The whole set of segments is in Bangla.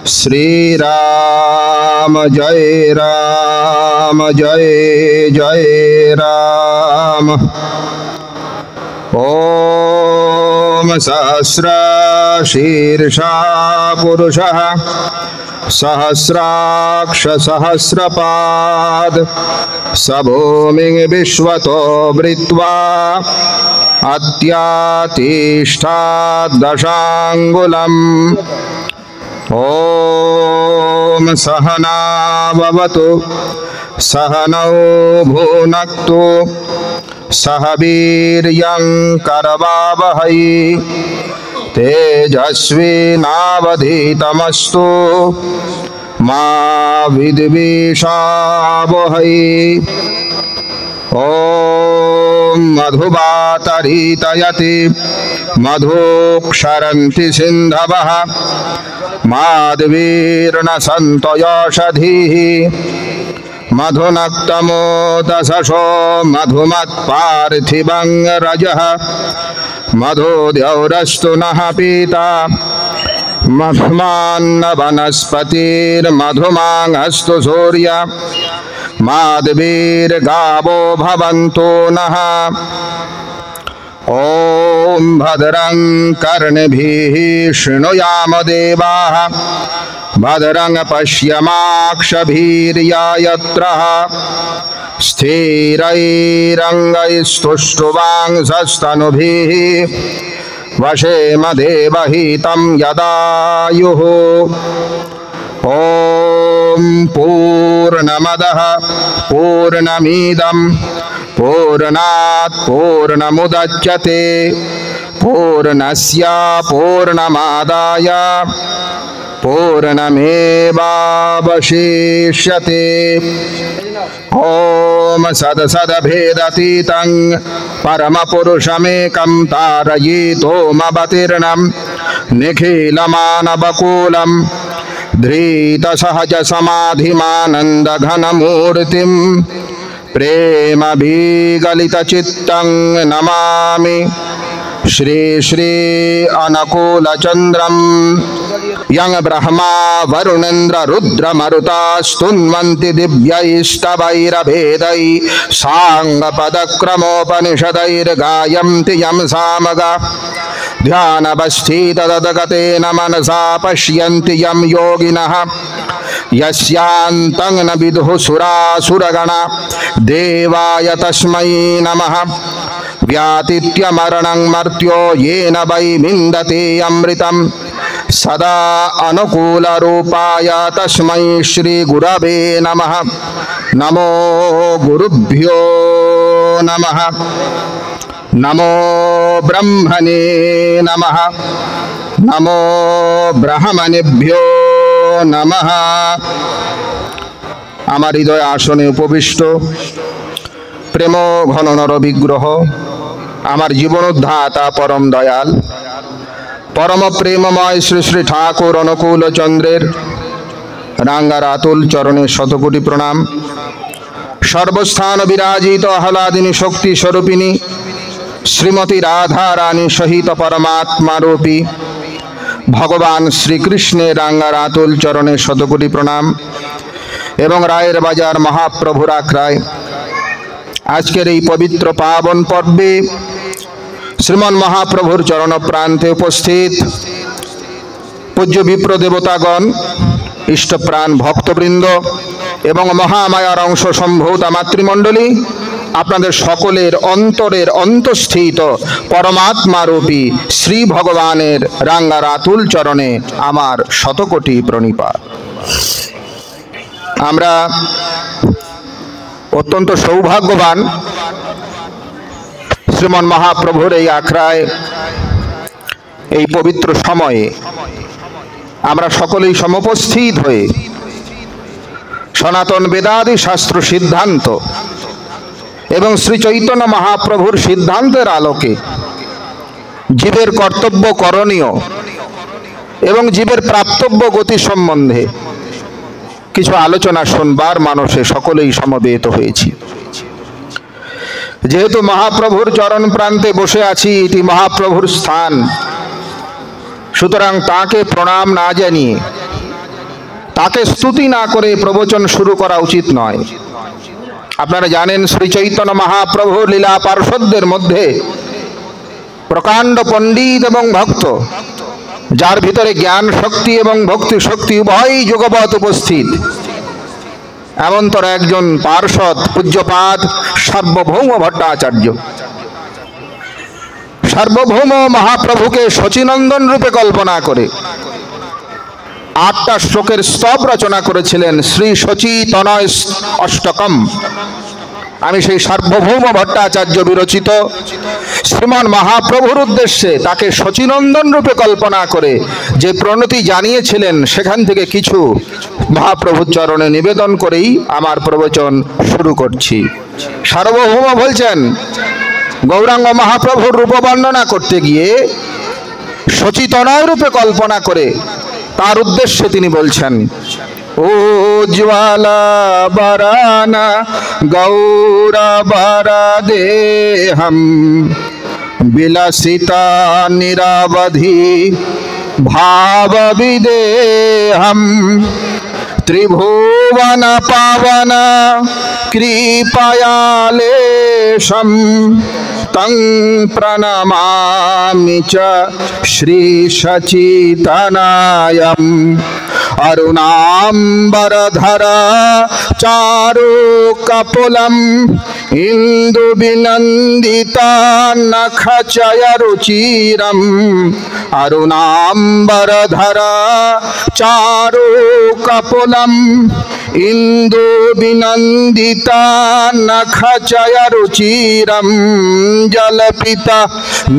श्री राम जय जय राम। ओम सहस्र शीर्षा पुरुषः सहस्राक्ष सहस्रपाद सभूमिं विश्वतो वृत्वा अत्यातिष्ठात् दशांगुलम्। ओम सहना भवतु सहनौ भुनक्तु सह वीर्यं करवावहै तेजस्विनावधीतमस्तु मा विद्विषावहै। ओम मधुवातरीतयति मधुक्षरन्ति सिन्धवः माधवीर्न सन्तो यौषधीः मधुनक्तमोदशो मधुमत्पार्थिवं रजः मधुद्यौरस्तु नः पीता मधुमान्न वनस्पतिर्मधुमाङ्गस्तु सूर्य माधवीर्गावो भवन्तु नः। ओम भद्रं कर्णभिः शृणुयाम देवाः भद्रं पश्यमाक्षभिर्यजत्राः स्थिरैरङ्गैस्तुष्टुवांसस्तनुभिः वशेम देवहितं यदायुः। ओम पूर्णमदः पूर्णमिदं पूर्णात् पूर्णमुदच्यते पूर्णस्य पूर्णमादाय पूर्णमेवावशिष्यते। ओम सदसदभेदतीतं परमपुरुषमेकं तारयितोमवतीर्णं निखिलमानवकुलं धृतसहजसमाधिमानन्दघनमूर्तिं प्रेमभिगलितचित्तं नमामि। श्री श्री अनुकूलचन्द्रं यं ब्रह्मा वरुणेन्द्र रुद्र मरुतास्तुन्वन्ति दिव्यैस्तवैरभेदै साङ्गपदक्रमोपनिषदैर्गायन्ति यं सामगा ध्यानवस्थिततद्गतेन मनसा पश्यन्ति यं योगिनः यस्यान्तं न विदुः सुरासुरगणा देवाय तस्मै नमः। व्यातिथ्यमरणं मर्त्यो येन वै विन्दते अमृतं सदा अनुकूलरूपाय तस्मै श्रीगुरवे नमः। नमो गुरुभ्यो नमः। नमो ब्रह्मणे नमः। नमो ब्राह्मणेभ्यो नमः। आमार हृदय आसने उपविष्ट प्रेम घन नर विग्रह आमार जीवनोद्धाता परम दयाल परम प्रेममय श्री श्री ठाकुर अनुकूल चंद्रेर रांगार आतुल चरणे शतकोटी प्रणाम। सर्वस्थान विराजित आह्लादिनी शक्ति स्वरूपिणी श्रीमती राधा रानी सहित परमात्मा रूपी भगवान श्रीकृष्णेर रांगार आतुल चरणे शतकोटी प्रणाम। एवं रायर बाजार महाप्रभुर आख्याय आजकेर এই पवित्र पावन पर्वे श्रीमन महाप्रभुर चरण प्रान्ते उपस्थित पूज्य विप्र देवतागण इष्टप्राण भक्तबृंद एवं महामायार अंश सम्भूता मातृमंडली आपनादेर सकलेर अंतरेर अंतस्थित परमात्मा रूपी श्री भगवानेर रांगार आतुल चरणे आमार शतकोटी प्रणिपात। आमरा अत्यंत सौभाग्यवान श्रीमन महाप्रभुर এই আখড়ায় এই পবিত্র সময়ে আমরা সকলেই সমুপস্থিত হয়ে সনাতন বেদাদি শাস্ত্র সিদ্ধান্ত এবং শ্রী চৈতন্য মহাপ্রভুর সিদ্ধান্তের আলোকে জীবের কর্তব্য করণীয় এবং জীবের প্রাপ্তব্য গতি সম্বন্ধে কিছু আলোচনা শুনবার মানসে সকলেই সমবেত হয়েছি। যেহেতু মহাপ্রভুর চরণ প্রান্তে বসে আছি, এটি মহাপ্রভুর স্থান, সুতরাং তাকে প্রণাম না জানিয়ে তাকে স্তুতি না করে প্রবচন শুরু করা উচিত নয়। আপনারা জানেন শ্রী চৈতন্য মহাপ্রভুর লীলা পার্ষদদের মধ্যে প্রকাণ্ড পণ্ডিত এবং ভক্ত, যার ভিতরে জ্ঞান শক্তি এবং ভক্তি শক্তি উভয়ই যুগপৎ উপস্থিত, এমনতর একজন পার্ষদ পূজ্যপাদ সার্বভৌম ভট্টাচার্য। সার্বভৌম মহাপ্রভুকে শচীনন্দন রূপে কল্পনা করে 8টা শ্লোকের স্তব রচনা করেছিলেন, শ্রী শচী তনয় অষ্টকম। আমি সেই সার্বভৌম ভট্টাচার্য বিরচিত শ্রীমান মহাপ্রভুর উদ্দেশ্যে তাকে শচীনন্দন রূপে কল্পনা করে যে প্রণতি জানিয়েছিলেন, সেখান থেকে কিছু মহাপ্রভুর চরণে নিবেদন করেই আমার প্রবচন শুরু করছি। সার্বভৌম বলছেন, গৌরাঙ্গ মহাপ্রভুর রূপ বর্ণনা করতে গিয়ে শচীতনয় রূপে কল্পনা করে তার উদ্দেশ্যে তিনি বলছেন, উজ্জ্বলা বরানা গৌরবরা দেহম বিলাসিতা নিরাবধি ভাব বিদেহম ত্রিভুবন পাবন কৃপয়ালেশম তং প্রণমামি চ শ্রী সচিতনায়ম অরুণাম্বরধরা চারু কপোলম ইন্দু বিনন্দিতা নখচয় রুচিরম অরুণাম্বরধরা চারু কপোলম ইন্দু বিনন্দিতা নখচয় রুচিরম জলপিতা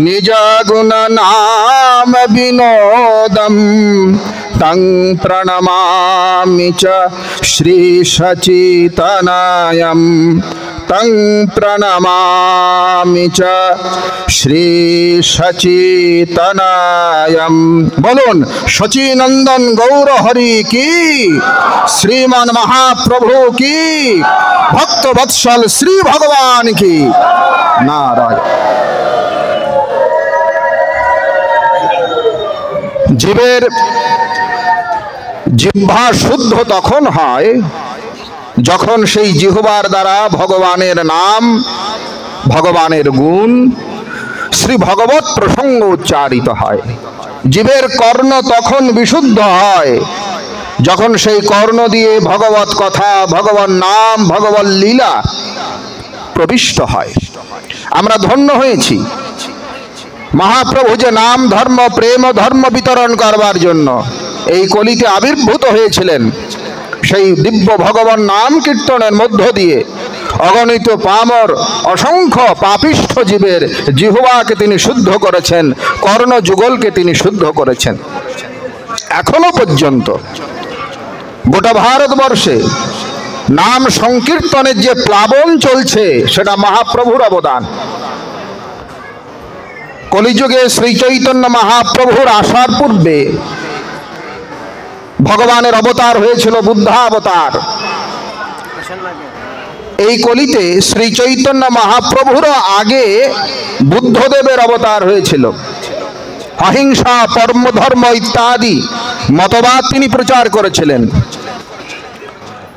নিজ গুণ নাম বিনোদম তং প্রণমামি চ শ্রী সচিতনায়ম তং প্রণমামি চ শ্রী সচিতনায়ম। বলুন শচীনন্দন গৌর হরি কি, শ্রীমান মহাপ্রভু কি, ভক্ত বৎসল শ্রী ভগবান কি। নারায়ণ। জীবের জিহ্বা শুদ্ধ তখন হয় যখন সেই জিহ্বার দ্বারা ভগবানের নাম, ভগবানের গুণ, শ্রী ভগবত প্রসঙ্গ উচ্চারিত হয়। জীবের কর্ণ তখন বিশুদ্ধ হয় যখন সেই কর্ণ দিয়ে ভগবত কথা, ভগবান নাম, ভগবান লীলা প্রবিষ্ট হয়। আমরা ধন্য হয়েছি মহাপ্রভু যে নাম ধর্ম প্রেম ধর্ম বিতরণ করবার জন্য এই কলিতে আবির্ভূত হয়েছিলেন। সেই দিব্য ভগবান নাম কীর্তনের মধ্য দিয়ে অগণিত পামর অসংখ্য পাপিষ্ঠ জীবের জিহ্বাকে তিনি শুদ্ধ করেছেন, কর্ণযুগলকে তিনি শুদ্ধ করেছেন। এখনো পর্যন্ত গোটা ভারতবর্ষে নাম সংকীর্তনের যে প্লাবন চলছে সেটা মহাপ্রভুর অবদান। কলিযুগে শ্রী চৈতন্য মহাপ্রভুর আসার পূর্বে ভগবানের অবতার হয়েছিল বুদ্ধাবতার। এই কলিতে শ্রী চৈতন্য মহাপ্রভুর আগে বুদ্ধদেবের অবতার হয়েছিল। অহিংসা, পরম ধর্ম ইত্যাদি মতবাদ তিনি প্রচার করেছিলেন,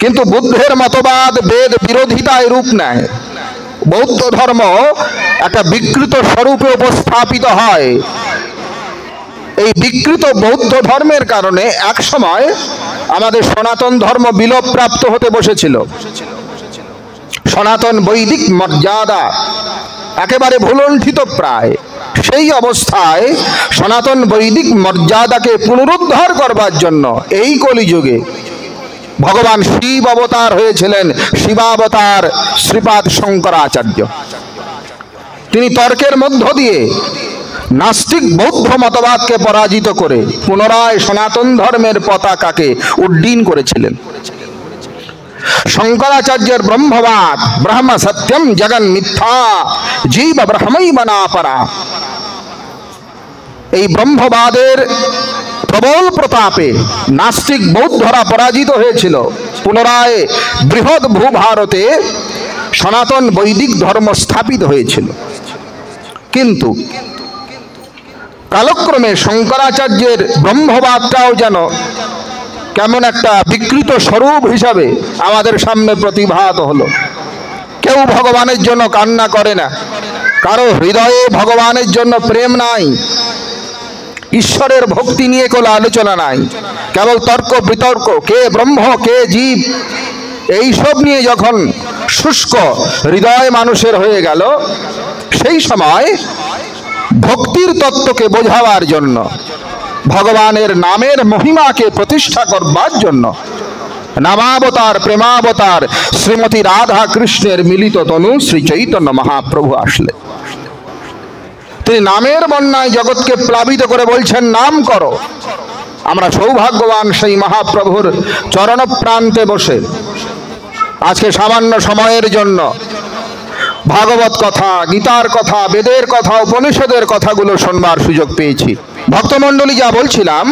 কিন্তু বুদ্ধের মতবাদ বেদ বিরোধিতায় রূপ নেয়। বৌদ্ধ ধর্ম একটা বিকৃত স্বরূপে উপস্থাপিত হয়। এই বিকৃত বৌদ্ধ ধর্মের কারণে এক সময় আমাদের সনাতন ধর্ম বিলোপ প্রাপ্ত হতে বসেছিল। সনাতন বৈদিক মর্যাদা একেবারে ভুলণ্ঠিত প্রায়। সেই অবস্থায় সনাতন বৈদিক মর্যাদাকে পুনরুদ্ধার করবার জন্য এই কলিযুগে ভগবান শিব অবতার হয়েছিলেন, শিবাবতার শ্রীপাদ শঙ্করাচার্য। তিনি তর্কের মধ্য দিয়ে নাস্তিক বৌদ্ধ মতবাদকে পরাজিত করে পুনরায় সনাতন ধর্মের পতাকাকে উড্ডীন করেছিলেন। শঙ্করাচার্যের ব্রহ্মবাদ, ব্রহ্ম সত্যম জগন মিথ্যা জীব ব্রহ্মৈব নাপরা, এই ব্রহ্মবাদের প্রবল প্রতাপে নাস্তিক বৌদ্ধরা পরাজিত হয়েছিল। পুনরায় বৃহৎ ভূভারতে সনাতন বৈদিক ধর্ম স্থাপিত হয়েছিল। কিন্তু কালক্রমে শঙ্করাচার্যের ব্রহ্মবাদটাও যেন কেমন একটা বিকৃত স্বরূপ হিসাবে আমাদের সামনে প্রতিভাত হলো। কেউ ভগবানের জন্য কান্না করে না, কারো হৃদয়ে ভগবানের জন্য প্রেম নাই, ঈশ্বরের ভক্তি নিয়ে কোনো আলোচনা নাই, কেবল তর্ক বিতর্ক, কে ব্রহ্ম কে জীব, এইসব নিয়ে যখন শুষ্ক হৃদয় মানুষের হয়ে গেল, সেই সময় ভক্তির তত্ত্বকে বোঝাবার জন্য, ভগবানের নামের মহিমাকে প্রতিষ্ঠা করবার জন্য নামাবতার প্রেমাবতার শ্রীমতী রাধা কৃষ্ণের মিলিত তনু শ্রী চৈতন্য মহাপ্রভু আসলেন। তিনি নামের বন্যায় জগৎকে প্লাবিত করে বলছেন, নাম করো। আমরা সৌভাগ্যবান সেই মহাপ্রভুর চরণ প্রান্তে বসে আজকে সামান্য সময়ের জন্য ভাগবত কথা, গীতার কথা, বেদের কথা, উপনিষদের কথাগুলো শোনবার সুযোগ পেয়েছি। ভক্তমণ্ডলী, যা বলছিলাম,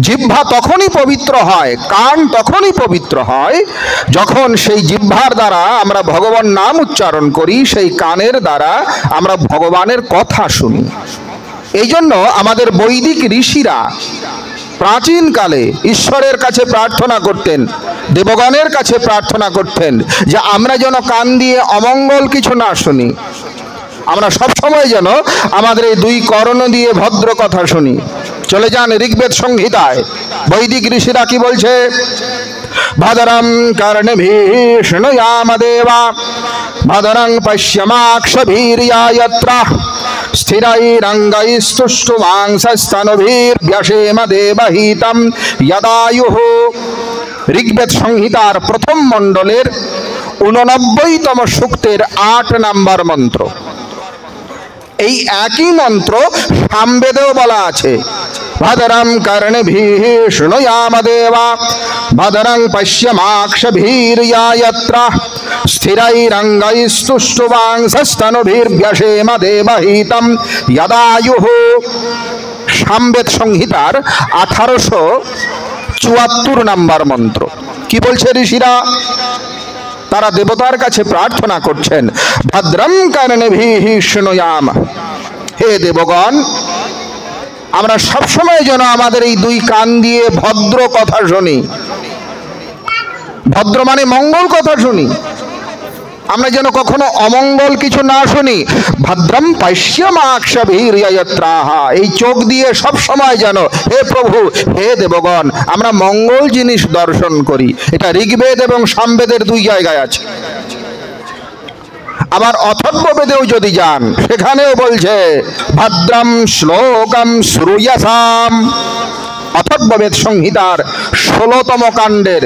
জিহ্বা তখনই পবিত্র হয়, কান তখনই পবিত্র হয় যখন সেই জিহ্বার দ্বারা আমরা ভগবান নাম উচ্চারণ করি, সেই কানের দ্বারা আমরা ভগবানের কথা শুনি। এই জন্য আমাদের বৈদিক ঋষিরা প্রাচীনকালে ঈশ্বরের কাছে প্রার্থনা করতেন, দেবগণের কাছে প্রার্থনা করতেন যে আমরা যেন কান দিয়ে অমঙ্গল কিছু না শুনি, আমরা সবসময় যেন আমাদের এই দুই কর্ণ দিয়ে ভদ্র কথা শুনি। চলে যান ঋগ্বেদ সংহিতায়, বৈদিক ঋষিরা কি বলছে? ভদরং কর্ণভিঃ শৃণুয়াম দেবা, ভদরং পশ্যমাক্ষভীর্যায়ত্রা, স্থিরৈরঙ্গৈस्तुष्टुवांसस्तनुभिर्व्यसेम देवहितं यदायुः। ঋগ্বেদ সংহিতার প্রথম মণ্ডলের 89তম সূক্তের 8 নম্বর মন্ত্র। এই একই মন্ত্র সামবেদেও বলা আছে, ভদরং কর্ণভিঃ শৃণুয়াম দেবা, ভদরং পশ্যমাক্ষভীর্যায়ত্রা, স্থিরৈরঙ্গৈस्तुष्टुवांसस्तनुभिर्व्यसेम देवहितं यदायुः। সামবেদ সংহিতার 1874 নম্বর মন্ত্র। কি বলছে ঋষিরা? তারা দেবতার কাছে প্রার্থনা করছেন, ভদ্রং কর্ণভিঃ শৃণুয়াম, হে দেবগণ, আমরা সবসময় যেন আমাদের এই দুই কান দিয়ে ভদ্র কথা শুনি। ভদ্র মানে মঙ্গল কথা শুনি, আমরা যেন কখনো অমঙ্গল কিছু না শুনি। ভদ্রম পশ্যমাক্ষভীর্যায়ত্রাঃ, এই চোখ দিয়ে সব সময় যেন, হে প্রভু, হে দেবগণ, আমরা মঙ্গল জিনিস দর্শন করি। এটা ঋগ্বেদ এবং সামবেদের দুই জায়গায় আছে। আবার অথর্ববেদেও যদি যান, সেখানেও বলছে ভদ্রম শ্লোকম শ্রূয়সাম। অথর্ববেদ সংহিতার 16তম কাণ্ডের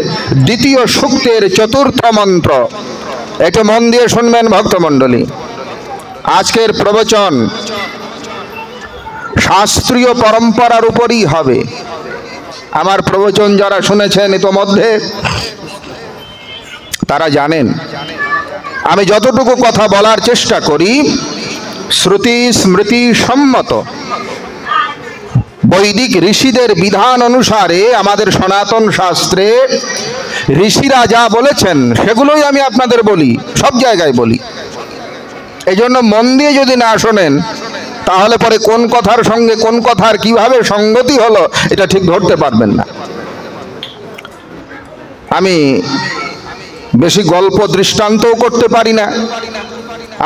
2য় সূক্তের 4র্থ মন্ত্র। একটু মন দিয়ে শুনবেন ভক্তমণ্ডলী। আজকের প্রবচন শাস্ত্রীয় পরম্পরার উপরই হবে। আমার প্রবচন যারা শুনেছেন ইতোমধ্যে, তারা জানেন আমি যতটুকু কথা বলার চেষ্টা করি শ্রুতি স্মৃতি সম্মত বৈদিক ঋষিদের বিধান অনুসারে, আমাদের সনাতন শাস্ত্রে ঋষিরা যা বলেছেন সেগুলোই আমি আপনাদের বলি, সব জায়গায় বলি। এই জন্য মন দিয়ে যদি না শোনেন, তাহলে পরে কোন কথার সঙ্গে কোন কথার কিভাবে সঙ্গতি হলো এটা ঠিক ধরতে পারবেন না। আমি বেশি গল্প দৃষ্টান্তও করতে পারি না,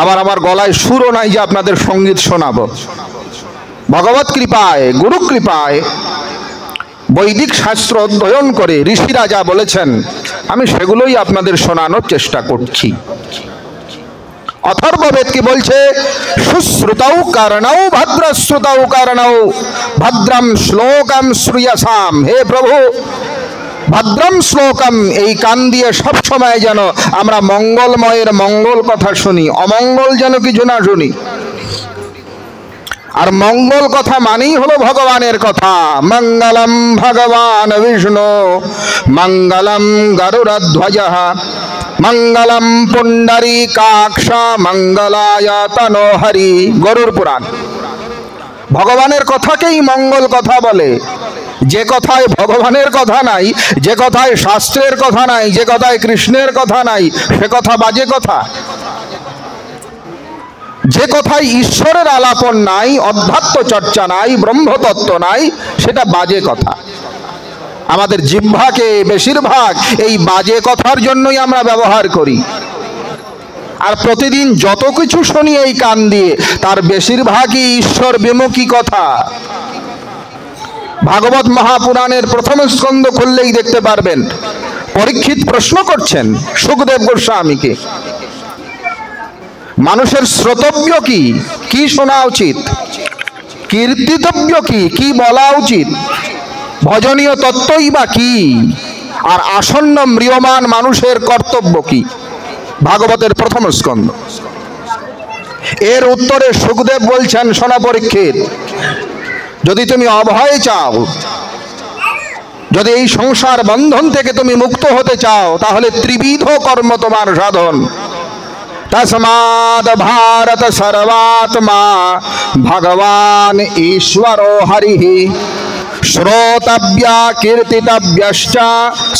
আবার আমার গলায় সুরও নাই যে আপনাদের সঙ্গীত শোনাবো। ভগবত কৃপায়, গুরু কৃপায় বৈদিক শাস্ত্র অধ্যয়ন করে ঋষিরা যা বলেছেন আমি সেগুলোই আপনাদের শোনানোর চেষ্টা করছি। অথর্ববেদ কি বলছে? সুশ্রুতৌ কারণৌ ভদ্রশ্রুতৌ কারণৌ ভদ্রম শ্লোকম শ্রূয়সাম। হে প্রভু, ভদ্রম শ্লোকম, এই কান দিয়ে সব সময় যেন আমরা মঙ্গলময়ের মঙ্গল কথা শুনি, অমঙ্গল যেন কিছু না শুনি। আর মঙ্গল কথা মানেই হলো ভগবানের কথা। মঙ্গলম ভগবান বিষ্ণু, মঙ্গলম গরুড়ধ্বজঃ, মঙ্গলম পুণ্ডরীকাক্ষ, মঙ্গলায় তনোহরি। গরুড় পুরাণ। ভগবানের কথাকেই মঙ্গল কথা বলে। যে কথায় ভগবানের কথা নাই, যে কথায় শাস্ত্রের কথা নাই, যে কথায় কৃষ্ণের কথা নাই, সে কথা বাজে কথা। যে কথায় ঈশ্বরের আলাপন নাই, অধ্যাত্ম চর্চা নাই, ব্রহ্মতত্ত্ব নাই, সেটা বাজে কথা। আমাদের জিহ্বাকে বেশিরভাগ এই বাজে কথার জন্যই আমরা ব্যবহার করি। আর প্রতিদিন যত কিছু শুনি এই কান দিয়ে, তার বেশিরভাগই ঈশ্বর বিমুখী কথা। ভাগবত মহাপুরাণের প্রথম স্কন্ধ খুললেই দেখতে পারবেন, পরীক্ষিত প্রশ্ন করছেন সুখদেব গোস্বামীকে, মানুষের শ্রোতব্য কি, কি শোনা উচিত, কীর্তিতব্য কি, কি বলা উচিত, ভজনীয় তত্ত্বই বা কি, আর আসন্ন ম্রিয়মান মানুষের কর্তব্য কি। ভাগবতের প্রথম স্কন্ধ। এর উত্তরে সুখদেব বলছেন, শোনা পরীক্ষিত, যদি তুমি অভয় চাও, যদি এই সংসার বন্ধন থেকে তুমি মুক্ত হতে চাও, তাহলে ত্রিবিধ কর্ম তোমার সাধন। তস্মাদ ভারত সর্বাত্মা ভগবান ঈশ্বর হরিঃ শ্রোতব্যা কীর্তিতব্যশ্চ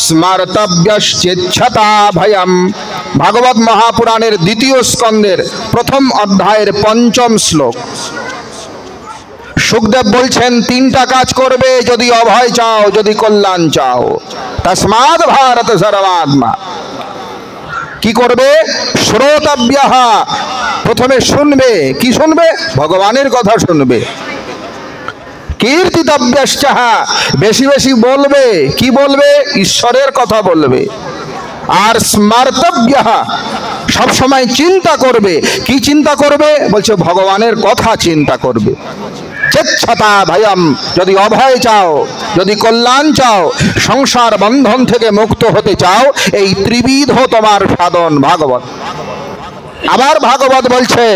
স্মর্তব্যশ্চিচ্ছতা ভয়ম। ভাগবত মহাপুরাণের দ্বিতীয় স্কন্ধের প্রথম অধ্যায়ের পঞ্চম শ্লোক। সুখদেব বলছেন, তিনটা কাজ করবে যদি অভয় চাও, যদি কল্যাণ চাও। তস্মাদ ভারত সর্বাত্মা, কি করবে? শ্রোতব্যঃ, প্রথমে শুনবে। কি শুনবে? ভগবানের কথা শুনবে। কীর্তিতব্যশ্চ, বেশি বেশি বলবে। কি বলবে? ঈশ্বরের কথা বলবে। আর স্মর্তব্যঃ, সবসময় চিন্তা করবে। কি চিন্তা করবে? বলছে ভগবানের কথা চিন্তা করবে। চিচ্ছতা ভয়ম, যদি অভয় চাও, যদি কল্যাণ চাও, সংসার বন্ধন থেকে মুক্ত হতে চাও, এই ত্রিবিধ তোমার সাধন। ভাগবত। আবার ভাগবত বলছে,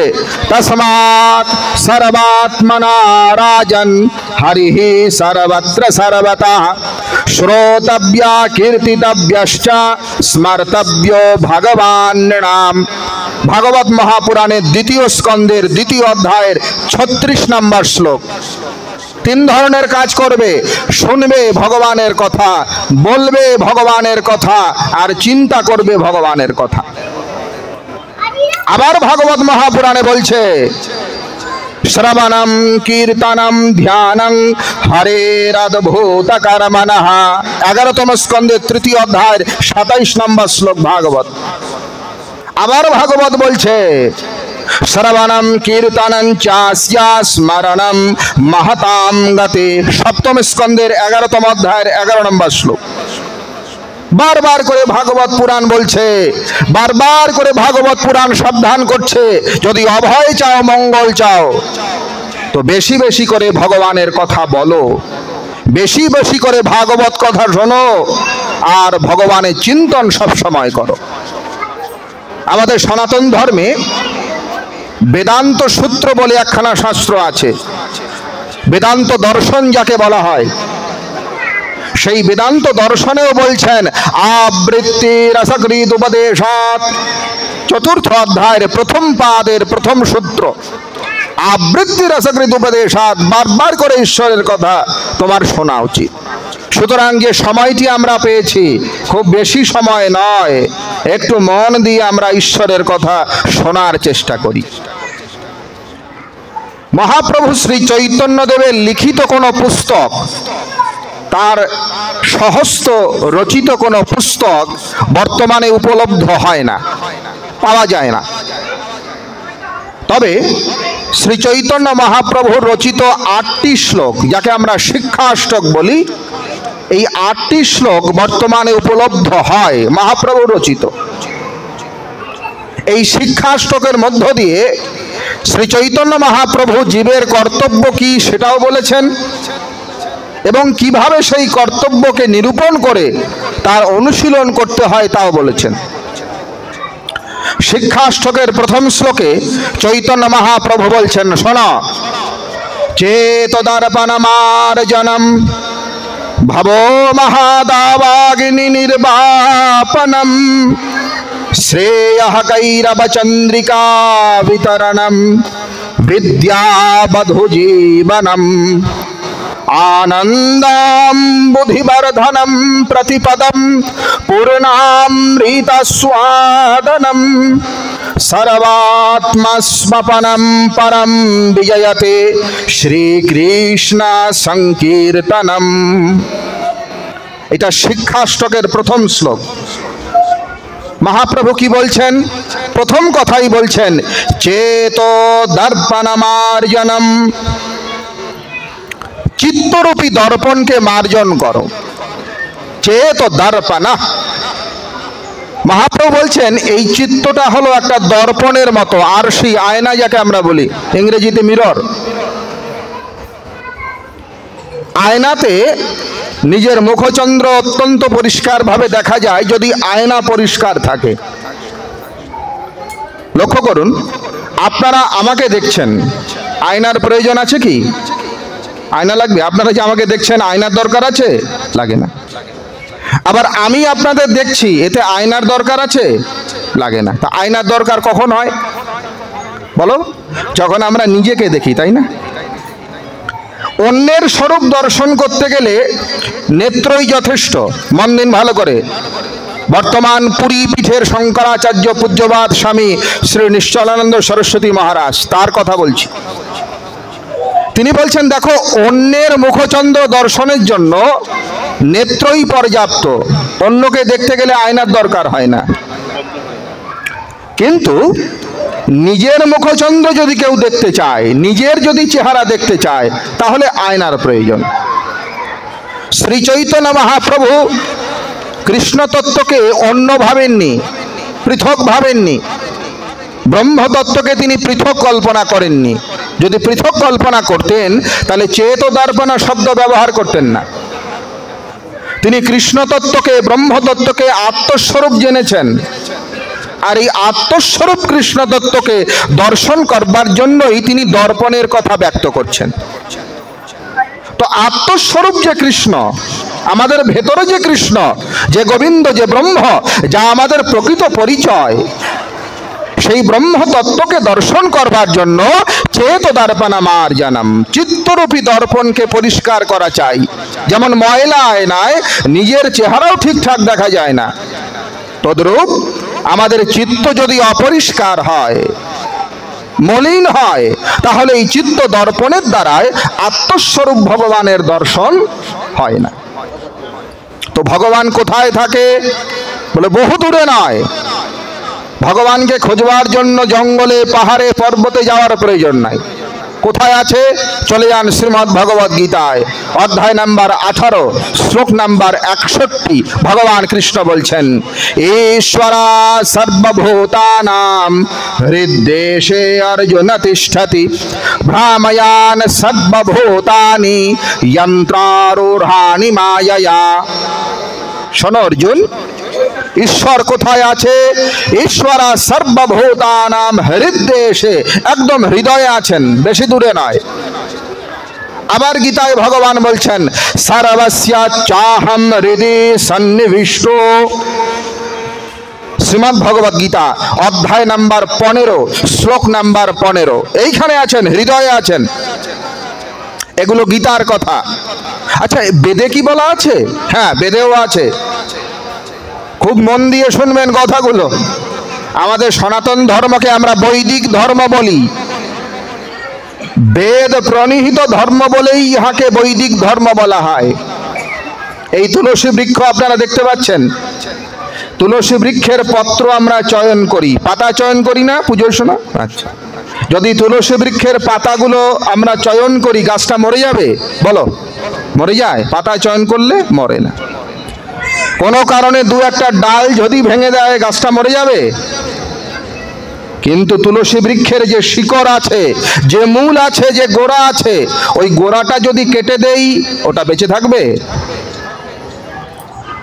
তস্মাৎ সর্বাত্মনা রাজন হরিঃ সর্বত্র সর্বতঃ শ্রোতব্যা কীর্তিতব্যশ্চ স্মর্তব্য ভগবান নাম। ভাগবত মহাপুরাণের দ্বিতীয় স্কন্ধের দ্বিতীয় অধ্যায়ের 36 নম্বর শ্লোক। তিন ধরনের কাজ করবে, শুনবে ভগবানের কথা, বলবে ভগবানের কথা, আর চিন্তা করবে ভগবানের কথা। আবার ভাগবত মহাপুরাণে বলছে, শ্রবণম কীর্তনম ধ্যানং হরেরদ্ভুত কর্মণঃ। 11তম স্কন্ধের তৃতীয় অধ্যায়ের 27 নম্বর শ্লোক ভাগবত। আবার ভাগবত বলছে, শ্রবণম কীর্তনং চাস্য স্মরণম মহতাম গতি। 7ম স্কন্ধের 11তম অধ্যায়ের 11 নম্বর শ্লোক। বারবার করে ভাগবত পুরাণ বলছে, বারবার করে ভাগবত পুরাণ সাবধান করছে, যদি অভয় চাও, মঙ্গল চাও, তো বেশি বেশি করে ভগবানের কথা বলো, বেশি বেশি করে ভাগবত কথা শোনো, আর ভগবানের চিন্তন সব সময় করো। আমাদের সনাতন ধর্মে বেদান্ত সূত্র বলে একখানা শাস্ত্র আছে, বেদান্ত দর্শন যাকে বলা হয়। সেই বেদান্ত দর্শনেও বলছেন, আবৃত্তি রসকৃত উপদেশাৎ, 4র্থ অধ্যায়ের প্রথম পাদের প্রথম সূত্র। আবৃত্তি রসকৃত উপদেশাৎ, বারবার করে ঈশ্বরের কথা তোমার শোনা উচিত। সুতরাং যে সময়টি আমরা পেয়েছি, খুব বেশি সময় নয়, একটু মন দিয়ে আমরা ঈশ্বরের কথা শোনার চেষ্টা করি। মহাপ্রভু শ্রী চৈতন্যদেবের লিখিত কোনো পুস্তক, তার সহস্ত রচিত কোনো পুস্তক বর্তমানে উপলব্ধ হয় না, পাওয়া যায় না। তবে শ্রী চৈতন্য মহাপ্রভুর রচিত 8টি শ্লোক, যাকে আমরা শিক্ষাষ্টক বলি, এই 8টি শ্লোক বর্তমানে উপলব্ধ হয়, মহাপ্রভু রচিত। এই শিক্ষাষ্টকের মধ্য দিয়ে শ্রী চৈতন্য মহাপ্রভু জীবের কর্তব্য কি সেটাও বলেছেন, এবং কিভাবে সেই কর্তব্যকে নিরূপণ করে তার অনুশীলন করতে হয় তাও বলেছেন। শিক্ষাষ্টকের প্রথম শ্লোকে চৈতন্য মহাপ্রভু বলছেন, শোনো, চেতদর্পণমার্জনম ভবো মহাদাবাগ্নি নির্বাপনম শ্রেয়ঃ কৈরব চন্দ্রিকা বিতরণম বিদ্যাবধূ জীবনম আনন্দাম বুদ্ধিবর্ধনম প্রতিপদম পূর্ণামৃতস্বাদনম সর্বাত্মস্বপনম পরম বিজয়তে শ্রীকৃষ্ণ সংকীর্তনম। এটা শিক্ষাষ্টকের প্রথম শ্লোক। মহাপ্রভু কি বলছেন? প্রথম কথাই বলছেন চেতো দর্পণমার্জনম, চিত্তরূপী দর্পণকে মার্জন করো। চেতো দর্পণ, মহাপ্রভু বলছেন এই চিত্তটা হলো একটা দর্পণের মতো, আরশি, আয়না যাকে আমরা বলি, ইংরেজিতে মিরর। আয়নাতে নিজের মুখচন্দ্র অত্যন্ত পরিষ্কারভাবে দেখা যায় যদি আয়না পরিষ্কার থাকে। লক্ষ্য করুন, আপনারা আমাকে দেখছেন, আয়নার প্রয়োজন আছে কি? আয়না লাগবে? আপনারা যে আমাকে দেখছেন আয়নার দরকার আছে? লাগে না। আবার আমি আপনাদের দেখছি, এতে আয়নার দরকার আছে? লাগে না। তা আয়নার দরকার কখন হয় বলো? যখন আমরা নিজেকে দেখি, তাই না? অন্যের স্বরূপ দর্শন করতে গেলে নেত্রই যথেষ্ট। মন দিন ভালো করে। বর্তমান পুরী পীঠের শঙ্করাচার্য পূজ্যবাদ স্বামী শ্রী নিশ্চলানন্দ সরস্বতী মহারাজ, তার কথা বলছি। তিনি বলছেন দেখো, অন্যের মুখচন্দ্র দর্শনের জন্য নেত্রই পর্যাপ্ত, অন্যকে দেখতে গেলে আয়নার দরকার হয় না। কিন্তু নিজের মুখচন্দ্র যদি কেউ দেখতে চায়, নিজের যদি চেহারা দেখতে চায়, তাহলে আয়নার প্রয়োজন। শ্রী চৈতন্য মহাপ্রভু কৃষ্ণ তত্ত্বকে অন্য ভাবেননি, পৃথক ভাবেননি। ব্রহ্মতত্ত্বকে তিনি পৃথক কল্পনা করেননি। যদি পৃথক কল্পনা করতেন তাহলে চেতো দর্পণ শব্দ ব্যবহার করতেন না। তিনি কৃষ্ণ তত্ত্বকে, ব্রহ্মতত্ত্বকে আত্মস্বরূপ জেনেছেন, আর এই আত্মস্বরূপ কৃষ্ণ তত্ত্বকে দর্শন করবার জন্যই তিনি দর্পণের কথা ব্যক্ত করছেন। তো আত্মস্বরূপ যে কৃষ্ণ, আমাদের ভেতরে যে কৃষ্ণ, যে গোবিন্দ, যে ব্রহ্ম, যা আমাদের প্রকৃত পরিচয়, সেই ব্রহ্ম তত্ত্বকে দর্শন করবার জন্য চেতো দর্পণমার্জনম, চিত্তরূপী দর্পণকে পরিষ্কার করা চাই। যেমন ময়লা আয়নায় নিজের চেহারাও ঠিকঠাক দেখা যায় না, তদ্রূপ আমাদের চিত্ত যদি অপরিষ্কার হয়, মলিন হয়, তাহলে এই চিত্ত দর্পণের দ্বারায় আত্মস্বরূপ ভগবানের দর্শন হয় না। তো ভগবান কোথায় থাকে বলে? বহু দূরে নয়। ভগবানকে খোঁজবার জন্য জঙ্গলে, পাহাড়ে, পর্বতে যাওয়ার প্রয়োজন নাই। কোথায় আছে? চলে যান শ্রীমদ্ ভগবদ গীতায়, অধ্যায় নাম্বার 18, শ্লোক নাম্বার 61। ভগবান কৃষ্ণ বলছেন ঈশ্বরা সর্বভূতানাম হৃদ্দেশে অর্জুন তিষ্ঠতি ভ্রাময়ান সর্বভূতানি যন্ত্রারূঢ়ানি মায়য়া। শোনো অর্জুন, ঈশ্বর কোথায় আছে? ঈশ্বরা সর্বভূতানাম হৃদ্দেশে, একদম হৃদয়ে আছেন, বেশি দূরে নয়। আবার গীতায় ভগবান বলছেন সর্বস্য চাহম হৃদি সন্নিবিষ্ট। শ্রীমদ্ ভগবদ গীতা অধ্যায় নাম্বার 15, শ্লোক নাম্বার 15। এইখানে আছেন, হৃদয়ে আছেন। এগুলো গীতার কথা। আচ্ছা, বেদে কি বলা আছে? হ্যাঁ, বেদেও আছে। খুব মন দিয়ে শুনবেন কথাগুলো। আমাদের সনাতন ধর্মকে আমরা বৈদিক ধর্ম বলি। বেদ প্রণীহিত ধর্ম বলেই ইহাকে বৈদিক ধর্ম বলা হয়। এই তুলসী বৃক্ষ আপনারা দেখতে পাচ্ছেন, তুলসী বৃক্ষের পত্র আমরা চয়ন করি, পাতা চয়ন করি না পুজোর সময়? আচ্ছা, যদি তুলসী বৃক্ষের পাতাগুলো আমরা চয়ন করি, গাছটা মরে যাবে? বলো, মরে যায়? পাতা চয়ন করলে মরে না। কোনো কারণে দু একটা ডাল যদি ভেঙে দেয়, গাছটা মরে যাবে? কিন্তু তুলসী বৃক্ষের যে শিকড় আছে, যে মূল আছে, যে গোড়া আছে, ওই গোড়াটা যদি কেটে দেই, ওটা বেঁচে থাকবে?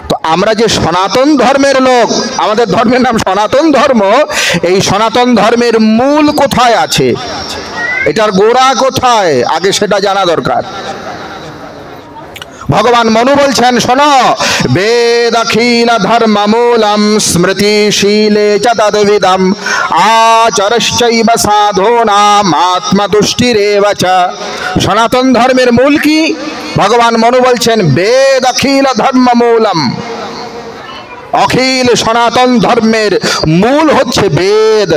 তো আমরা যে সনাতন ধর্মের লোক, আমাদের ধর্মের নাম সনাতন ধর্ম, এই সনাতন ধর্মের মূল কোথায় আছে, এটার গোড়া কোথায়, আগে সেটা জানা দরকার। ভগবান মনু বলছেন শোনো, বেদ অখিল ধর্ম মূলম স্মৃতিশীলে চ তদ্বিদম আচরশ্চৈব সাধূনাম আত্মতুষ্টিরেব চ। সনাতন ধর্মের মূল কি? ভগবান মনু বলছেন বেদ অখিল ধর্ম মূলম। অখিল সনাতন ধর্মের মূল হচ্ছে বেদ।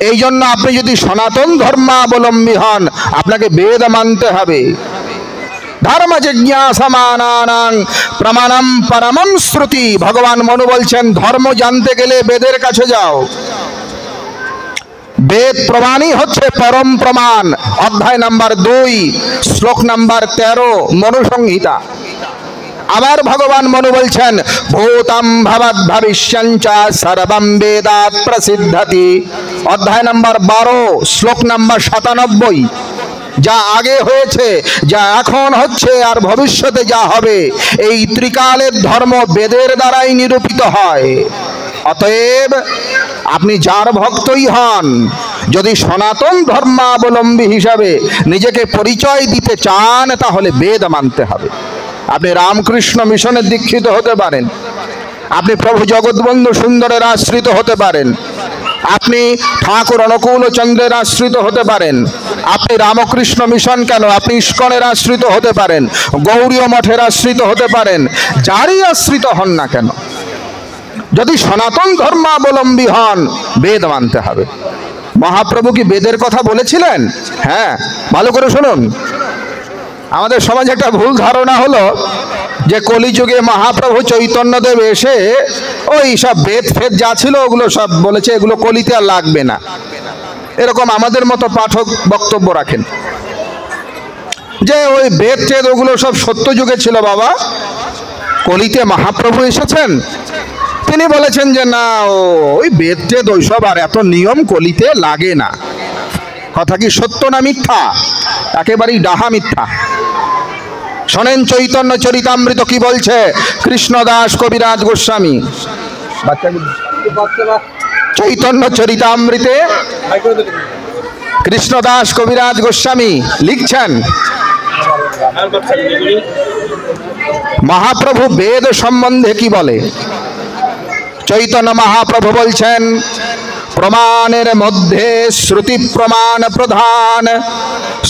এই জন্য আপনি যদি সনাতন ধর্মাবলম্বী হন, আপনাকে বেদ মানতে হবে। ধর্ম জিজ্ঞাসামানানাং প্রমাণম পরমম শ্রুতি। ভগবান মনু বলছেন ধর্ম জানতে গেলে বেদের কাছে যাও, বেদ প্রমাণই হচ্ছে পরম প্রমাণ। অধ্যায় নাম্বার 2 শ্লোক নাম্বার 13 মনুসংহিতা। আবার ভগবান মনু বলছেন ভূতম ভবৎ ভবিষ্যঞ্চ সর্বম বেদাৎ প্রসিদ্ধতি। অধ্যায় নাম্বার 12 শ্লোক নাম্বার 97। যা আগে হয়েছে, যা এখন হচ্ছে, আর ভবিষ্যতে যা হবে, এই ত্রিকালের ধর্ম বেদের দ্বারাই নিরূপিত হয়। অতএব আপনি যার ভক্তই হন, যদি সনাতন ধর্মাবলম্বী হিসাবে নিজেকে পরিচয় দিতে চান, তাহলে বেদ মানতে হবে। আপনি রামকৃষ্ণ মিশনের দীক্ষিত হতে পারেন, আপনি প্রভু জগৎবন্ধু সুন্দরের আশ্রিত হতে পারেন, আপনি ঠাকুর অনুকূল চন্দ্রের আশ্রিত হতে পারেন, আপনি রামকৃষ্ণ মিশন কেন, আপনি ইস্কনের আশ্রিত হতে পারেন, গৌড়ীয় মঠের আশ্রিত হতে পারেন, যারই আশ্রিত হন না কেন, যদি সনাতন ধর্মাবলম্বী হন, বেদ মানতে হবে। মহাপ্রভু কি বেদের কথা বলেছিলেন? হ্যাঁ, ভালো করে শুনুন। আমাদের সমাজে একটা ভুল ধারণা হলো যে কলিযুগে মহাপ্রভু চৈতন্যদেব এসে ওই সব বেদ ফেদ যা ছিল ওগুলো সব বলেছে, এগুলো কলিতে আর লাগবে না, এরকম আমাদের মতো পাঠক বক্তব্য রাখেন যে ওই বেদ টেদ ওগুলো সব সত্য যুগে ছিল বাবা, কলিতে মহাপ্রভু এসেছেন, তিনি বলেছেন যে না, ওই বেদ টেদ ওইসব আর এত নিয়ম কলিতে লাগে না। কথা কি সত্য না মিথ্যা? একেবারেই ডাহা মিথ্যা। শোনেন চৈতন্য চরিতামৃত কি বলছে কৃষ্ণদাস কবিরাজ গোস্বামী। চৈতন্য চরিতামৃতে কৃষ্ণদাস কবিরাজ গোস্বামী লিখছেন, মহাপ্রভু বেদ সম্বন্ধে কি বলে। চৈতন্য মহাপ্রভু বলছেন প্রমাণের মধ্যে শ্রুতি প্রমাণ প্রধান,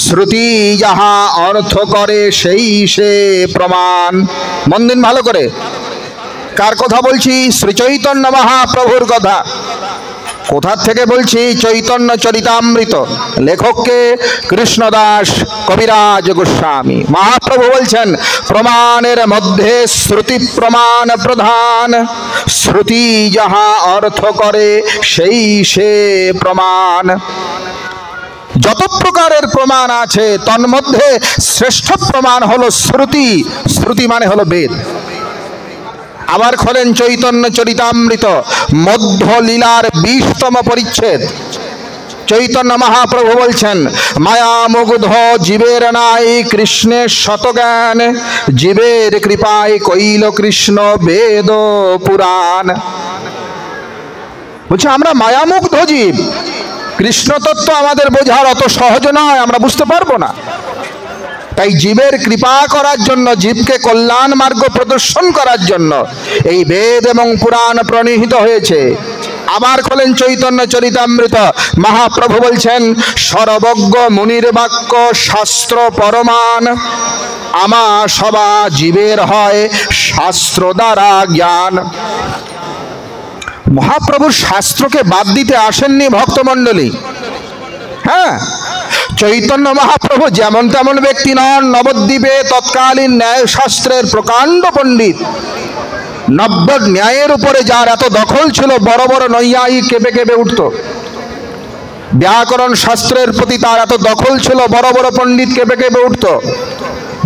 শ্রুতি যাহা অর্থ করে সেই সে প্রমাণ। মন দিন ভালো করে, কার কথা বলছি? শ্রী চৈতন্য মহাপ্রভুর কথা। কোথার থেকে বলছি? চৈতন্য চরিতামৃত। লেখককে কৃষ্ণদাস কবিরাজ গোস্বামী। মহাপ্রভু বলছেন প্রমাণের মধ্যে শ্রুতি প্রমাণ প্রধান, শ্রুতি যাহা অর্থ করে সেই সে প্রমাণ। যত প্রকারের প্রমাণ আছে তন্মধ্যে শ্রেষ্ঠ প্রমাণ হলো শ্রুতি। শ্রুতি মানে হলো বেদ। আবার খোলেন চৈতন্য চরিতামৃত মধ্য লীলার 20তম পরিচ্ছেদ। চৈতন্য মহাপ্রভু বলছেন মায়া মুগ্ধ জীবের নাই কৃষ্ণের শতজ্ঞান, জীবের কৃপায় কইল কৃষ্ণ বেদ পুরাণ। বলছে আমরা মায়ামুগ্ধ জীব, কৃষ্ণ তত্ত্ব আমাদের বোঝার অত সহজ নয়, আমরা বুঝতে পারবো না। তাই জীবের কৃপা করার জন্য, জীবকে কল্যাণ মার্গ প্রদর্শন করার জন্য এই বেদ এবং পুরাণ প্রণীত হয়েছে। আবার খোলেন চৈতন্য চরিতামৃত, মহাপ্রভু বলছেন সর্বজ্ঞ মুনির বাক্য শাস্ত্র পরমাণ, আমা সবা জীবের হয় শাস্ত্র দ্বারা জ্ঞান। মহাপ্রভুর শাস্ত্রকে বাদ দিতে আসেননি ভক্তমণ্ডলী। হ্যাঁ, চৈতন্য মহাপ্রভু যেমন তেমন ব্যক্তি নন। নবদ্বীপে তৎকালীন ন্যায় শাস্ত্রের প্রকাণ্ড পণ্ডিত, নব্য ন্যায়ের উপরে যার এত দখল ছিল, বড় বড় নৈয়ায়িক কেঁপে কেঁপে উঠত। ব্যাকরণ শাস্ত্রের প্রতি তার এত দখল ছিল, বড় বড় পণ্ডিত কেঁপে কেঁপে উঠত।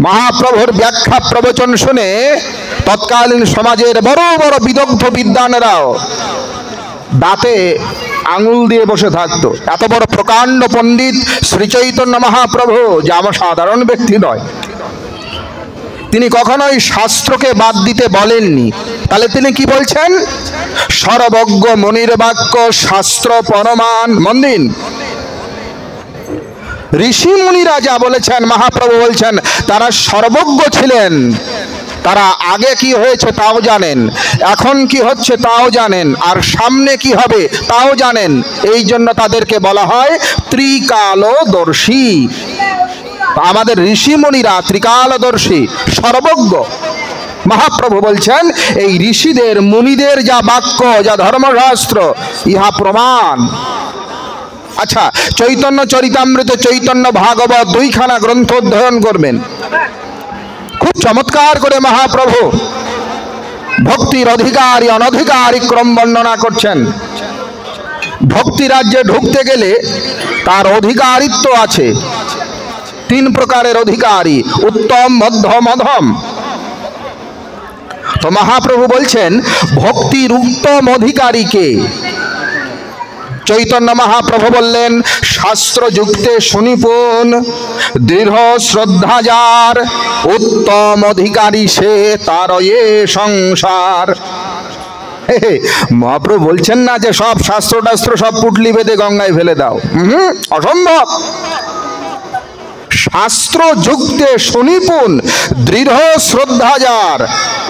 মহাপ্রভুর ব্যাখ্যা প্রবচন শুনে তৎকালীন সমাজের বড় বড় বিদগ্ধ বিদ্বানেরাও দাঁতে আঙুল দিয়ে বসে থাকতো। এত বড় প্রকাণ্ড পণ্ডিত শ্রী চৈতন্য মহাপ্রভু, যা আমার সাধারণ ব্যক্তি নয়, তিনি কখনোই শাস্ত্রকে বাদ দিতে বলেননি। তাহলে তিনি কি বলছেন? সর্বজ্ঞ মুনির বাক্য শাস্ত্র পরমাণ। মন্দিন ঋষি মুনিরা যা বলেছেন, মহাপ্রভু বলছেন তারা সর্বজ্ঞ ছিলেন। তারা আগে কি হয়েছে তাও জানেন, এখন কি হচ্ছে তাও জানেন, আর সামনে কি হবে তাও জানেন। এই জন্য তাদেরকে বলা হয় ত্রিকালদর্শী। আমাদের ঋষি মুনিরা ত্রিকালদর্শী, সর্বজ্ঞ। মহাপ্রভু বলছেন এই ঋষিদের মুনিদের যা বাক্য, যা ধর্মশাস্ত্র, ইহা প্রমাণ। আচ্ছা, চৈতন্য চরিতামৃত, চৈতন্য ভাগবত 2খানা গ্রন্থ অধ্যয়ন করবেন। খুব চমৎকার করে মহাপ্রভু ভক্তির অধিকারী অনধিকারী ক্রম বর্ণনা করছেন। ভক্তি রাজ্যে ঢুকতে গেলে তার অধিকারিত্ব আছে, তিন প্রকারের অধিকারী, উত্তম, মধ্যম, অধম। তো মহাপ্রভু বলছেন ভক্তির উত্তম অধিকারীকে। চৈতন্য মহাপ্রভু বললেন শাস্ত্র যুক্তে সুনিপুণ দৃঢ় শ্রদ্ধা যার, উত্তম অধিকারী সে তার এ সংসার। মহাপ্রভু বলছেন না যে সব শাস্ত্র টাস্ত্র সব পুটলি বেঁধে গঙ্গায় ফেলে দাও, অসম্ভব। শাস্ত্র যুক্তে সুনিপুণ দৃঢ় শ্রদ্ধা যার,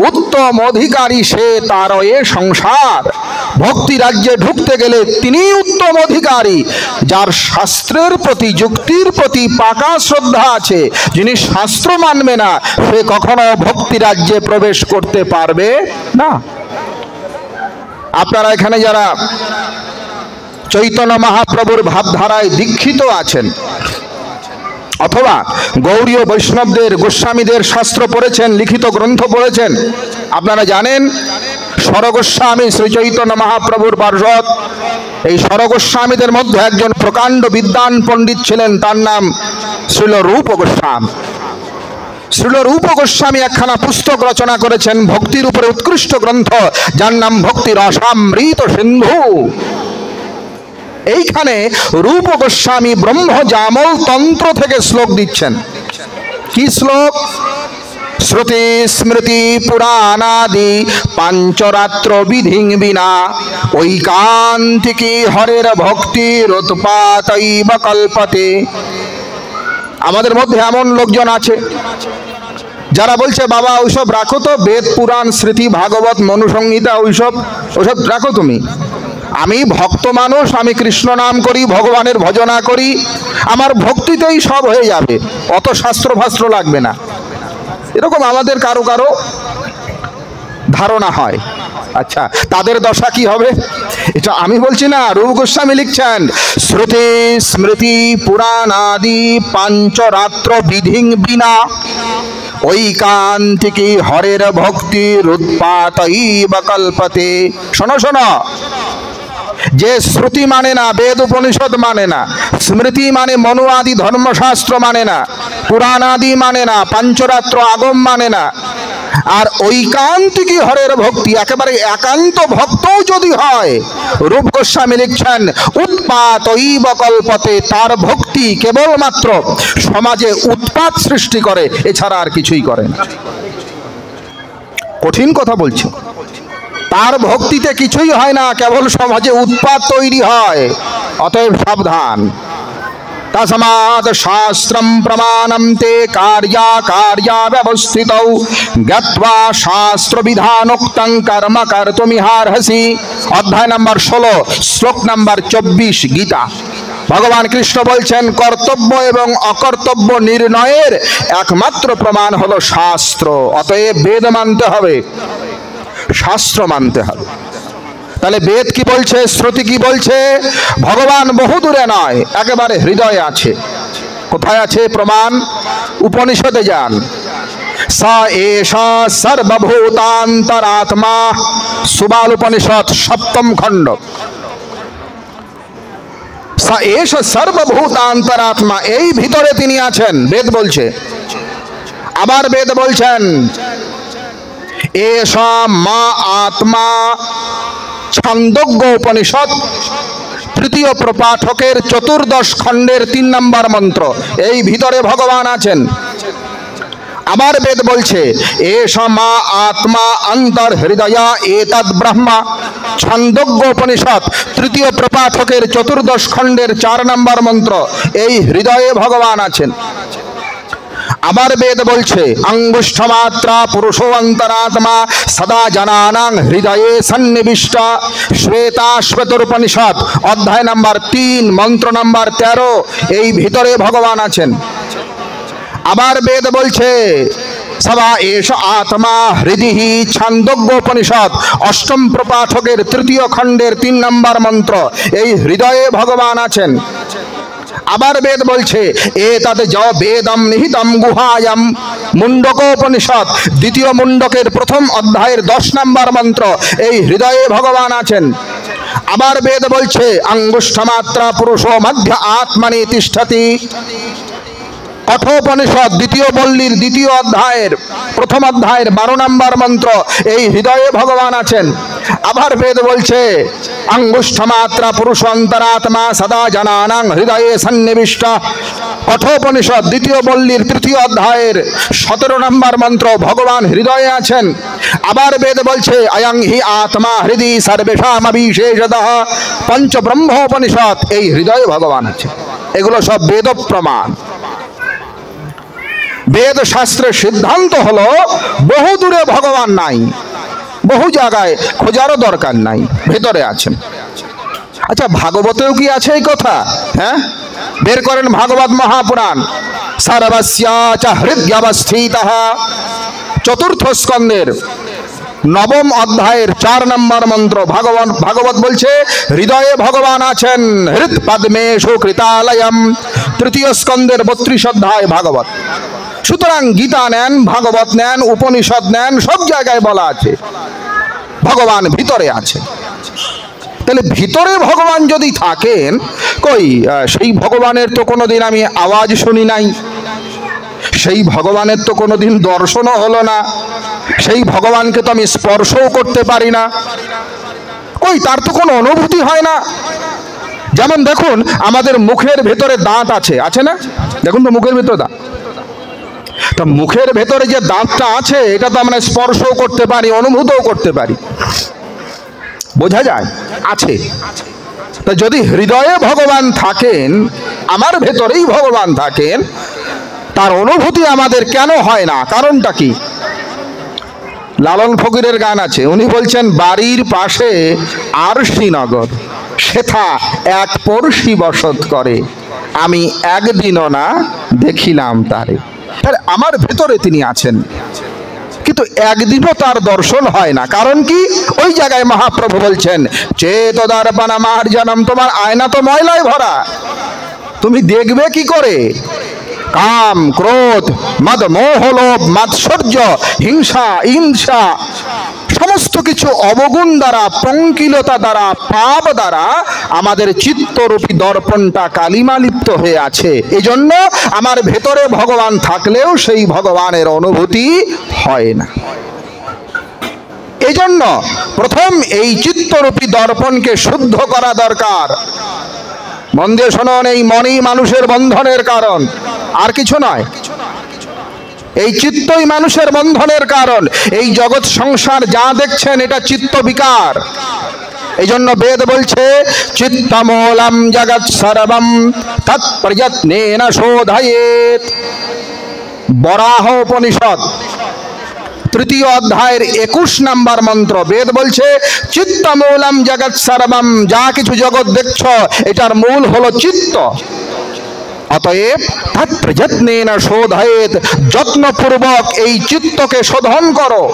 উত্তম অধিকারী সে তার এ সংসার। ভক্তি রাজ্যে ঢুকতে গেলে তিনি উত্তম অধিকারী, যার শাস্ত্রের প্রতি যুক্তির প্রতি পাকা শ্রদ্ধা আছে। যিনি শাস্ত্র মানবে না সে কখনো ভক্তি রাজ্যে প্রবেশ করতে পারবে না। আপনারা এখানে যারা চৈতন্য মহাপ্রভুর ভাবধারায় দীক্ষিত আছেন অথবা গৌড়ীয় বৈষ্ণবদের গোস্বামীদের শাস্ত্র পড়েছেন, লিখিত গ্রন্থ পড়েছেন, আপনারা জানেন স্বরগোস্বামী শ্রী চৈতন্য মহাপ্রভুর পার্ষদ। এই স্বরগোস্বামীদের মধ্যে একজন প্রকাণ্ড বিদ্বান পণ্ডিত ছিলেন, তার নাম শ্রীল রূপ গোস্বামী। শ্রীল রূপ গোস্বামী একখানা পুস্তক রচনা করেছেন, ভক্তির উপরে উৎকৃষ্ট গ্রন্থ, যার নাম ভক্তি রসামৃত সিন্ধু। এইখানে রূপ গোস্বামী ব্রহ্মজামল তন্ত্র থেকে শ্লোক দিচ্ছেন। কি শ্লোক? শ্রুতি স্মৃতি পুরাণাদি পাঞ্চরাত্র বিধিং বিনা ঐকান্তিকী হরের ভক্তির উৎপাতৈব কল্পতে। আমাদের মধ্যে এমন লোকজন আছে যারা বলছে বাবা ওইসব রাখো তো, বেদ পুরাণ স্মৃতি ভাগবত মনুসংহিতা ওইসব রাখো তুমি। আমি ভক্ত মানুষ, আমি কৃষ্ণ নাম করি, ভগবানের ভজনা করি, আমার ভক্তিতেই সব হয়ে যাবে, অত শাস্ত্র ফাস্ত্র লাগবে না। এরকম আমাদের কারো কারো ধারণা হয়। আচ্ছা, তাদের দশা কি হবে? এটা আমি বলছি না, রূপ গোস্বামী লিখছেন শ্রুতি স্মৃতি পুরাণাদি পাঞ্চরাত্র বিধিং বিনা ঐকান্তিকী হরের ভক্তির উৎপাতৈব কল্পতে। শোনো শোনো, যে শ্রুতি মানে না, বেদ উপনিষদ মানে না, স্মৃতি মানে মনু আদি ধর্মশাস্ত্র মানে না, পুরাণ আদি মানে না, পাঞ্চরাত্র আগম মানে না, আর ঐকান্তিকী হরের ভক্তি, একেবারে একান্ত ভক্তও যদি হয়, রূপ গোস্বামী লিখছেন উৎপাতৈব কল্পতে, তার ভক্তি কেবলমাত্র সমাজে উৎপাত সৃষ্টি করে, এছাড়া আর কিছুই করে না। কঠিন কথা বলছি। তার ভক্তিতে কিছুই হয় না, কেবল সমাজে উৎপাত তৈরি হয়। অতএব সাবধান। তস্মাৎ শাস্ত্রম প্রমাণম তে কার্যা ব্যবস্থিতৌ জ্ঞাত্বা শাস্ত্র বিধানোক্তং কর্ম কর্তুমিহার্হসি। অধ্যায় নাম্বার 16 শ্লোক নাম্বার 24 গীতা। ভগবান কৃষ্ণ বলছেন কর্তব্য এবং অকর্তব্য নির্ণয়ের একমাত্র প্রমাণ হলো শাস্ত্র। অতএব বেদ মানতে হবে, শাস্ত্র মানতে হবে। তাহলে বেদ কি বলছে, শ্রুতি কি বলছে? ভগবান বহু দূরে নয়, একেবারে হৃদয়ে আছে। কোথায় আছে প্রমাণ? উপনিষদে যান। স এষা সর্বভূতান্তরাত্মা, সুবাল উপনিষদ 7ম খণ্ড। স এষ সর্বভূতান্তরাত্মা, এই ভিতরে তিনি আছেন, বেদ বলছে। আবার বেদ বলছেন এষা মা আত্মা, ছন্দোগ্য উপনিষদ 3য় প্রপাঠকের 14 খণ্ডের 3 নম্বর মন্ত্র, এই ভিতরে ভগবান আছেন। আবার বেদ বলছে এষা মা আত্মা অন্তর হৃদয়া এতদ ব্রহ্মা, ছন্দোগ্য উপনিষদ 3য় প্রপাঠকের 14 খণ্ডের 4 নম্বর মন্ত্র, এই হৃদয়ে ভগবান আছেন। আবার বেদ বলছে অঙ্গুষ্ঠমাত্রা পুরুষো অন্তরাত্মা সদা জনানাং হৃদয়ে সন্নিবিষ্ট, শ্বেতাশ্বেতোপনিষদ অধ্যায় নাম্বার 3 মন্ত্র নাম্বার 13, এই ভিতরে ভগবান আছেন। আবার বেদ বলছে সবা এষ আত্মা হৃদিহি, ছন্দোগ্য উপনিষদ 8ম প্রপাঠকের 3য় খণ্ডের 3 নম্বর মন্ত্র, এই হৃদয়ে ভগবান আছেন। আবার বেদ বলছে এতদ য বেদম নিহিতম গুহায়াম, মুন্ডকোপনিষদ দ্বিতীয় মুন্ডকের প্রথম অধ্যায়ের 10 নম্বর মন্ত্র, এই হৃদয়ে ভগবান আছেন। আবার বেদ বলছে আঙ্গুষ্ঠমাত্রা পুরুষো মধ্য আত্মানি তিষ্ঠতি। কঠোপনিষদ দ্বিতীয় বল্লীর দ্বিতীয় অধ্যায়ের প্রথম অধ্যায়ের 12 নম্বর মন্ত্র, এই হৃদয়ে ভগবান আছেন। আবার বেদ বলছে আঙ্গুষ্ঠমাত্রা পুরুষ অন্তরাত্মা সদা জনানাং হৃদয়ে সন্নিবিষ্ট। কঠোপনিষদ দ্বিতীয় বল্লীর তৃতীয় অধ্যায়ের 17 নম্বর মন্ত্র, ভগবান হৃদয়ে আছেন। আবার বেদ বলছে অয়ং হি আত্মা হৃদি সর্বেষাম বিশেষতঃ। পঞ্চব্রহ্মোপনিষদ, এই হৃদয়ে ভগবান আছেন। এগুলো সব বেদ প্রমাণ। বেদ শাস্ত্রের সিদ্ধান্ত হলো বহু দূরে ভগবান নাই, বহু জায়গায় খোঁজারও দরকার নাই, ভেতরে আছেন। আচ্ছা, ভাগবতেও কি আছে এই কথা? হ্যাঁ, বের করেন ভাগবত মহাপুরাণ। সর্বস্যা চ হৃদ্যবস্থিতঃ, চতুর্থ স্কন্দের 9ম অধ্যায়ের 4 নম্বর মন্ত্র, ভাগবত বলছে হৃদয়ে ভগবান আছেন। হৃদ পদ্মেষু কৃতালয়ম, তৃতীয় স্কন্দের 32 অধ্যায় ভাগবত। সুতরাং গীতা নেন, ভাগবত নেন, উপনিষদ নেন, সব জায়গায় বলা আছে ভগবান ভিতরে আছে। তাহলে ভিতরে ভগবান যদি থাকেন, কই সেই ভগবানের তো কোনোদিন আমি আওয়াজ শুনি নাই, সেই ভগবানের তো কোনোদিন দর্শনও হলো না, সেই ভগবানকে তো আমি স্পর্শও করতে পারি না, কই তার তো কোনো অনুভূতি হয় না। যেমন দেখুন আমাদের মুখের ভেতরে দাঁত আছে, আছে না? দেখুন তো মুখের ভেতরে দাঁত, তা মুখের ভেতরে যে দাঁতটা আছে এটা তো আমরা স্পর্শও করতে পারি, অনুভূতও করতে পারি, বোঝা যায় আছে। তা যদি হৃদয়ে ভগবান থাকেন, আমার ভেতরেই ভগবান থাকেন, তার অনুভূতি আমাদের কেন হয় না? কারণটা কি? লালন ফকিরের গান আছে, উনি বলছেন বাড়ির পাশে আরশিনগর, সেথা এক পড়শি বসত করে, আমি একদিনও না দেখিলাম তারে। আমার ভেতরে তিনি আছেন, কিন্তু একদিনও তার দর্শন হয় না। কারণ কি? ওই জায়গায় মহাপ্রভু বলছেন চেত দর্পণ মার্জনম, তোমার আয়না তো ময়লায় ভরা, তুমি দেখবে কি করে? কাম, ক্রোধ, মদ, মোহ, লোভ, মাৎসর্য, হিংসা, ঈর্ষা, সমস্ত কিছু অবগুণ দ্বারা, পঙ্কিলতা দ্বারা, পাপ দ্বারা আমাদের চিত্তরূপী দর্পণটা কালিমালিপ্ত হয়ে আছে। এজন্য আমার ভেতরে ভগবান থাকলেও সেই ভগবানের অনুভূতি হয় না। এজন্য প্রথম এই চিত্তরূপী দর্পণকে শুদ্ধ করা দরকার। মন দিয়ে শুনুন, এই মনই মানুষের বন্ধনের কারণ, আর কিছু নয়। এই চিত্তই মানুষের বন্ধনের কারণ। এই জগৎ সংসার যা দেখছেন এটা চিত্ত বিকার। এই জন্য বেদ বলছে চিত্তমূলম জগৎ সর্বম তৎপ্রযত্নেন শোধয়েৎ। বরাহ উপনিষদ তৃতীয় অধ্যায়ের 21 নম্বর মন্ত্র, বেদ বলছে চিত্তমূলম জগৎ সর্বম, যা কিছু জগৎ দেখছ এটার মূল হলো চিত্ত। অতএব তৎপ্রযত্নেন শোধয়েৎ, যত্নপূর্বক এই চিত্তকে শোধন করো।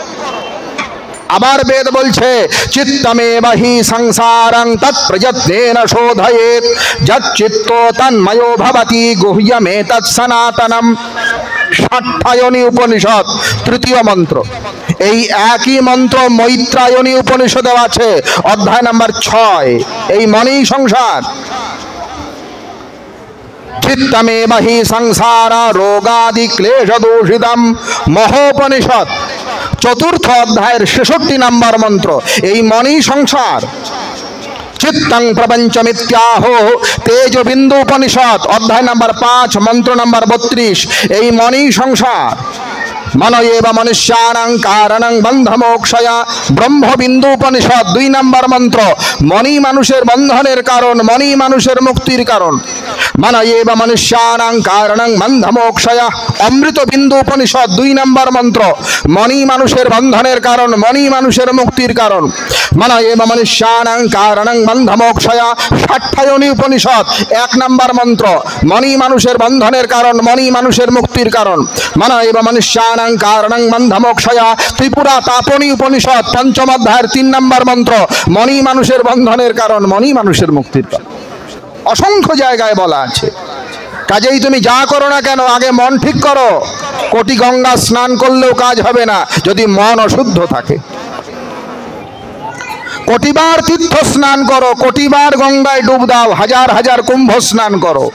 আবার বেদ বলছে চিত্তমেব হি সংসারং তৎপ্রযত্নেন শোধয়েৎ, যচ্চিত্তো তন্ময়ো ভবতি গুহ্যমেতৎ সনাতনম। ষাট্টায়নী উপনিষদ তৃতীয় মন্ত্র। এই একই মন্ত্র মৈত্রায়নী উপনিষদেও আছে, অধ্যায় নম্বর 6। এই মনই সংসার। চিত্তমেব হি সংসার রোগাদি ক্লেশ দূষিতম, মহোপনিষদ চতুর্থ অধ্যায়ের 66 নম্বর মন্ত্র। এই মনই সংসার। চিত্তং প্রপঞ্চমিত্যাহ তেজবিন্দু উপনিষদ অধ্যায় নম্বর 5 মন্ত্র নম্বর 32। এই মনই সংসার। মন এব মনুষ্যানাং কারণং বন্ধমোক্ষয়া, ব্রহ্মবিন্দু উপনিষদ 2 নম্বর মন্ত্র। মনই মানুষের বন্ধনের কারণ, মনই মানুষের মুক্তির কারণ। মন এব মনুষ্যানাং কারণং বন্ধমোক্ষয়া, অমৃত বিন্দু উপনিষদ 2 নম্বর মন্ত্র। মনই মানুষের বন্ধনের কারণ, মনই মানুষের মুক্তির কারণ। মন এব মনুষ্যানাং কারণং বন্ধমোক্ষয়া, ষাট্টায়নী উপনিষদ 1 নম্বর মন্ত্র। মনই মানুষের বন্ধনের কারণ, মনই মানুষের মুক্তির কারণ। মন এব মনুষ্যানাং কারণং বন্ধমোক্ষয়া, ত্রিপুরা তাপনী উপনিষদ 5ম অধ্যায়ের 3 নম্বর মন্ত্র। মনই মানুষের বন্ধনের কারণ, মনই মানুষের মুক্তির কারণ। অসংখ্য জায়গায় বলা আছে। কাজেই তুমি যা করো না কেন আগে মন ঠিক করো। কোটি গঙ্গা স্নান করলেও কাজ হবে না যদি মন অশুদ্ধ থাকে। কোটিবার তীর্থ স্নান করো, কোটিবার গঙ্গায় ডুব দাও, হাজার হাজার কুম্ভ স্নান করো,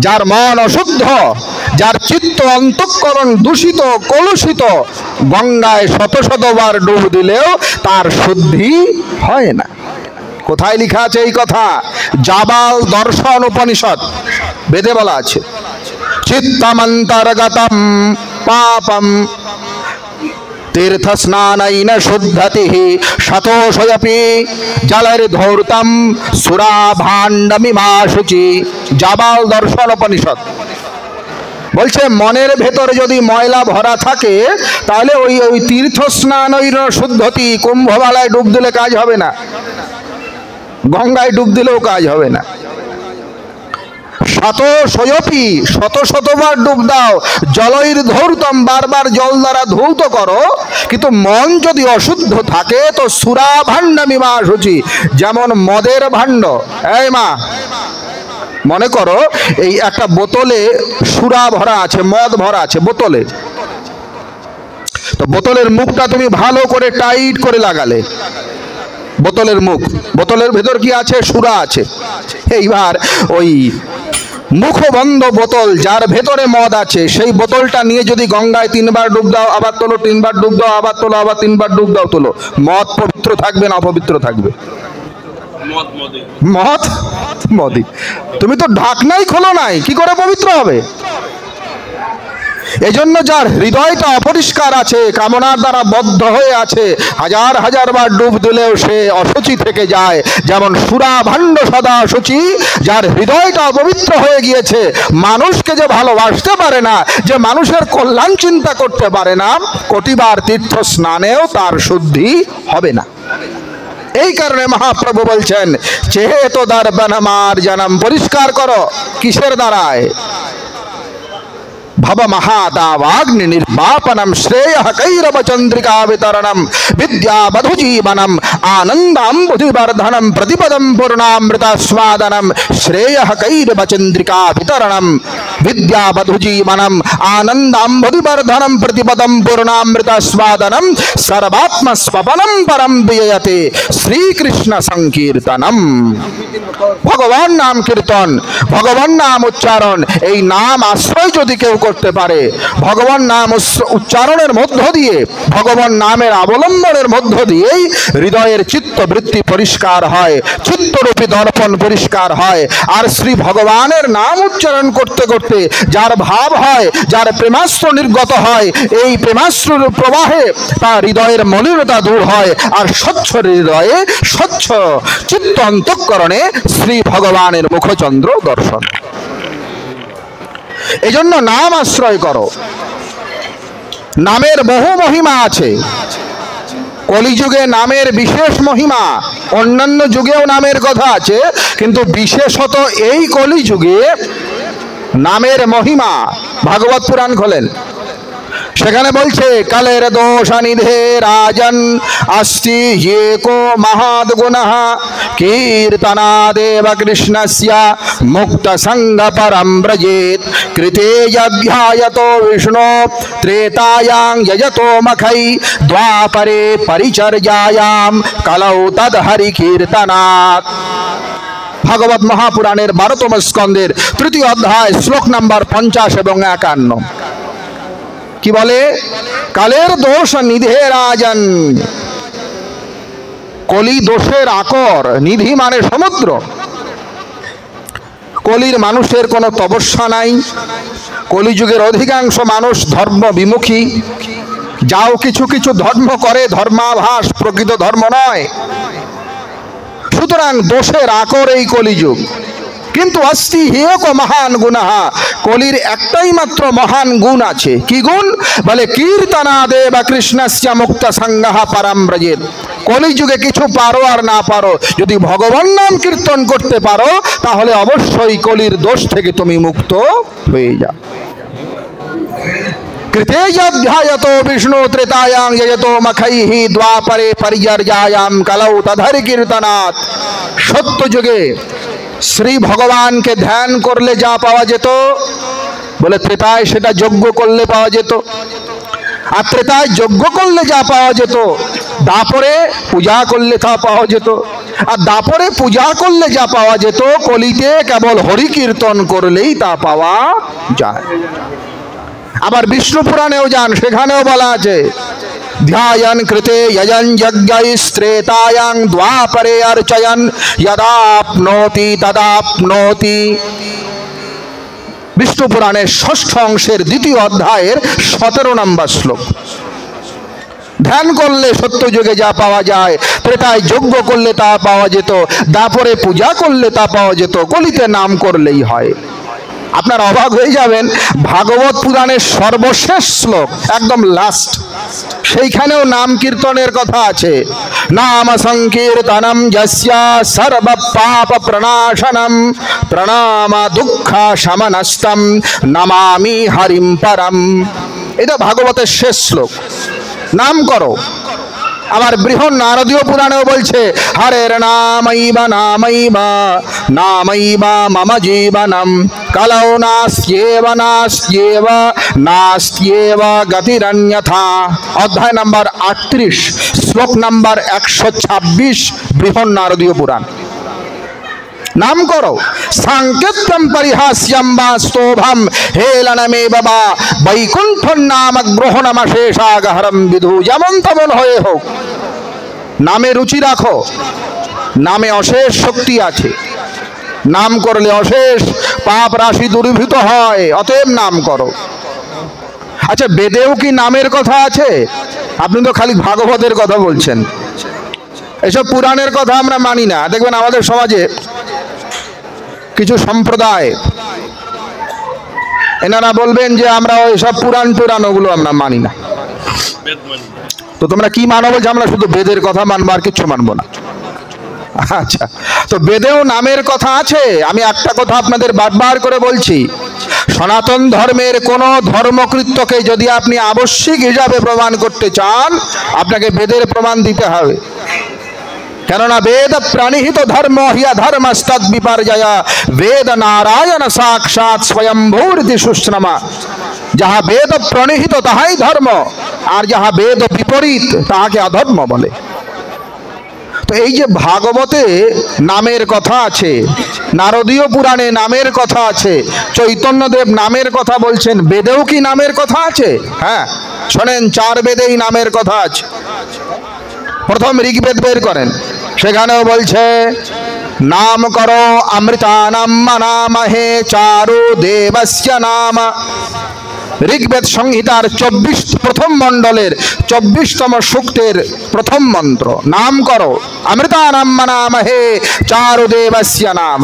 যার মন অশুদ্ধ, যার চিত্ত অন্তঃকরণ দূষিত কলুষিত, গঙ্গায় শত শতবার ডুব দিলেও তার শুদ্ধি হয় না। কোথায় লেখা আছে এই কথা? জাবাল দর্শন উপনিষদ, বেদে বলা আছে, চিত্তমন্তর্গতম পাপম তীর্থ স্নানৈন শুদ্ধতি শতোষয়পি জলৈর্ধৌর্তম সুরাভাণ্ডমিমাশুচি। জাবাল দর্শন উপনিষদ বলছে মনের ভেতর যদি ময়লা ভরা থাকে তাহলে ওই তীর্থ স্নানৈন শুদ্ধতি, কুম্ভমেলায় ডুব দিলে কাজ হবে না, গঙ্গায় ডুব দিলেও কাজ হবে না। শতোষয়পি, শত শতবার ডুব দাও, জলৈর্ধৌর্তম, বারবার জল দ্বারা ধৌত করো, কিন্তু মন যদি অশুদ্ধ থাকে তো সুরাভাণ্ডমিমাশুচি, যেমন মদের ভাণ্ড। এই মা, মনে করো এই একটা বোতলে সুরা ভরা আছে, মদ ভরা আছে বোতলে, তো বোতলের মুখটা তুমি ভালো করে টাইট করে লাগালে, বোতলের মুখ, বোতলের ভেতর কি আছে? সুরা আছে। এইবার ওই মুখবন্ধ বোতল যার ভেতরে মদ আছে, সেই বোতলটা নিয়ে যদি গঙ্গায় 3 বার ডুব দাও, আবার তোলো, 3 বার ডুব দাও, আবার তোলো, আবার 3 বার ডুব দাও, তোলো, মদ পবিত্র থাকবে না অপবিত্র থাকবে? মদ মদি, তুমি তো ঢাকনাই খোলো নাই, কি করে পবিত্র হবে? এজন্য যার হৃদয়টা অপরিষ্কার আছে, কামনার দ্বারা বদ্ধ হয়ে আছে, হাজার হাজার বার ডুব দিলেও সে অশুচি থেকে যায়। যেমন সুরাভাণ্ড সদা শুচি, যার হৃদয়টা অপবিত্র হয়ে গিয়েছে, মানুষকে যে ভালোবাসতে পারে না, যে মানুষের কল্যাণ চিন্তা করতে পারে না, কোটিবার তীর্থ স্নানেও তার শুদ্ধি হবে না। এই কারণে মহাপ্রভু বলছেন চেহেত দর্পণমার জনম, পরিষ্কার করো কিসের দ্বারায়? ভব মহাদাবাগ্নি নির্বাপনম শ্রেয়ঃ কৈরব চন্দ্রিকা বিতরণম বিদ্যা বধু জীবনম আনন্দম বুদ্ধিবর্ধনম প্রতিপদম পূর্ণামৃতাস্বাদনম শ্রেয়ঃ কৈরব চন্দ্রিকা বিতরণম বিদ্যা বধু জীবনম আনন্দম বুদ্ধিবর্ধনম প্রতিপদম পূর্ণামৃতাস্বাদনম সর্বাত্ম স্বপনম পরম বিজয়তে শ্রীকৃষ্ণ সংকীর্তনম। ভগবান নাম কীর্তন, ভগবান নাম উচ্চারণ, এই নাম আশ্রয় যদি কেউ করতে পারে, ভগবান নাম উচ্চারণের মধ্য দিয়ে, ভগবান নামের অবলম্বনের মধ্য দিয়েই হৃদয়ের চিত্ত বৃত্তি পরিষ্কার হয়, চিত্তরূপী দর্পণ পরিষ্কার হয়। আর শ্রী ভগবানের নাম উচ্চারণ করতে করতে যার ভাব হয়, যার প্রেমাস্ত্র নির্গত হয়, এই প্রেমাস্ত্রের প্রবাহে তার হৃদয়ের মলিনতা দূর হয়, আর স্বচ্ছ হৃদয়ে স্বচ্ছ চিত্ত অন্তঃকরণে শ্রী ভগবানের মুখচন্দ্র দর্শন। এজন্য নাম আশ্রয় করো। নামের বহু মহিমা আছে, কলিযুগে নামের বিশেষ মহিমা, অন্যান্য যুগেও নামের কথা আছে, কিন্তু বিশেষত এই কলিযুগে নামের মহিমা। ভাগবত পুরাণ খোলেন, সেখানে বলছে কালের দোষ নিধে রাজন अस्ति एको महाद गुणः कीर्तनादेव कृष्णस्य मुक्त संग परम व्रजेत कृते यध्यायतो विष्णु त्रेतायां यजतो मखै द्वापरे परिचर्यायां कलौ तद हरि कीर्तनात्। भागवत महापुराणेर 12तम स्कंदेर 3य अध्याय श्लोक नम्बर 50 এবং 51 কি বলে? কালের দোষ নিধে রাজন, কলি দোষের আকর, নিধি মানে সমুদ্র। কলির মানুষের কোনো তপস্যা নাই, কলিযুগের অধিকাংশ মানুষ ধর্ম বিমুখী, যাও কিছু কিছু ধর্ম করে, ধর্মাভাস, প্রকৃত ধর্ম নয়। সুতরাং দোষের আকর এই কলিযুগ। কিন্তু अस्ति एको महान गुणः, কলির একটাই মাত্র মহান গুণ আছে। কি গুণ? বলে কীর্তনাদেব কৃষ্ণস্য মুক্ত সংগঃ পরম ব্রজেত। কলিযুগে কিছু পারো আর না পারো, যদি ভগবান নাম কীর্তন করতে পারো তাহলে অবশ্যই কলির দোষ থেকে তুমি মুক্ত হয়ে যাও। कृते यध्यायतो विष्णु त्रेतायां यजतो मखैः द्वापरे परिचर्यायां कलौ तदहरि कीर्तनात्। সত্য যুগে শ্রী ভগবানকে ধ্যান করলে যা পাওয়া যেত, বলে ত্রেতায় সেটা যজ্ঞ করলে পাওয়া যেত। আর ত্রেতায় যজ্ঞ করলে যা পাওয়া যেত, দাপরে পূজা করলে তা পাওয়া যেত। আর দাপরে পূজা করলে যা পাওয়া যেত, কলিতে কেবল হরি কীর্তন করলেই তা পাওয়া যায়। আবার বিষ্ণু পুরাণেও যান, সেখানেও বলা আছে ধ্যায়ন কৃতে যজন যজ্ঞৈস্ত্রেতায়াং দ্বাপরে অর্চয়ন যদাপ্নোতি তদাপ্নোতি। বিষ্ণু পুরাণের 6ষ্ঠ অংশের 2য় অধ্যায়ের 17 নম্বর শ্লোক। ধ্যান করলে সত্যযুগে যা পাওয়া যায়, ত্রেতায় যজ্ঞ করলে তা পাওয়া যেত, দাপরে পূজা করলে তা পাওয়া যেত, কলিতে নাম করলেই হয়। আপনারা অবাক হয়ে যাবেন, ভাগবত পুরাণের সর্বশেষ শ্লোক, একদম লাস্ট, সেইখানেও নাম কীর্তনের কথা আছে। নাম সংকীর্তনম যস্যা সর্ব পাপ প্রণাশনম প্রণাম দুঃখ শমনস্তম নমামি হরিম পরম। এটা ভাগবতের শেষ শ্লোক। নাম করো। আবার বৃহৎ নারদীয় পুরাণেও বলছে হরের নামৈবা নামৈবা নামৈবা মম জীবনম কলৌ নাস্ত্যেব নাস্ত্যেব নাস্ত্যেব গতিরন্যথা। অধ্যায় নাম্বার 38, শ্লোক নাম্বার 126, বৃহৎ নারদীয় পুরাণ। নাম করো। সাংকেত্যম পরিহাস্যম বা স্তোভম হেলনমেব বা বৈকুণ্ঠ নাম গ্রহণমশেষাগহরম বিধু। যেমন তেমন হয়ে হোক, নামে রুচি রাখো। নামে অশেষ শক্তি আছে। নাম করলে অশেষ পাপ রাশি দূরীভূত হয়, অতএব নাম করো। আচ্ছা, বেদেও কি নামের কথা আছে? আপনি তো খালি ভাগবতের কথা বলছেন। এসব পুরাণের কথা আমরা মানি না। দেখবেন আমাদের সমাজে কিছু সম্প্রদায়, এনারা বলবেন যে আমরা ওই সব পুরাণ ওগুলো আমরা মানি না। তো তোমরা কি মানো বলছো? আমরা শুধু বেদের কথা মানবো, আর কিচ্ছু মানবো না। আচ্ছা, তো বেদেও নামের কথা আছে। আমি একটা কথা আপনাদের বারবার করে বলছি, সনাতন ধর্মের কোন ধর্মকৃত্যকে যদি আপনি আবশ্যিক হিসাবে প্রমাণ করতে চান, আপনাকে বেদের প্রমাণ দিতে হবে। কেননা বেদ প্রাণিহিত ধর্ম হিয়া ধর্মস্তদ বিপর্যয়া বেদ নারায়ণ সাক্ষাৎ স্বয়ম্ভূরিতি সুশ্রমা। যাহা বেদ প্রণিহিত তাহাই ধর্ম, আর যাহা বেদ বিপরীত তাহাকে অধর্ম বলে। তো এই যে ভাগবতে নামের কথা আছে, নারদীয় পুরাণে নামের কথা আছে, চৈতন্যদেব নামের কথা বলছেন, বেদেও কি নামের কথা আছে? হ্যাঁ, শোনেন, 4 বেদেই নামের কথা আছে। প্রথম ঋগ্বেদ বের করেন, সেখানেও বলছে নাম করো অমৃতানাম মনামহে চারু দেবস্য নাম। ঋগ্বেদ সংহিতার 24 প্রথম মণ্ডলের 24তম সূক্তের প্রথম মন্ত্র, নাম করো অমৃতানাম মনামহে চারু দেবস্য নাম।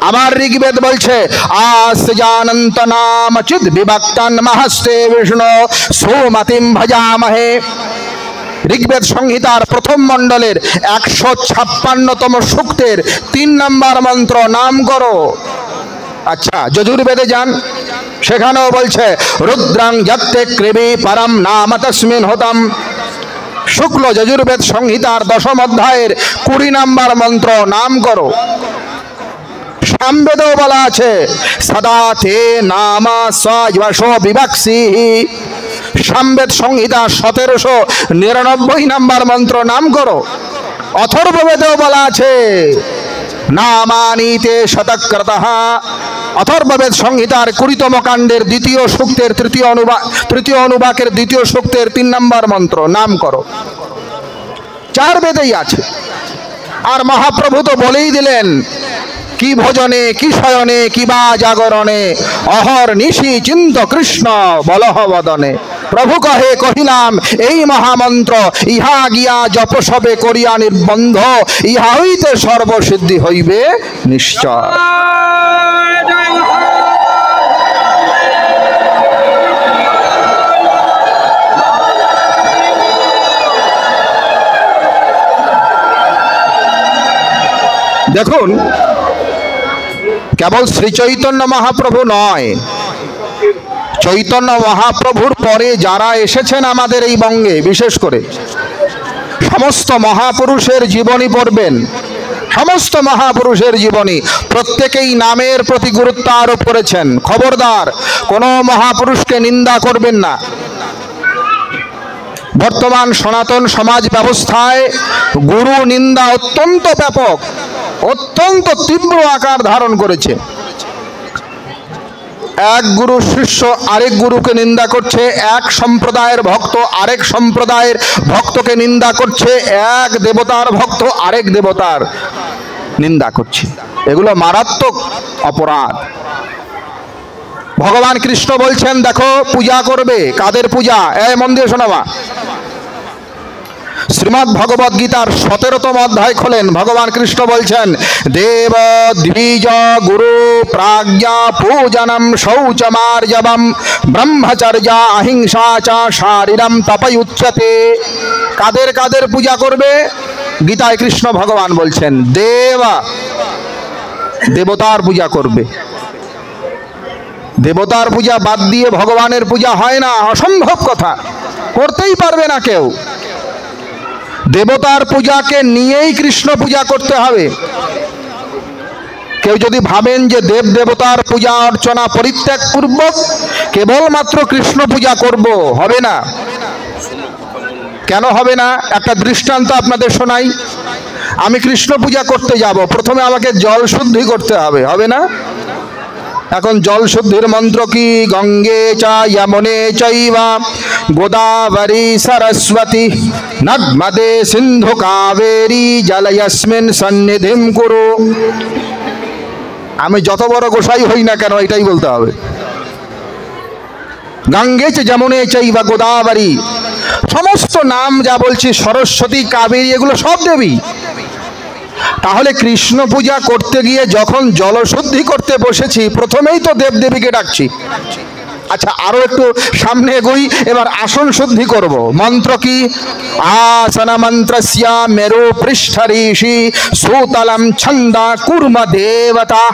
আমার ঋগ্বেদ বলছে আস জানন্ত নাম চিদ বিভক্তন মহস্তে বিষ্ণু সোমতিম ভজামহে। ঋগ্বেদ সংহিতার প্রথম মণ্ডলের 156তম সূক্তের 3 নম্বর মন্ত্র, নাম করো। আচ্ছা, যজুর্বেদে যান, সেখানেও বলছে রুদ্রাং যত্তে কৃবি পরম নাম তস্মিন হতম। শুক্ল যজুর্বেদ সংহিতার 10ম অধ্যায়ের 20 নম্বর মন্ত্র, নাম করো। সামবেদেও বলা আছে সদা তে নাম স্বয়শো বিভক্সি। সামবেদ সংহিতা 1799 নম্বর মন্ত্র, নাম করো। অথর্ববেদেও বলা আছে নামানিতে শতক্রতঃ। অথর্ববেদ সংহিতার 20তম কাণ্ডের 2য় সূক্তের 3য় অনুবাকের 2য় সূক্তের 3 নম্বর মন্ত্র, নাম করো। 4 বেদেই আছে। আর মহাপ্রভু তো বলেই দিলেন, কি ভোজনে কি শয়নে কিবা জাগরণে অহর নিশি চিন্ত কৃষ্ণ বলহ বদনে। প্রভু কহে কহিলাম এই মহামন্ত্র, ইহা গিয়া জপ সবে করিয়া নির্বন্ধ, ইহা হইতে সর্বসিদ্ধি হইবে নিশ্চয়। দেখুন, কেবল শ্রী চৈতন্য মহাপ্রভু নয়, চৈতন্য মহাপ্রভুর পরে যারা এসেছেন আমাদের এই বঙ্গে, বিশেষ করে সমস্ত মহাপুরুষের জীবনী পড়বেন, সমস্ত মহাপুরুষের জীবনী প্রত্যেকেই নামের প্রতি গুরুত্ব আরোপ করেছেন। খবরদার, কোনো মহাপুরুষকে নিন্দা করবেন না। বর্তমান সনাতন সমাজ ব্যবস্থায় গুরু নিন্দা অত্যন্ত ব্যাপক, অত্যন্ত তীব্র আকার ধারণ করেছে। এক গুরু শিষ্য আরেক গুরুকে নিন্দা করছে, এক সম্প্রদায়ের ভক্ত আরেক সম্প্রদায়ের ভক্তকে নিন্দা করছে, এক দেবতার ভক্ত আরেক দেবতার নিন্দা করছে। এগুলো মারাত্মক অপরাধ। ভগবান কৃষ্ণ বলছেন, দেখো পূজা করবে, কাদের পূজা? মন দিয়ে শোনাবা। শ্রীমদ্ ভগবদ গীতার 17তম অধ্যায় খোলেন, ভগবান কৃষ্ণ বলছেন, দেব দ্বিজ গুরু প্রাজ্ঞা পূজনম শৌচমার্জবম ব্রহ্মচর্য অহিংসা চ শারীরম তপয়ুচ্যতে। কাদের কাদের পূজা করবে? গীতায় কৃষ্ণ ভগবান বলছেন দেবতার পূজা করবে। দেবতার পূজা বাদ দিয়ে ভগবানের পূজা হয় না, অসম্ভব কথা, করতেই পারবে না কেউ। দেবতার পূজাকে নিয়েই কৃষ্ণ পূজা করতে হবে। কেউ যদি ভাবেন যে দেব দেবতার পূজা অর্চনা পরিত্যাগ পূর্বক কেবলমাত্র কৃষ্ণ পূজা করব, হবে না। কেন হবে না? একটা দৃষ্টান্ত আপনাদের শোনাই। আমি কৃষ্ণ পূজা করতে যাব, প্রথমে আমাকে জল শুদ্ধি করতে হবে, হবে না? এখন জল শুদ্ধির মন্ত্র কি? গঙ্গে চা যমুনে চৈবা গোদাবরী সরস্বতী নর্মদে সিন্ধু কাবেরী জলয়স্মিন সন্নিধিম কুরু। আমি যত বড় গোসাই হই না কেন, এটাই বলতে হবে। গঙ্গে চ যমুনে চৈবা গোদাবরী, সমস্ত নাম যা বলছি, সরস্বতী কাবেরী, এগুলো সব দেবী। তাহলে কৃষ্ণ পূজা করতে গিয়ে যখন জলশুদ্ধি করতে বসেছি, প্রথমেই তো দেবদেবীকে ডাকছি। আচ্ছা, আরো একটু সামনে এগোই, এবার আসন শুদ্ধি করব। মন্ত্র কি? আসন মন্ত্রস্য মেরু পৃষ্ঠ ঋষি সুতলম ছন্দা কুর্ম দেবতা।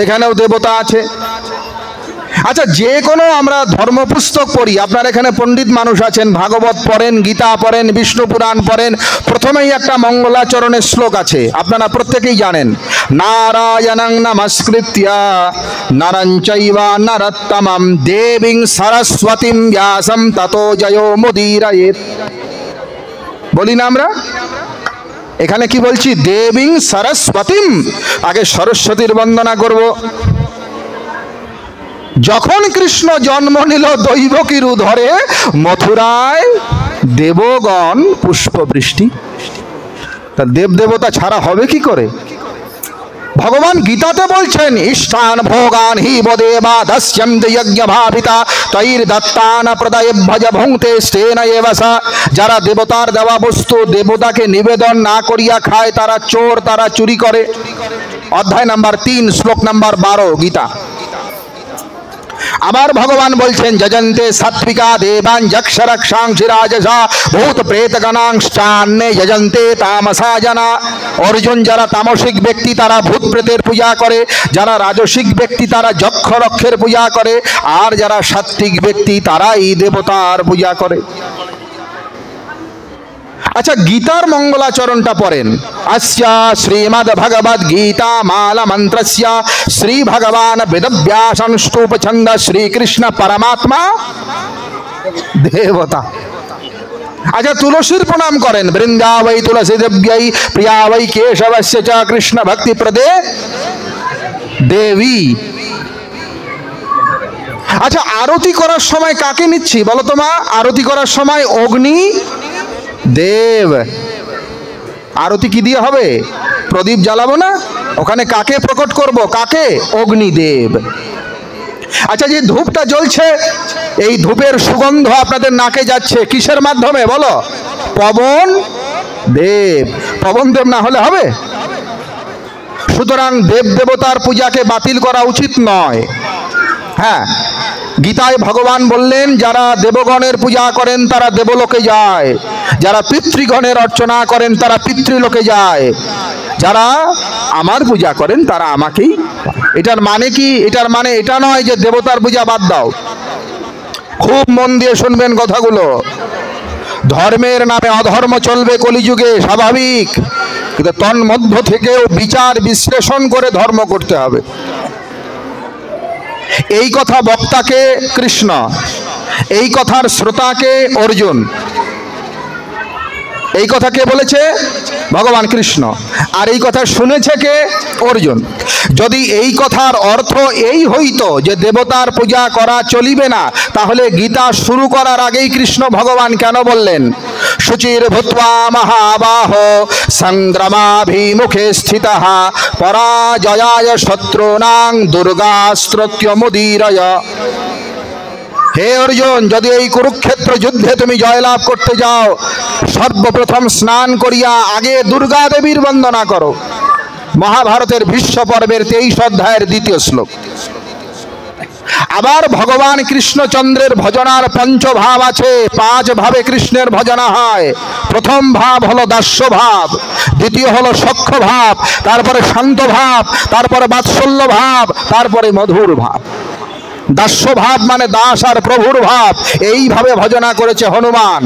এখানেও দেবতা আছে। আচ্ছা, যে কোনো আমরা ধর্মপুস্তক পড়ি, আপনার এখানে পণ্ডিত মানুষ আছেন, ভাগবত পড়েন, গীতা পড়েন, বিষ্ণু পুরাণ পড়েন, প্রথমেই একটা মঙ্গলাচরণের শ্লোক আছে, আপনারা প্রত্যেকেই জানেন, নারায়ণং নমস্কৃত্য নরং চৈব নরোত্তমং দেবীং সরস্বতীং ব্যাসং ততো জয়ো মুদীরয়েৎ। বলি না আমরা? এখানে কি বলছি? দেবীং সরস্বতীং। আগে সরস্বতীর বন্দনা করব। যখন কৃষ্ণ জন্ম নিল দৈবকীর উদরে, মথুরায় দেবগণ পুষ্পবৃষ্টি। তা দেবদেবতা ছাড়া হবে কি করে? ভগবান গীতাতে বলছেন, ইষ্টান ভোগান হি বদেবা দস্যন্তে যজ্ঞ ভাবিতা তৈর দত্তান প্রদয়ে ভজ ভুংতে স্তেন এবসা। যারা দেবতার দেওয়া বস্তু দেবতাকে নিবেদন না করিয়া খায়, তারা চোর, তারা চুরি করে। অধ্যায় নাম্বার 3 শ্লোক নাম্বার 12 গীতা। আবার ভগবান বলছেন, যজন্তে সাত্বিকা দেবান যক্ষ রক্ষাংসি রাজসা ভূত প্রেত গণাংশ্চান্যে যজন্তে তামসা জানা। অর্জুন, যারা তামসিক ব্যক্তি তারা ভূত প্রেতের পূজা করে, যারা রাজসিক ব্যক্তি তারা যক্ষ রক্ষের পূজা করে, আর যারা সাত্বিক ব্যক্তি তারা এই দেবতার পূজা করে। আচ্ছা, গীতার মঙ্গলাচরণটা পড়েন। अस्या श्रीमद् भगवद गीता माला मंत्रस्य श्री भगवान वेदव्यासन स्तूप छंद श्री कृष्ण परमात्मा देवता। अच्छा, तुलसीर प्रणाम करें। वृंदा वै तुलसी देव्यै प्रिया वै केशवस्य च कृष्ण भक्ति प्रदे देवी। अच्छा, आरती करार समय काके निচ্ছি বলো তো মা? আরতি করার সময় অগ্নি দেব। আরতি কি দিয়ে হবে? প্রদীপ জ্বালাবো না? ওখানে কাকে প্রকট করব? কাকে? অগ্নিদেব। আচ্ছা, যে ধূপটা জ্বলছে, এই ধূপের সুগন্ধ আপনাদের নাকে যাচ্ছে কিসের মাধ্যমে বলো? পবন দেব। পবন দেব না হলে হবে? সুতরাং দেব দেবতার পূজাকে বাতিল করা উচিত নয়। হ্যাঁ, গীতায় ভগবান বললেন, যারা দেবগণের পূজা করেন তারা দেবলোকে যায়, যারা পিতৃগণের অর্চনা করেন তারা পিতৃলোকে যায়, যারা আমার পূজা করেন তারা আমাকেই। এটার মানে কি? এটার মানে এটা নয় যে দেবতার পূজা বাদ দাও। খুব মন দিয়ে শুনবেন কথাগুলো। ধর্মের নামে অধর্ম চলবে কলিযুগে, স্বাভাবিক, কিন্তু তন্মধ্য থেকেও বিচার বিশ্লেষণ করে ধর্ম করতে হবে। এই কথা বক্তাকে কৃষ্ণ, এই কথার শ্রোতাকে অর্জুন। এই কথা কে বলেছে? ভগবান কৃষ্ণ। আর এই কথা শুনেছে কে? অর্জুন। যদি এই কথার অর্থ এই হইতো যে দেবতার পূজা করা চলিবে না, তাহলে গীতা শুরু করার আগেই কৃষ্ণ ভগবান কেন বললেন শুচির ভূত্বা মহাবাহ সংগ্রামাভিমুখে স্থিতঃ পরাজয়ায় শত্রুনাং দুর্গাস্ত্রত্যমুদীরয়। হে অর্জুন, যদি এই কুরুক্ষেত্র যুদ্ধে তুমি জয়লাভ করতে যাও, সর্বপ্রথম স্নান করিয়া আগে দুর্গা দেবীর বন্দনা করো। মহাভারতের ভীষ্ম পর্বের 23 অধ্যায়ের 2 শ্লোক। আবার ভগবান কৃষ্ণচন্দ্রের ভজনার পঞ্চভাব আছে, 5 ভাবে কৃষ্ণের ভজনা হয়। প্রথম ভাব হলো দাস্য ভাব, দ্বিতীয় হলো সখ্য ভাব, তারপরে শান্ত ভাব, তারপরে বাৎসল্য ভাব, তারপরে মধুর ভাব। দাস্য ভাব মানে দাস আর প্রভুর ভাব, এইভাবে ভজনা করেছে হনুমান।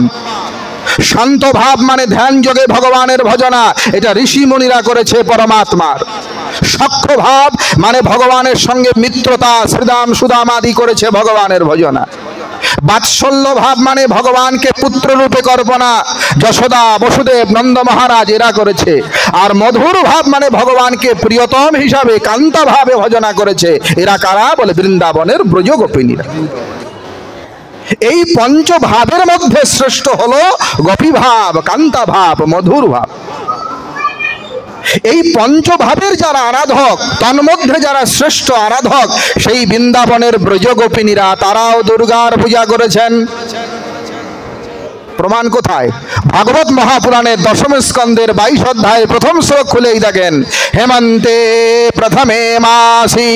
শান্ত ভাব মানে ধ্যান যোগে ভগবানের ভজনা, এটা ঋষি মুনিরা করেছে পরমাত্মার। সখ্য ভাব মানে ভগবানের সঙ্গে মিত্রতা, শ্রীদাম সুদাম আদি করেছে ভগবানের ভজনা। বাৎসল্য ভাব মানে ভগবানকে পুত্র রূপে কল্পনা, যশোদা, বসুদেব, নন্দ মহারাজ এরা করেছে। আর মধুর ভাব মানে ভগবানকে প্রিয়তম হিসাবে কান্তা ভাবে ভজনা করেছে। এরা কারা? বলে বৃন্দাবনের ব্রজ গোপিনীরা। এই পঞ্চভাবের মধ্যে শ্রেষ্ঠ হলো গোপী ভাব, কান্তা ভাব, মধুর ভাব। এই পঞ্চভাবের যারা আরাধক, তন্মধ্যে যারা শ্রেষ্ঠ আরাধক, সেই বৃন্দাবনের ব্রজ গোপিনীরা, তারাও দুর্গার পূজা করেছেন। প্রমাণ কোথায়? ভাগবত মহাপুরাণের 10ম স্কন্ধের 22 অধ্যায়ের 1ম শ্লোক খুলেই দেখেন, হেমন্তে প্রথমে মাসি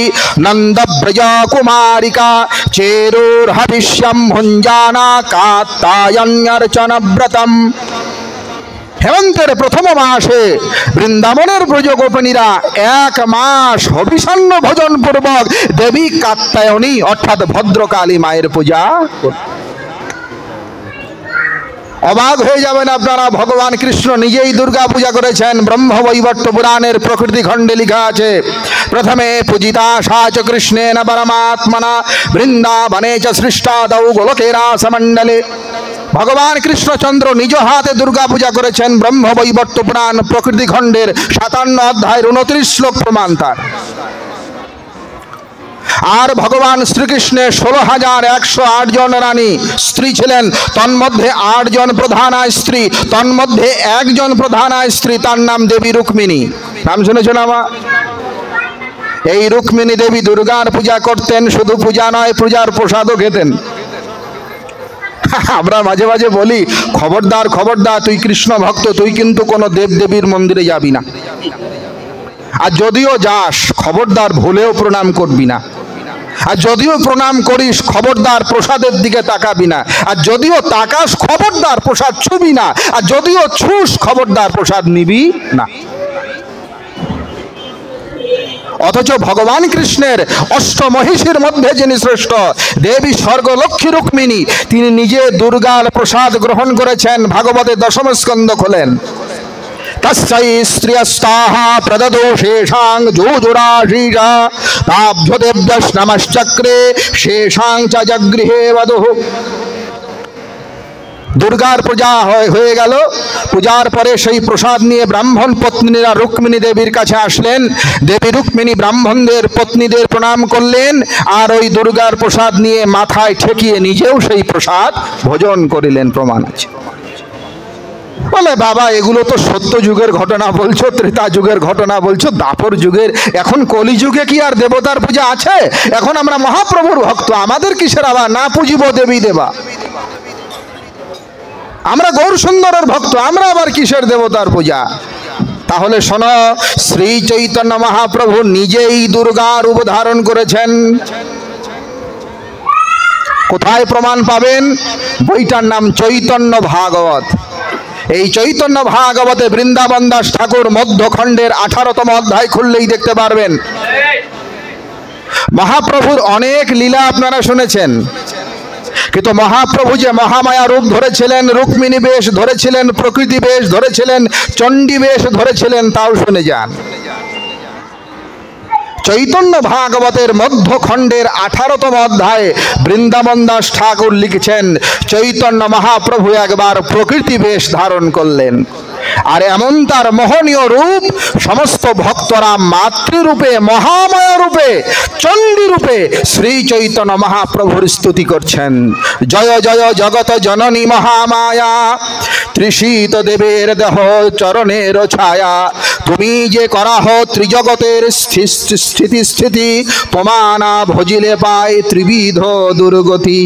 নন্দ ব্রজ কুমারিকা চেরুর হবিষ্যম ভুঞ্জানা কাত্তায়ন্যর্চন ব্রতম। হেমন্তের প্রথম মাসে বৃন্দাবনের ব্রজ গোপিনীরা 1 মাস হবিষান্ন ভোজন পূর্বক দেবী কাত্যায়নী অর্থাৎ ভদ্রকালী মায়ের পূজা। অবাক হয়ে যাবেন আপনারা, ভগবান কৃষ্ণ নিজেই দুর্গা পূজা করেছেন। ব্রহ্মবৈবর্ত পুরাণের প্রকৃতি খণ্ডে লেখা আছে, প্রথমে পূজিতা সা চ কৃষ্ণেন পরমাত্মনা বৃন্দাবনে চ সৃষ্টাদৌ গোলকে রাসমণ্ডলে। ভগবান কৃষ্ণচন্দ্র নিজ হাতে দুর্গা পূজা করেছেন। ব্রহ্মবৈবর্ত পুরাণ প্রকৃতি খণ্ডের 57 অধ্যায়ের 29 শ্লোক প্রমাণ তার। আর ভগবান শ্রীকৃষ্ণের 16,108 জন রানী স্ত্রী ছিলেন, তন্মধ্যে 8 জন প্রধানা স্ত্রী, তন্মধ্যে 1 জন প্রধানা স্ত্রী, তার নাম দেবী রুক্মিণী। নাম শুনেছেন আমার? এই রুক্মিণী দেবী দুর্গার পূজা করতেন। শুধু পূজা নয়, পূজার প্রসাদও খেতেন। আমরা মাঝে মাঝে বলি, খবরদার খবরদার, তুই কৃষ্ণ ভক্ত, তুই কিন্তু কোনো দেবদেবীর মন্দিরে যাবি না। আর যদিও যাস, খবরদার ভুলেও প্রণাম করবি না। আর যদিও প্রণাম করিস, খবরদার প্রসাদের দিকে তাকাবি না। আর যদিও তাকাস, খবরদার প্রসাদ ছুবি না। আর যদিও ছুস, খবরদার প্রসাদ নিবি না। অথচ ভগবান কৃষ্ণের অষ্টমহিষীর মধ্যে যিনি শ্রেষ্ঠ, দেবী স্বর্গলক্ষ্মী রুক্মিণী, তিনি নিজে দুর্গার প্রসাদ গ্রহণ করেছেন। ভাগবতে 10ম স্কন্ধ খোলেন, তস্যৈ স্ত্রিয়স্তাহ প্রদদো শেষাং যুজুরাশীষা তাভ্যো দেব্যশ্নমশ্চক্রে শেষাং চ জগৃহে বধূ। দুর্গার পূজা হয়ে গেল। পূজার পরে সেই প্রসাদ নিয়ে ব্রাহ্মণ পত্নীরা রুক্মিণী দেবীর কাছে আসলেন। দেবী রুক্মিণী ব্রাহ্মণদের পত্নীদের প্রণাম করলেন, আর ওই দুর্গার প্রসাদ নিয়ে মাথায় ঠেকিয়ে নিজেও সেই প্রসাদ ভোজন করিলেন। প্রমাণ আছে। বলে, বাবা এগুলো তো সত্য যুগের ঘটনা বলছো, ত্রেতা যুগের ঘটনা বলছো, দাপর যুগের, এখন কলিযুগে কি আর দেবতার পূজা আছে? এখন আমরা মহাপ্রভুর ভক্ত, আমাদের কিসের আবার না পুজিব দেবী দেবা? আমরা গৌর সুন্দরের ভক্ত, আমরা আবার কিসের দেবতার পূজা? তাহলে শোনো, শ্রী চৈতন্য মহাপ্রভু নিজেই দুর্গার রূপ ধারণ করেছেন। কোথায় প্রমাণ পাবেন? বইটার নাম চৈতন্য ভাগবত। এই চৈতন্য ভাগবতে বৃন্দাবন দাস ঠাকুর মধ্যখণ্ডের 18তম অধ্যায় খুললেই দেখতে পারবেন। মহাপ্রভুর অনেক লীলা আপনারা শুনেছেন, কিন্তু মহাপ্রভু যে মহামায়া রূপ ধরেছিলেন, রুক্মিণী বেশ ধরেছিলেন, প্রকৃতি বেশ ধরেছিলেন, চণ্ডী বেশ ধরেছিলেন, তাও শুনে যান। চৈতন্য ভাগবতের মধ্যখণ্ডের 18তম অধ্যায়ে বৃন্দাবন দাস ঠাকুর লিখেছেন, চৈতন্য মহাপ্রভু একবার প্রকৃতি বেশ ধারণ করলেন, আর এমন তার মোহনীয় রূপ সমস্ত ভক্তরা মাতৃরূপে, মহামায়া রূপে, চণ্ডী রূপে শ্রী চৈতন্য মহাপ্রভুর স্তুতি করছেন। জয় জয় জগত জননী মহামায়া, ত্রিশীত দেবের দেহ চরণের ছায়া, তুমি যে করাহ ত্রিজগতের স্থিতি স্থিতি, তোমানা ভজিলে পায় ত্রিবিধ দুর্গতি।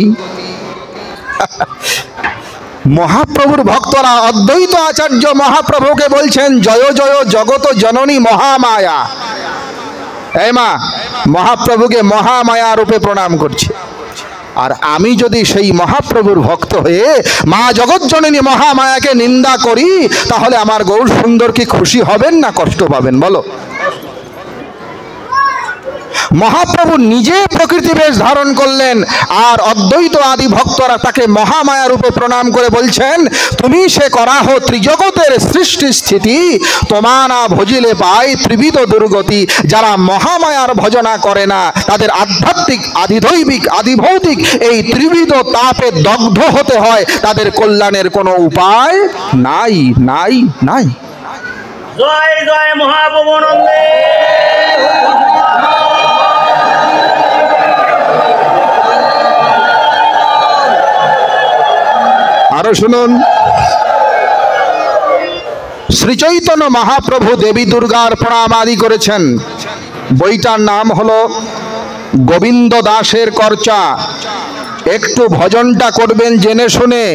মহাপ্রভুর ভক্তরা অদ্বৈত আচার্য মহাপ্রভুকে বলছেন জয় জয় জগত জননী মহামায়া। এই মা, মহাপ্রভুকে মহামায়া রূপে প্রণাম করছে। আর আমি যদি সেই মহাপ্রভুর ভক্ত হয়ে মা জগৎ জননী মহামায়াকে নিন্দা করি, তাহলে আমার গৌর সুন্দর কি খুশি হবেন না কষ্ট পাবেন বলো? মহাপ্রভু নিজে প্রকৃতি বেশ ধারণ করলেন, আর অদ্বৈত আদি ভক্তরা তাকে মহামায়া রূপে প্রণাম করে বলছেন, তুমি সে করাহ ত্রিজগতের সৃষ্টি স্থিতি, তোমানা ভজিলে পায় ত্রিবিধ দুর্গতি। যারা মহামায়ার ভজনা করে না, তাদের আধ্যাত্মিক, আদিদৈবিক, আদিভৌতিক এই ত্রিবিধ তাপে দগ্ধ হতে হয়, তাদের কল্যাণের কোনো উপায় নাই নাই নাই। জয় জয় মহাপ্রভুনন্দে। আরো শুনুন, শ্রী চৈতন্য মহাপ্রভু দেবী দুর্গার প্রণাম আদি করেছেন। বইটার নাম হলো গোবিন্দ দাসের কর্চা। একটু ভজনটা করবেন জেনে শুনে।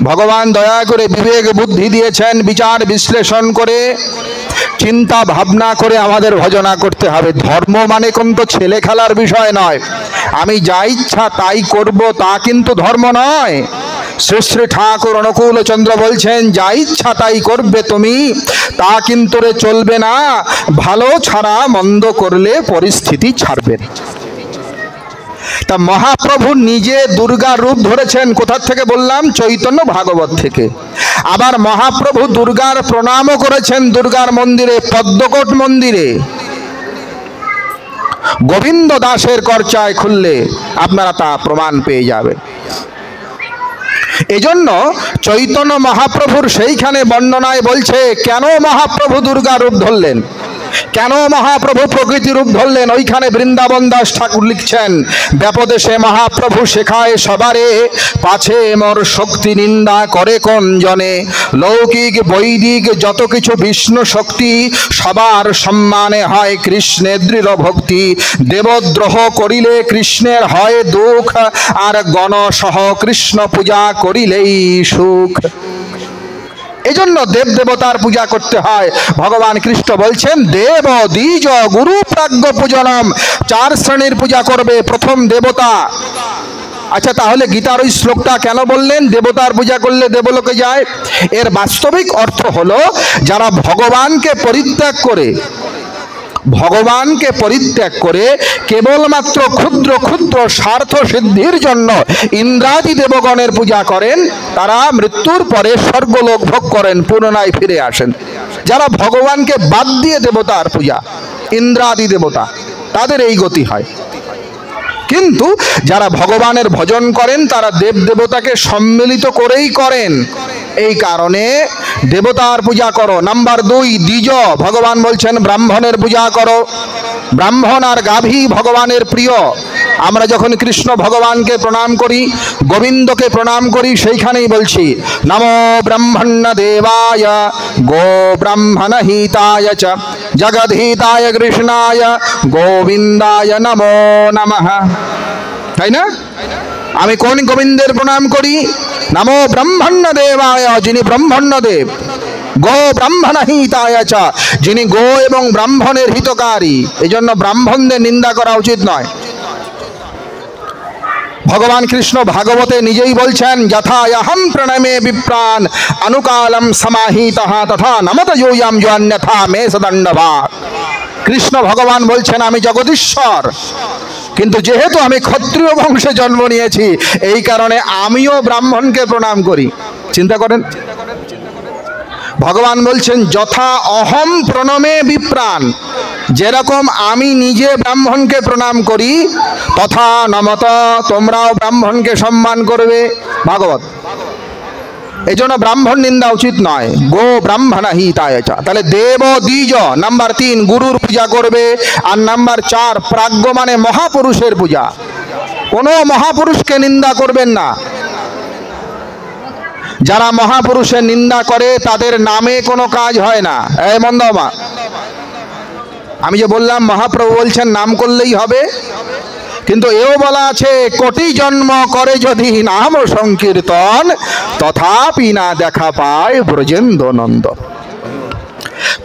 ভগবান দয়া করে বিবেক বুদ্ধি দিয়েছেন, বিচার বিশ্লেষণ করে চিন্তা ভাবনা করে আমাদের ভজনা করতে হবে। ধর্ম মানে কিন্তু ছেলে খেলার বিষয় নয়। আমি যা ইচ্ছা তাই করব, তা কিন্তু ধর্ম নয়। শ্রী শ্রী ঠাকুর অনুকূল চন্দ্র বলছেন, যা ইচ্ছা তাই করবে তুমি, তা কিন্তু রে চলবে না। ভালো ছাড়া মন্দ করলে পরিস্থিতি ছাড়বে। তা মহাপ্রভু নিজে দুর্গার রূপ ধরেছেন কোথা থেকে বললাম? চৈতন্য ভাগবত থেকে। আবার মহাপ্রভু দুর্গার প্রণামও করেছেন দুর্গার মন্দিরে, পদ্মকোট মন্দিরে। গোবিন্দ দাসের কর্চায় খুললে আপনারা তা প্রমাণ পেয়ে যাবেন। এজন্য চৈতন্য মহাপ্রভুর সেইখানে বর্ণনায় বলছে, কেন মহাপ্রভু দুর্গা রূপ ধরলেন, কেন মহাপ্রভু প্রকৃতি রূপ ধরলেন। ওইখানে বৃন্দাবন দাস ঠাকুর লিখছেন, ব্যাপদেশে মহাপ্রভু শেখায় সবারে, পাছে মোর শক্তি নিন্দা করে কোন জনে। লৌকিক বৈদিক যত কিছু বিষ্ণু শক্তি, সবার সম্মানে হয় কৃষ্ণের দৃঢ় ভক্তি। দেবদ্রোহ করিলে কৃষ্ণের হয় দুঃখ, আর গণসহ কৃষ্ণ পূজা করিলেই সুখ। এজন্য দেব দেবতার পূজা করতে হয়। ভগবান কৃষ্ণ বলছেন, দেব দ্বিজ গুরু প্রাজ্ঞ পূজনম, 4 শ্রেণীর পূজা করবে। প্রথম দেবতা। আচ্ছা, তাহলে গীতার ওই শ্লোকটা কেন বললেন দেবতার পূজা করলে দেবলোকে যায়? এর বাস্তবিক অর্থ হলো, যারা ভগবানকে পরিত্যাগ করে কেবলমাত্র ক্ষুদ্র ক্ষুদ্র স্বার্থ সিদ্ধির জন্য ইন্দ্রাদি দেবগণের পূজা করেন, তারা মৃত্যুর পরে স্বর্গলোক ভোগ করেন, পুনরায় ফিরে আসেন। যারা ভগবানকে বাদ দিয়ে দেবতার পূজা, ইন্দ্রাদি দেবতা, তাদের এই গতি হয়। কিন্তু যারা ভগবানের ভজন করেন, তারা দেব দেবতাকে সম্মিলিত করেই করেন। এই কারণে দেবতার পূজা করো। নাম্বার 2, দ্বিজ। ভগবান বলছেন ব্রাহ্মণের পূজা করো। ব্রাহ্মণ আর গাভী ভগবানের প্রিয়। আমরা যখন কৃষ্ণ ভগবানকে প্রণাম করি, গোবিন্দকে প্রণাম করি, সেইখানেই বলছি, নমো ব্রহ্মণ্য দেবায় গো ব্রাহ্মণ হিতায় চ জগদ্হিতায় কৃষ্ণায় গোবিন্দায় নমো নমঃ। তাই না? আমি কোন গোবিন্দের প্রণাম করি? নমো ব্রহ্মণ্য দেবায়, যিনি ব্রহ্মণ্য দেব। গো ব্রাহ্মণ হিতায় চ, যিনি গো এবং ব্রাহ্মণের হিতকারী। এই জন্য ব্রাহ্মণদের নিন্দা করা উচিত নয়। ভগবান কৃষ্ণ ভাগবতে নিজেই বলছেন, যথা অহম প্রণমে বিপ্রাণ অনুকালম সমাহিতঃ তথা নমত যোয়াম যোন্যথা মে সদণ্ডভাগ। কৃষ্ণ ভগবান বলছেন, আমি জগদীশ্বর, কিন্তু যেহেতু আমি ক্ষত্রিয় বংশে জন্ম নিয়েছি, এই কারণে আমিও ব্রাহ্মণকে প্রণাম করি। চিন্তা করেন, ভগবান বলছেন যথা অহম প্রণমে বিপ্রাণ, যেরকম আমি নিজে ব্রাহ্মণকে প্রণাম করি তথা নমত তোমরাও ব্রাহ্মণকে সম্মান করবে। ভাগবত। এই জন্য ব্রাহ্মণ নিন্দা উচিত নয়। গো ব্রাহ্মণ হিতায় চ। তাহলে দেব দ্বিজ, নাম্বার 3 গুরুর পূজা করবে, আর নাম্বার 4 প্রাজ্ঞ মানে মহাপুরুষের পূজা। কোনো মহাপুরুষকে নিন্দা করবেন না। যারা মহাপুরুষের নিন্দা করে তাদের নামে কোনো কাজ হয় না। এই মন্দমা, আমি যে বললাম মহাপ্রভু বলছেন নাম করলেই হবে, কিন্তু এও বলা আছে কোটি জন্ম করে যদি নাম সংকীর্তন তথাপি না দেখা পায় ব্রজেন্দ্র নন্দ।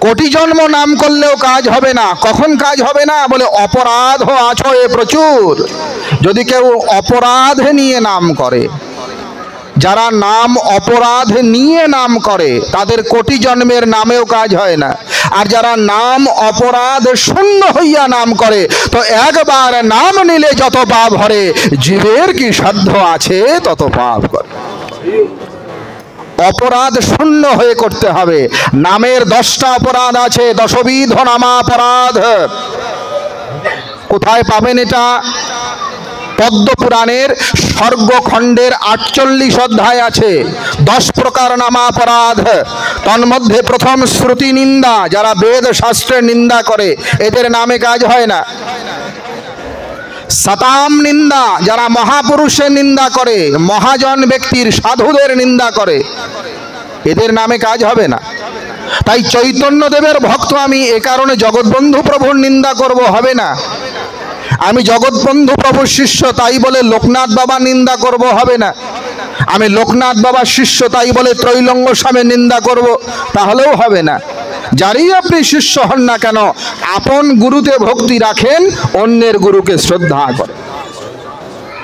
কোটি জন্ম নাম করলেও কাজ হবে না। কখন কাজ হবে না? বলে অপরাধ আছো এ প্রচুর। যদি কেউ অপরাধ নিয়ে নাম করে, যারা নাম অপরাধ নিয়ে নাম করে তাদের কোটি জন্মের নামেও কাজ হয় না। আর যারা নাম অপরাধ শূন্য হইয়া নাম করে, তো একবার নাম নিলে যত পাপ হরে, জীবের কি সাধ্য আছে তত পাপ করে। অপরাধ শূন্য হয়ে করতে হবে। নামের 10টা অপরাধ আছে, 10বিধ নামাপরাধ। কোথায় পাবেন এটা? পদ্মপুরাণের স্বর্গখণ্ডের 48 অধ্যায় আছে 10 প্রকার নামাপরাধ। তন্মধ্যে প্রথম শ্রুতি নিন্দা, যারা বেদ শাস্ত্রের নিন্দা করে এদের নামে কাজ হয় না। সতাম নিন্দা, যারা মহাপুরুষের নিন্দা করে, মহাজন ব্যক্তির সাধুদের নিন্দা করে, এদের নামে কাজ হবে না। তাই চৈতন্যদেবের ভক্ত আমি, এ কারণে জগৎবন্ধু প্রভুর নিন্দা করব, হবে না। আমি জগৎবন্ধু প্রভুর শিষ্য তাই বলে লোকনাথ বাবা নিন্দা করব, হবে না। আমি লোকনাথ বাবার শিষ্য তাই বলে ত্রৈলঙ্গ স্বামীর নিন্দা করব, তাহলেও হবে না। যারই আপনি শিষ্য হন না কেন, আপন গুরুতে ভক্তি রাখেন, অন্যের গুরুকে শ্রদ্ধা করেন।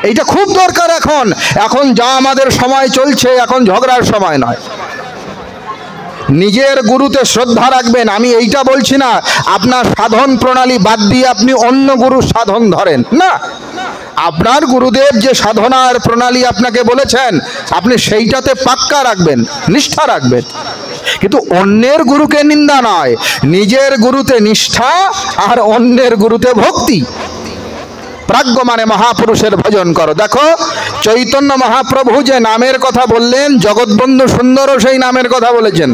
এইটা খুব দরকার। এখন যা আমাদের সময় চলছে, এখন ঝগড়ার সময় নয়। নিজের গুরুতে শ্রদ্ধা রাখবেন। আমি এইটা বলছি না আপনার সাধন প্রণালী বাদ দিয়ে আপনি অন্য গুরু সাধন ধরেন না। আপনার গুরুদেব যে সাধনার প্রণালী আপনাকে বলেছেন, আপনি সেইটাতে পাক্কা রাখবেন, নিষ্ঠা রাখবেন। কিন্তু অন্যের গুরুকে নিন্দা নয়, নিজের গুরুতে নিষ্ঠা আর অন্যের গুরুতে ভক্তি। প্রাজ্ঞ মানে মহাপুরুষের ভজন করো। দেখো চৈতন্য মহাপ্রভু যে নামের কথা বললেন, জগৎবন্ধু সুন্দরও সেই নামের কথা বলেছেন।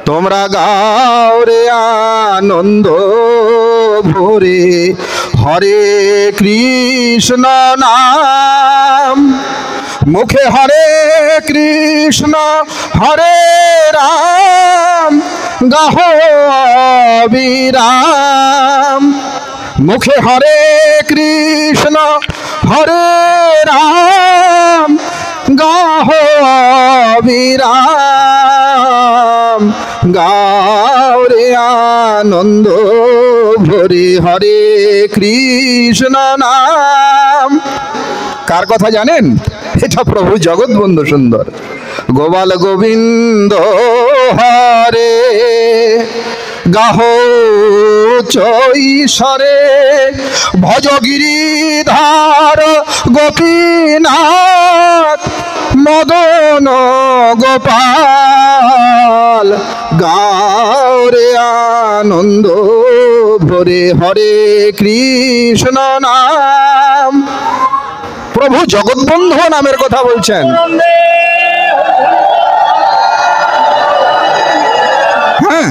তোমরা গাও রে আনন্দ ভরে হরে কৃষ্ণ নাম, মুখে হরে কৃষ্ণ হরে রাম, গাহো বিরাম। মুখে হরে কৃষ্ণ হরে রাম, গাহো বিরাম। গাও রে আনন্দ ভরে হরে কৃষ্ণ নাম। কার কথা জানেন? এটা প্রভু জগৎবন্ধু সুন্দর। গোপাল গোবিন্দ হরে গাহো চৈশরে, ভজ গিরিধার গোপীনাথ মদন গোপাল। গাও রে আনন্দ ভরে হরে কৃষ্ণ নাম। প্রভু জগৎবন্ধু নামের কথা বলছেন। হ্যাঁ,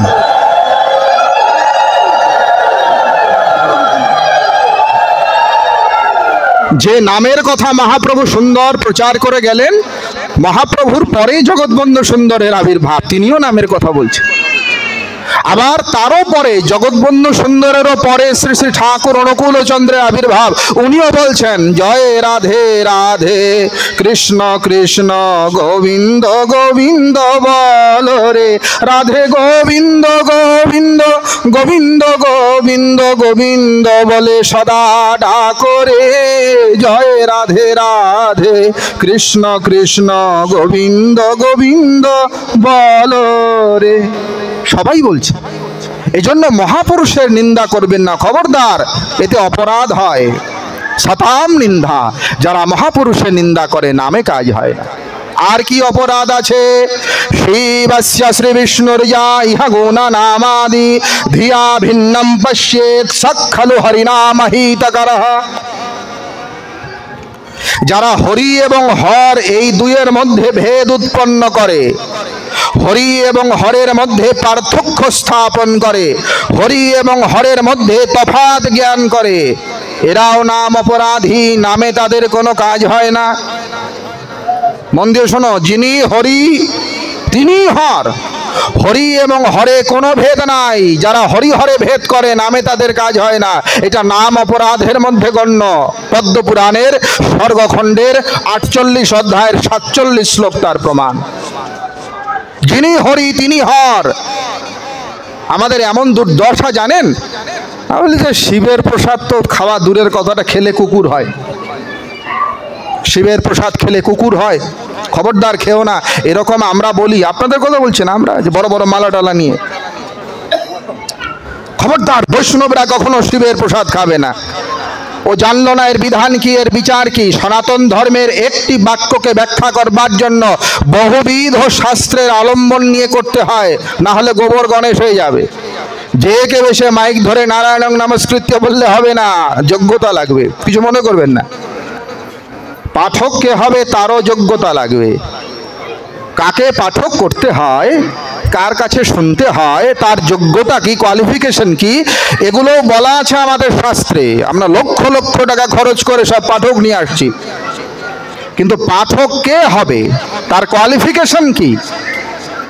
যে নামের কথা মহাপ্রভু সুন্দর প্রচার করে গেলেন, মহাপ্রভুর পরে জগৎবন্ধু সুন্দরের আবির্ভাব, তিনিও নামের কথা বলছেন। আবার তারও পরে জগৎবন্ধু সুন্দরেরও পরে শ্রী শ্রী ঠাকুর অনুকূল চন্দ্রের আবির্ভাব, উনিও বলছেন জয় রাধে রাধে কৃষ্ণ কৃষ্ণ গোবিন্দ গোবিন্দ বল রে রাধে গোবিন্দ গোবিন্দ গোবিন্দ গোবিন্দ গোবিন্দ বলে সদা ডাকরে। জয় রাধে রাধে কৃষ্ণ কৃষ্ণ গোবিন্দ গোবিন্দ বল রে। সবাই বলছে। এজন্য মহাপুরুষের নিন্দা করবেন না, খবরদার, এতে অপরাধ হয়। শতাম নিন্দা, যারা মহাপুরুষের নিন্দা করে নামে কাজ হয় না। আর কি অপরাধ আছে? শিবস্য শ্রী বিষ্ণুর যা ইহা গুণা নামাদি ধিয়া ভিন্নম পশ্যেত সখলু হরিনামহিতকরঃ। যারা হরি এবং হর এই দুইয়ের মধ্যে ভেদ উৎপন্ন করে, হরি এবং হরের মধ্যে পার্থক্য স্থাপন করে, হরি এবং হরের মধ্যে তফাৎ জ্ঞান করে, এরাও নাম অপরাধী, নামে তাদের কোনো কাজ হয় না। মন দিয়ে শোনো, যিনি হরি তিনি হর, হরি এবং হরে কোনো ভেদ নাই। যারা হরি হরে ভেদ করে নামে তাদের কাজ হয় না, এটা নাম অপরাধের মধ্যে গণ্য। পদ্মপুরাণের স্বর্গখণ্ডের 48 অধ্যায়ের 47 শ্লোক তার প্রমাণ। যিনি হরি তিনি হর। আমাদের এমন দুর্দশা জানেন, বলি যে শিবের প্রসাদ তো খাওয়া দূরের কথাটা, খেলে কুকুর হয়। শিবের প্রসাদ খেলে কুকুর হয়, খবরদার খেও না, এরকম আমরা বলি। আপনাদের কথা বলছেন, আমরা যে বড় বড় মালা টালা নিয়ে, খবরদার, বৈষ্ণবরা কখনো শিবের প্রসাদ খাবে না। ও জানলো না এর বিধান কি, এর বিচার কি। সনাতন ধর্মের একটি বাক্যকে ব্যাখ্যা করবার জন্য বহুবিধ শাস্ত্রের আলম্বন নিয়ে করতে হয়, না হলে গোবর গণেশ হয়ে যাবে। যে কে বসে মাইক ধরে নারায়ণ নমস্কৃত্য বললে হবে না, যোগ্যতা লাগবে, কিছু মনে করবেন না। পাঠক কে হবে তারও যোগ্যতা লাগবে। কাকে পাঠক করতে হয়, কার কাছে শুনতে হয়, তার যোগ্যতা কি, কোয়ালিফিকেশন কি, এগুলো বলা আছে আমাদের শাস্ত্রে। আমরা লক্ষ লক্ষ টাকা খরচ করে সব পাঠক নিয়ে আসছি, কিন্তু পাঠক কে হবে, তার কোয়ালিফিকেশন কি,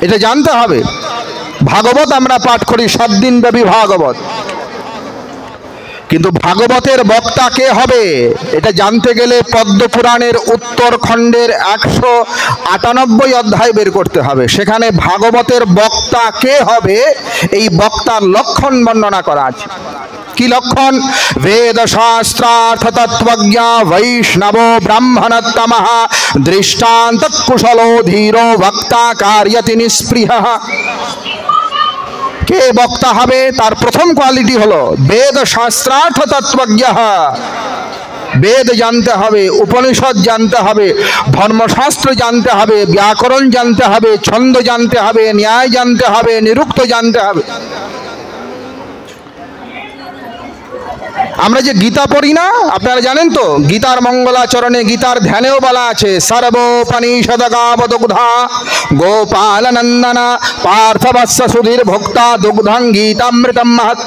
এটা জানতে হবে। ভাগবত আমরা পাঠ করি 7 দিন ব্যাপী ভাগবত, কিন্তু ভাগবতের বক্তা কে হবে এটা জানতে গেলে পদ্মপুরাণের উত্তরখণ্ডের 198 অধ্যায় বের করতে হবে। সেখানে ভাগবতের বক্তা কে হবে এই বক্তার লক্ষণ বর্ণনা করা আছে। কি লক্ষণ? বেদ শাস্ত্রার্থ তত্ত্বজ্ঞ বৈষ্ণব ব্রাহ্মণোত্তমঃ দৃষ্টান্ত কুশলো ধীরো বক্তা কার্যতি নিস্পৃহ। কে বক্তা হবে তার প্রথম কোয়ালিটি হলো বেদ শাস্ত্রার্থ তত্ত্বজ্ঞ। বেদ জানতে হবে, উপনিষদ জানতে হবে, ধর্মশাস্ত্র জানতে হবে, ব্যাকরণ জানতে হবে, ছন্দ জানতে হবে, ন্যায় জানতে হবে, নিরুক্ত জানতে হবে। আমরা যে গীতা পড়ি না, আপনারা জানেন তো, গীতার মঙ্গলাচরণে, গীতার ধ্যানেও বলা আছে সর্বোপনিষদগাবদুগ্ধা গোপালনন্দন পার্থবৎস সুধীর ভোক্তা দুগ্ধং গীতামৃতম মহৎ।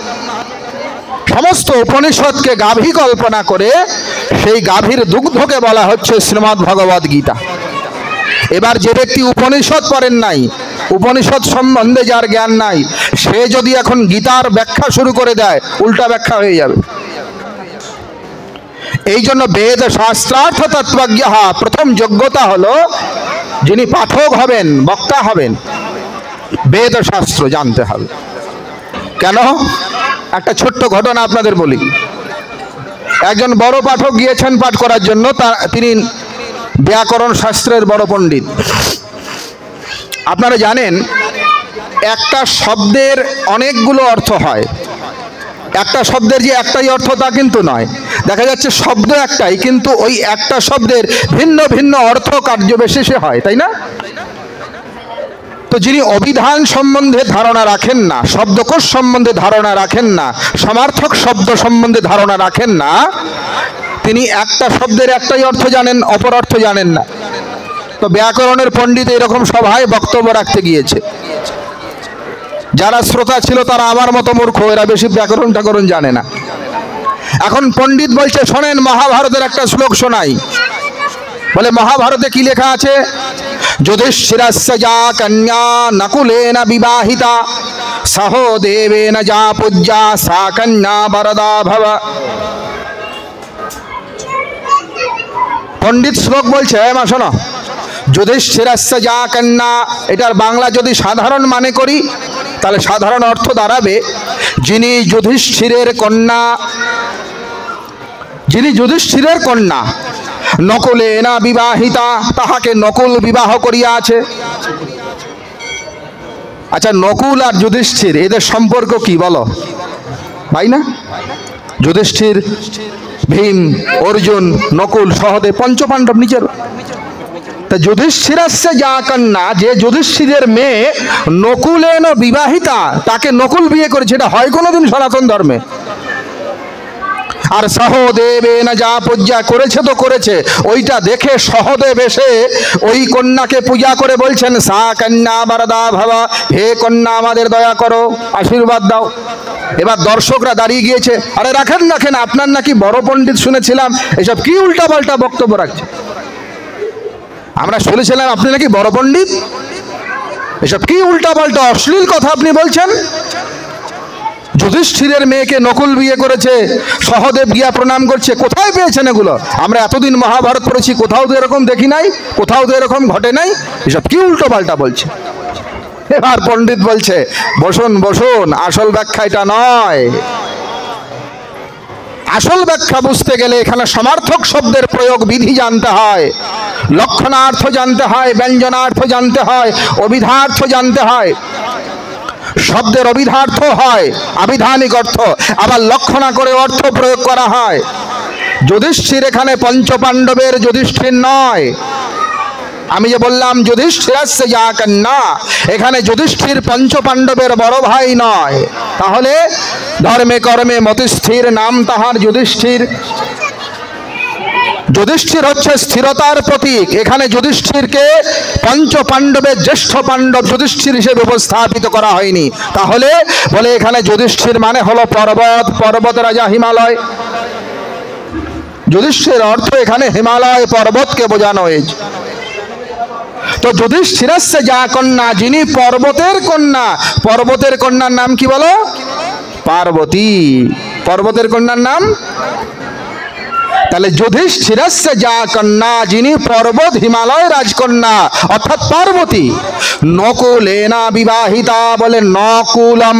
সমস্ত উপনিষদকে গাভী কল্পনা করে সেই গাভীর দুগ্ধকে বলা হচ্ছে শ্রীমদ্ ভগবদ গীতা। এবার যে ব্যক্তি উপনিষদ পড়েন নাই, উপনিষদ সম্বন্ধে যার জ্ঞান নাই, সে যদি এখন গীতার ব্যাখ্যা শুরু করে দেয়, উল্টা ব্যাখ্যা হয়ে যাবে। এই জন্য বেদ শাস্ত্রার্থ তত্ত্বজ্ঞ প্রথম যোগ্যতা হলো যিনি পাঠক হবেন, বক্তা হবেন, বেদ শাস্ত্র জানতে হবে। কেন? একটা ছোট্ট ঘটনা আপনাদের বলি। একজন বড় পাঠক গিয়েছেন পাঠ করার জন্য, তিনি ব্যাকরণ শাস্ত্রের বড় পণ্ডিত। আপনারা জানেন একটা শব্দের অনেকগুলো অর্থ হয়, একটা শব্দের যে একটাই অর্থ তা কিন্তু নয়। দেখা যাচ্ছে শব্দ একটাই, কিন্তু ওই একটা শব্দের ভিন্ন ভিন্ন অর্থ কার্যবিশেষে হয়, তাই না? তো যিনি অভিধান সম্বন্ধে ধারণা রাখেন না, শব্দকোষ সম্বন্ধে ধারণা রাখেন না, সমার্থক শব্দ সম্বন্ধে ধারণা রাখেন না, তিনি একটা শব্দের একটাই অর্থ জানেন, অপর অর্থ জানেন না। তো ব্যাকরণের পণ্ডিত এরকম সভায় বক্তব্য রাখতে গিয়েছে। যারা শ্রোতা ছিল তারা আমার মতো মূর্খ, এরা বেশি ব্যাকরণ টাকরণ জানে না। এখন পণ্ডিত বলছে, শোনেন, মহাভারতের একটা শ্লোক শোনাই। বলে, মহাভারতে কি লেখা আছে? যুধিষ্ঠিরস্য যা কন্যা নকুলেন বিবাহিতা সহদেবেন যা পূজ্যা সা কন্যা বরদা ভব। পণ্ডিত শ্লোক বলছে, মা শোনো, যুধিষ্ঠিরস্য যা কন্যা, এটার বাংলা যদি সাধারণ মানে করি তাহলে সাধারণ অর্থ দাঁড়াবে যিনি যুধিষ্ঠিরের কন্যা, যিনি যুধিষ্ঠিরের কন্যা, নকুলেনা বিবাহিতা, তাহাকে নকুল বিবাহ করিয়া আছে। আচ্ছা, নকুল আর যুধিষ্ঠির এদের সম্পর্ক কি বলো ভাই? না, যুধিষ্ঠির, ভীম, অর্জুন, নকুল, সহদেব, পঞ্চপাণ্ডব নিজের। তা যুধিষ্ঠিরাস্য যা কন্যা, যে যুধিষ্ঠিরের মেয়ে নকুলেন বিবাহিতা, তাকে নকুল বিয়ে করেছে, এটা হয় কোনোদিন সনাতন ধর্মে? আর সহদেবেন যা পূজা করেছে তো করেছে, ওইটা দেখে সহদেব এসে ওই কন্যাকে পূজা করে বলছেন, সা কন্যা বরদা ভবা, হে কন্যা আমাদের দয়া করো, আশীর্বাদ দাও। এবার দর্শকরা দাঁড়িয়ে গিয়েছে, আরে রাখেন রাখেন, আপনার নাকি বড় পণ্ডিত শুনেছিলাম, এসব কি উল্টা পাল্টা বক্তব্য রাখছে? আমরা শুনেছিলাম আপনি নাকি বড় পণ্ডিত, এসব কি উল্টা পাল্টা অশ্লীল কথা আপনি বলছেন? যুধিষ্ঠিরের মেয়েকে নকুল বিয়ে করেছে, সহদেব গিয়া প্রণাম করছে, কোথায় পেয়েছেন এগুলো? আমরা এতদিন মহাভারত পড়েছি, কোথাও তো এরকম দেখি নাই, কোথাও তো এরকম ঘটে নাই, এসব কি উল্টো পাল্টা বলছে? এবার পণ্ডিত বলছে, বসুন বসুন, আসল ব্যাখ্যা এটা নয়। আসল ব্যাখ্যা বুঝতে গেলে এখানে সমার্থক শব্দের প্রয়োগ বিধি জানতে হয়, লক্ষণার্থ জানতে হয়, ব্যঞ্জনার্থ জানতে হয়, অভিধার্থ জানতে হয়। শব্দের অভিধার্থ হয় আবিধানিক অর্থ, আবার লক্ষণা করে অর্থ প্রয়োগ করা হয়। যুধিষ্ঠির এখানে পঞ্চপাণ্ডবের যুধিষ্ঠির নয়। আমি যে বললাম যুধিষ্ঠিরাস্য যা কন্যা, এখানে যুধিষ্ঠির পঞ্চপাণ্ডবের বড় ভাই নয়। তাহলে ধর্মে কর্মে মতিস্থির, নাম তাহার যুধিষ্ঠির। যুধিষ্ঠির হচ্ছে স্থিরতার প্রতীক। এখানে যুধিষ্ঠিরকে পঞ্চপাণ্ডবের জ্যেষ্ঠ পাণ্ডব যুধিষ্ঠির হিসেবে উপস্থাপিত করা হয়নি। তাহলে বলে এখানে যুধিষ্ঠির মানে হলো পর্বত, পর্বত রাজা হিমালয়। যুধিষ্ঠির অর্থ এখানে হিমালয় পর্বতকে বোঝানো হয়েছে। তো যুধিষ্ঠিরাস্য যা কন্যা, যিনি পর্বতের কন্যা, পর্বতের কন্যার নাম কি বলো? পার্বতী। পর্বতের কন্যার নাম, তাহলে যুধিষ্ঠিরাস্য যা কন্যা, যিনি পর্বত হিমালয় রাজকন্যা অর্থাৎ পার্বতী। নকুলেনা বিবাহিতা, বলে নকুলম।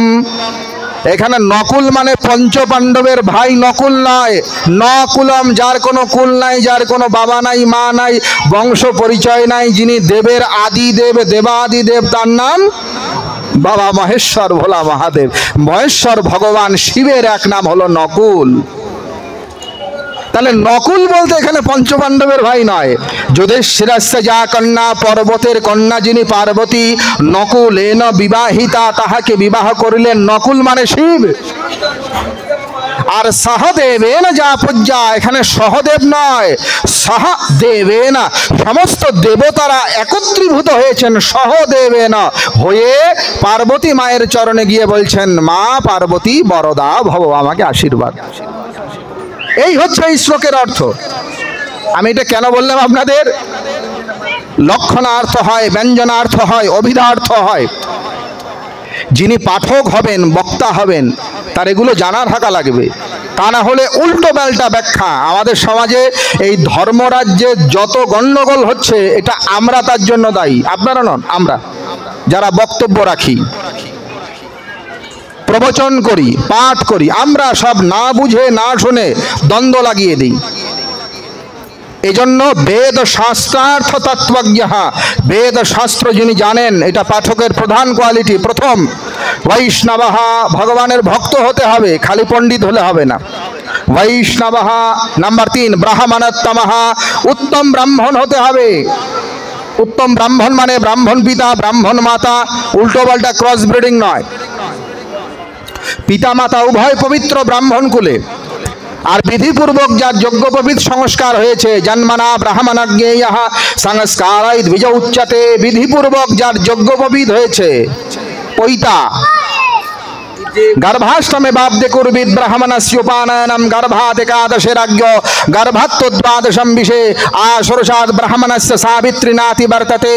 এখানে নকুল মানে পঞ্চপাণ্ডবের ভাই নকুল নয়, নকুলম, যার কোনো কুল নাই, যার কোনো বাবা নাই, মা নাই, বংশ পরিচয় নাই, যিনি দেবের আদি দেব, দেবাদি দেব, তার নাম বাবা মহেশ্বর ভোলা মহাদেব। মহেশ্বর ভগবান শিবের এক নাম হলো নকুল। তাহলে নকুল বলতে এখানে পঞ্চপাণ্ডবের ভাই নয়। যুধিষ্ঠিরাস্য যা কন্যা, পর্বতের কন্যা যিনি পার্বতী, নকুলেন বিবাহিতা, তাহাকে বিবাহ করিলেন। নকুল মানে শিব। আর সহদেবেন যা পূজা, এখানে সহদেব নয়, সহদেবেন, সমস্ত দেবতারা একত্রীভূত হয়েছেন সহদেবেন হয়ে পার্বতী মায়ের চরণে গিয়ে বলছেন, মা পার্বতী বরদা ভব, আমাকে আশীর্বাদ। এই হচ্ছে এই শ্লোকের অর্থ। আমি এটা কেন বললাম আপনাদের? লক্ষণার্থ হয়, ব্যঞ্জনার্থ হয়, অভিধার্থ হয়। যিনি পাঠক হবেন, বক্তা হবেন, তার এগুলো জানা থাকা লাগবে। তা না হলে উল্টো পাল্টা ব্যাখ্যা। আমাদের সমাজে এই ধর্মরাজ্যে যত গণ্ডগোল হচ্ছে, এটা আমরা তার জন্য দায়ী, আপনারা নন। আমরা যারা বক্তব্য রাখি, প্রবচন করি, পাঠ করি, আমরা সব না বুঝে না শুনে দ্বন্দ্ব লাগিয়ে দিই। এজন্য বেদ শাস্ত্রার্থ তত্ত্বজ্ঞ, বেদ শাস্ত্র যিনি জানেন, এটা পাঠকের প্রধান কোয়ালিটি। প্রথম বৈষ্ণব, ভগবানের ভক্ত হতে হবে, খালি পণ্ডিত হলে হবে না। বৈষ্ণব। নাম্বার 3 ব্রাহ্মণোত্তম, উত্তম ব্রাহ্মণ হতে হবে। উত্তম ব্রাহ্মণ মানে ব্রাহ্মণ পিতা, ব্রাহ্মণ মাতা, উল্টো পাল্টা ক্রস ব্রিডিং নয়। পিতা মাতা উভয় পবিত্র ব্রাহ্মণ কুলে। আর বিধিপূর্বক যার যজ্ঞোপবীত সংস্কার হয়েছে, জন্মনা ব্রাহ্মণজ্ঞেয় সংস্কারায় দ্বিজ উচ্চতে, বিধিপূর্বক যার যজ্ঞোপবীত হয়েছে, পৈতা। গর্ভাষ্টমে বাব্দে কুর্বিদ ব্রাহ্মণস্যোপানয়নম, গর্ভাৎ একাদশেরাজ্ঞ, গর্ভাত্ত দ্বাদশম বিশে, আষোড়শাৎ ব্রাহ্মণস্য সাবিত্রী নাতি বর্ততে,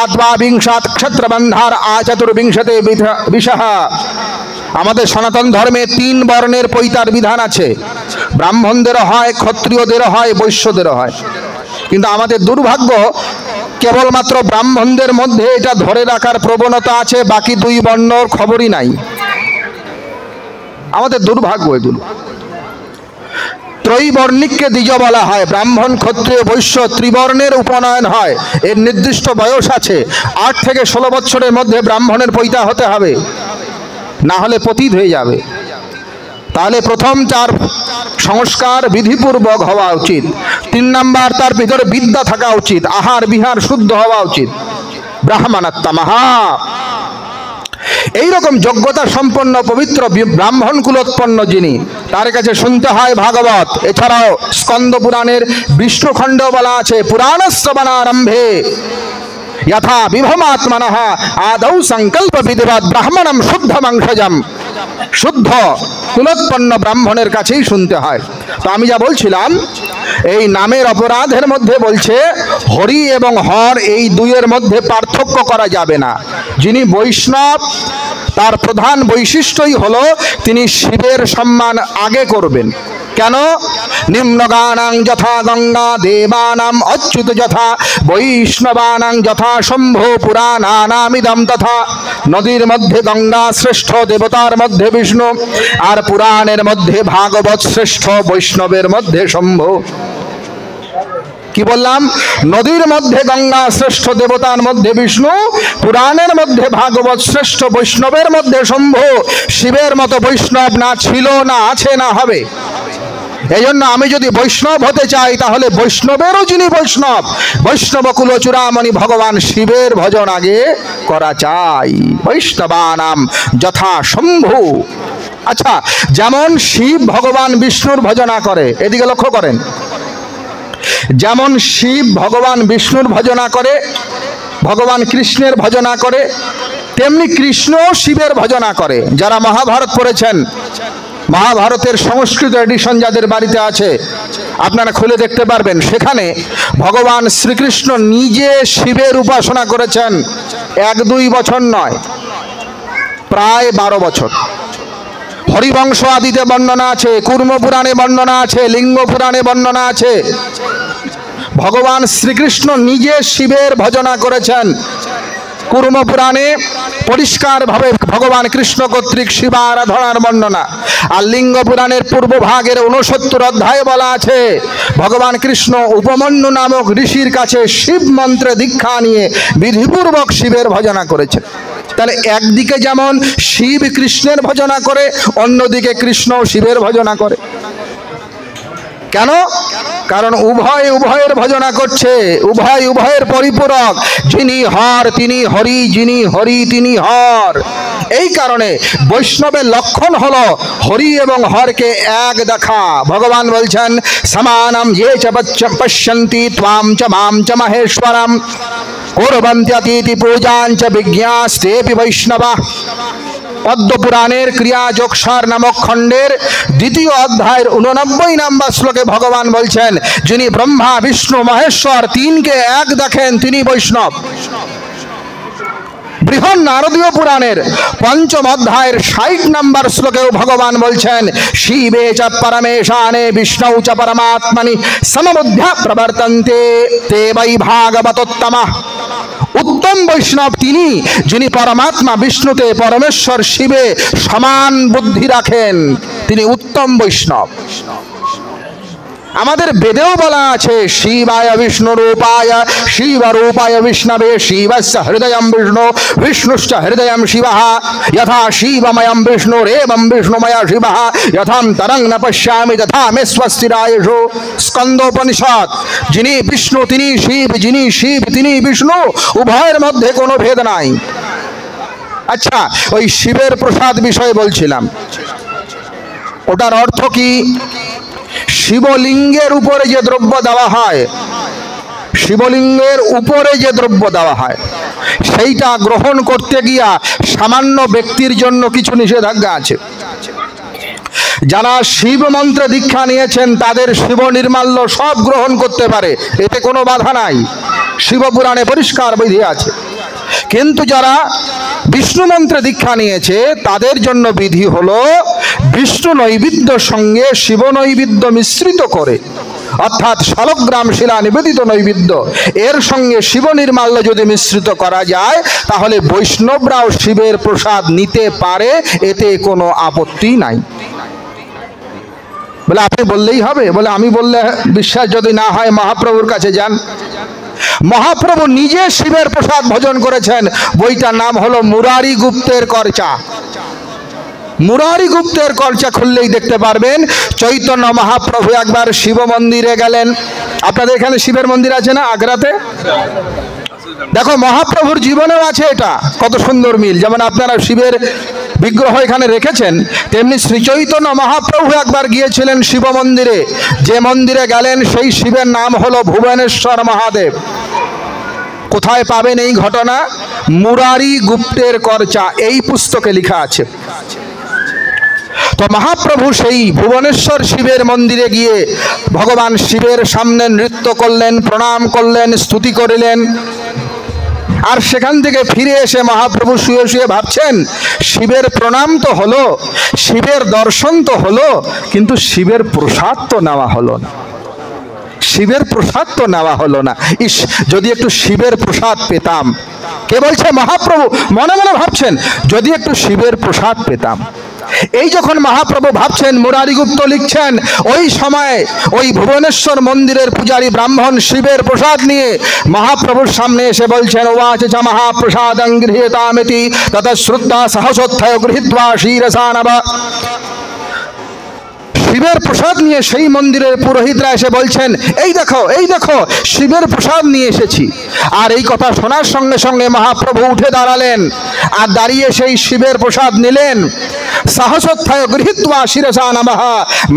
আদ্বাবিংশাৎ ক্ষত্রবন্ধার আচতুর্বিংশতে বিশঃ। আমাদের সনাতন ধর্মে 3 বর্ণের পৈতার বিধান আছে। ব্রাহ্মণদেরও হয়, ক্ষত্রিয়দেরও হয়, বৈশ্যদেরও হয়। কিন্তু আমাদের দুর্ভাগ্য, কেবলমাত্র ব্রাহ্মণদের মধ্যে এটা ধরে রাখার প্রবণতা আছে, বাকি 2 বর্ণর খবরই নাই। আমাদের দুর্ভাগ্য এগুলো। ত্রৈবর্ণিককে দ্বিজ বলা হয়। ব্রাহ্মণ, ক্ষত্রিয়, বৈশ্য ত্রিবর্ণের উপনয়ন হয়। এর নির্দিষ্ট বয়স আছে। 8 থেকে 16 বছরের মধ্যে ব্রাহ্মণের পৈতা হতে হবে, না হলে পতিত হয়ে যাবে। তাহলে প্রথম তার সংস্কার বিধিপূর্বক হওয়া উচিত। 3 নাম্বার, তার ভিতরে বিদ্যা থাকা উচিত, আহার বিহার শুদ্ধ হওয়া উচিত। ব্রাহ্মণাত্মাহা, এইরকম যোগ্যতা সম্পন্ন পবিত্র ব্রাহ্মণ কুলোৎপন্ন যিনি, তার কাছে শুনতে হয় ভাগবত। এছাড়াও স্কন্দ পুরাণের বিষ্ণুখণ্ড বলা আছে, পুরাণশ্রবণারম্ভে যথা বিভমাত্মনঃ আদৌ সংকল্প বিধিবৎ ব্রাহ্মণম শুদ্ধ মাংসজম। শুদ্ধ কুলোৎপন্ন ব্রাহ্মণের কাছেই শুনতে হয়। তো আমি যা বলছিলাম, এই নামের অপরাধের মধ্যে বলছে হরি এবং হর, এই দুইয়ের মধ্যে পার্থক্য করা যাবে না। যিনি বৈষ্ণব, তার প্রধান বৈশিষ্ট্যই হলো তিনি শিবের সম্মান আগে করবেন। কেন? নিম্নগানাং যথা গঙ্গা, দেবানাম অচ্যুত যথা, বৈষ্ণবানাং যথা শম্ভো, পুরাণানামিদম তথা। নদীর মধ্যে গঙ্গা শ্রেষ্ঠ, দেবতার মধ্যে বিষ্ণু, আর পুরাণের মধ্যে ভাগবত শ্রেষ্ঠ, বৈষ্ণবের মধ্যে শম্ভো। কি বললাম? নদীর মধ্যে গঙ্গা শ্রেষ্ঠ, দেবতার মধ্যে বিষ্ণু, পুরাণের মধ্যে ভাগবত শ্রেষ্ঠ, বৈষ্ণবের মধ্যে শম্ভু। শিবের মতো বৈষ্ণব না ছিল, না আছে, না হবে। এই জন্য আমি যদি বৈষ্ণব হতে চাই, তাহলে বৈষ্ণবেরও যিনি বৈষ্ণব, বৈষ্ণব কুল চূড়ামণি ভগবান শিবের ভজন আগে করা চাই। বৈষ্ণবানাম যথা শম্ভু। আচ্ছা, যেমন শিব ভগবান বিষ্ণুর ভজনা করে, এদিকে লক্ষ্য করেন, যেমন শিব ভগবান বিষ্ণুর ভজনা করে, ভগবান কৃষ্ণের ভজনা করে, তেমনি কৃষ্ণ শিবের ভজনা করে। যারা মহাভারত পড়েছেন, মহাভারতের সংস্কৃত এডিশন যাদের বাড়িতে আছে, আপনারা খুলে দেখতে পারবেন, সেখানে ভগবান শ্রীকৃষ্ণ নিজে শিবের উপাসনা করেছেন। 1-2 বছর নয়, প্রায় 12 বছর। হরিবংশ আদিতে বর্ণনা আছে, কুর্ম পুরাণে বর্ণনা আছে, লিঙ্গ পুরাণে বর্ণনা আছে। ভগবান শ্রীকৃষ্ণ নিজে শিবের ভজনা করেছেন। কুর্ম পুরাণে পরিষ্কারভাবে ভগবান কৃষ্ণ কর্তৃক শিবা আরাধনার বর্ণনা। আর লিঙ্গ পুরাণের পূর্ব ভাগের 69 অধ্যায়ে বলা আছে, ভগবান কৃষ্ণ উপমন্যু নামক ঋষির কাছে শিব মন্ত্রে দীক্ষা নিয়ে বিধিপূর্বক শিবের ভজনা করেছেন। তাহলে একদিকে যেমন শিব কৃষ্ণের ভজনা করে, অন্যদিকে কৃষ্ণ শিবের ভজনা করে। কেন? কারণ উভয়ের ভজনা করছে, উভয়ের পরিপূরক। যিনি হর তিনি হরি, যিনি হরি তিনি হর। এই কারণে বৈষ্ণবের লক্ষণ হলো হরি এবং হরকে এক দেখা। ভগবান বলছেন, সমানম ये च পশ্যন্তি ত্বাম চ মাম চ মহেশ্বরম কুর্বন্ত্যতীতি পূজাং চ বিজ্ঞাস্তেপি বৈষ্ণবাঃ। পদ্ম পুরাণের ক্রিয়াযোগসার নামক খণ্ডের 2য় অধ্যায়ের 89 নম্বর শ্লোকে ভগবান বলছেন, যিনি ব্রহ্মা বিষ্ণু মহেশ্বর তিনকে এক দেখেন, তিনি বৈষ্ণব। বৃহৎ নারদীয় পুরাণের 5ম অধ্যায়ের 60 নম্বর শ্লোকেও ভগবান বলছেন, শিবে চ পরমেশানে বিষ্ণৌ চ পরমাত্মনি সমবুদ্ধ্যা প্রবর্তন্তে তে বৈ ভাগবতোত্তমঃ। উত্তম বৈষ্ণব তিনি, যিনি পরমাত্মা বিষ্ণুতে, পরমেশ্বর শিবে সমান বুদ্ধি রাখেন, তিনি উত্তম বৈষ্ণব। আমাদের বেদেও বলা আছে, শিবায় বিষ্ণু রূপায় শিব রূপায় বিষ্ণবে শিবস্য হৃদয়ম বিষ্ণু বিষ্ণুশ্চ হৃদয়ম শিবঃ যথা শিবময়ম বিষ্ণুরেবং বিষ্ণুময় শিবঃ যথান্তরং ন পশ্যামি তথা মে স্বস্তিরায়েষু। স্কন্দোপনিষদ। যিনি বিষ্ণু তিনি শিব, যিনি শিব তিনি বিষ্ণু, উভয়ের মধ্যে কোনো ভেদ নাই। আচ্ছা, ওই শিবের প্রসাদ বিষয়ে বলছিলাম, ওটার অর্থ কি? শিবলিঙ্গের উপরে যে দ্রব্য দেওয়া হয়, শিবলিঙ্গের উপরে যে দ্রব্য দেওয়া হয়, সেইটা গ্রহণ করতে গিয়া সামান্য ব্যক্তির জন্য কিছু নিষেধাজ্ঞা আছে। যারা শিব মন্ত্রে দীক্ষা নিয়েছেন তাদের শিব নির্মাল্য সব গ্রহণ করতে পারে, এতে কোনো বাধা নাই, শিবপুরাণে পরিষ্কার বিধি আছে। কিন্তু যারা বিষ্ণু মন্ত্রে দীক্ষা নিয়েছে তাদের জন্য বিধি হলো বিষ্ণু নৈবেদ্য সঙ্গে শিব নৈবেদ্য মিশ্রিত করে, অর্থাৎ শালগ্রাম শিলা নিবেদিত নৈবেদ্য এর সঙ্গে শিব নির্মাল্য যদি মিশ্রিত করা যায়, তাহলে বৈষ্ণবরাও শিবের প্রসাদ নিতে পারে, এতে কোনো আপত্তি নাই। বলে আপনি বললেই হবে? বলে আমি বললে বিশ্বাস যদি না হয় মহাপ্রভুর কাছে যান। মহাপ্রভু নিজে শিবের প্রসাদ ভোজন করেছেন, বইটার নাম হলো মুরারি গুপ্তের করচা। মুরারি গুপ্তের করচা খুললেই দেখতে পারবেন চৈতন্য মহাপ্রভু একবার শিব মন্দিরে গেলেন। আপনাদের এখানে শিবের মন্দির আছে না আগ্রাতে? দেখো মহাপ্রভুর জীবনেও আছে এটা, কত সুন্দর মিল। যেমন আপনারা শিবের বিগ্রহ এখানে রেখেছেন, তেমনি শ্রী চৈতন্য মহাপ্রভু একবার গিয়েছিলেন শিব মন্দিরে। যে মন্দিরে গেলেন সেই শিবের নাম হলো ভুবনেশ্বর মহাদেব। কোথায় পাবেন এই ঘটনা? মুরারি গুপ্তের করচা এই পুস্তকে লেখা আছে। তো মহাপ্রভু সেই ভুবনেশ্বর শিবের মন্দিরে গিয়ে ভগবান শিবের সামনে নৃত্য করলেন, প্রণাম করলেন, স্তুতি করলেন। আর সেখান থেকে ফিরে এসে মহাপ্রভু শুয়ে শুয়ে ভাবছেন, শিবের প্রণাম তো হলো, শিবের দর্শন তো হলো, কিন্তু শিবের প্রসাদ তো নেওয়া হলো না। শিবের প্রসাদ তো নেওয়া হলো না। ইস, যদি একটু শিবের প্রসাদ পেতাম। কে বলছে? মহাপ্রভু মনে মনে ভাবছেন, যদি একটু শিবের প্রসাদ পেতাম। এই যখন মহাপ্রভু ভাবছেন, মুরারিগুপ্ত লিখছেন, ওই সময় ওই ভুবনেশ্বর মন্দিরের পূজারী ব্রাহ্মণ শিবের প্রসাদ নিয়ে মহাপ্রভুর সামনে এসে বলছেন, ওয়াচ চ মহাপ্রসাদং গৃহীতামিতি তত শ্রদ্ধা সহসোত্থয় গৃহীত্বা শিরসানবা। শিবের প্রসাদ নিয়ে সেই মন্দিরের পুরোহিতরা এসে বলছেন, এই দেখো, এই দেখো, শিবের প্রসাদ নিয়ে এসেছি। আর এই কথা শোনার সঙ্গে সঙ্গে মহাপ্রভু উঠে দাঁড়ালেন, আর দাঁড়িয়ে সেই শিবের প্রসাদ নিলেন। সাহসোত্থায় গৃহীত্বা শিরসা নমঃ,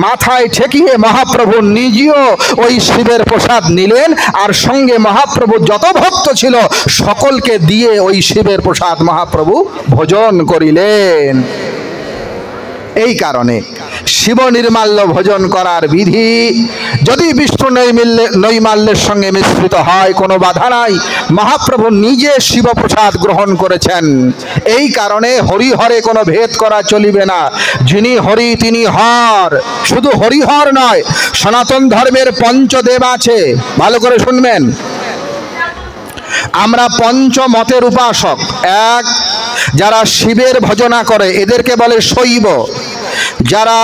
মাথায় ঠেকিয়ে মহাপ্রভু নিজেও ওই শিবের প্রসাদ নিলেন, আর সঙ্গে মহাপ্রভু যত ভক্ত ছিল সকলকে দিয়ে ওই শিবের প্রসাদ মহাপ্রভু ভোজন করিলেন। এই কারণে শিব নির্মাল্য ভোজন করার বিধি যদি বিষ্ণু নৈমাল্যের সঙ্গে মিশ্রিত হয় কোনো বাধা নাই। মহাপ্রভু নিজে শিবপ্রসাদ গ্রহণ করেছেন। এই কারণে হরিহরে কোনো ভেদ করা চলিবে না। যিনি হরি তিনি হর। শুধু হরিহর নয়, সনাতন ধর্মের পঞ্চদেব আছে, ভালো করে শুনবেন। আমরা পঞ্চমতের উপাসক। এক, যারা শিবের ভজনা করে এদেরকে বলে শৈব। যারা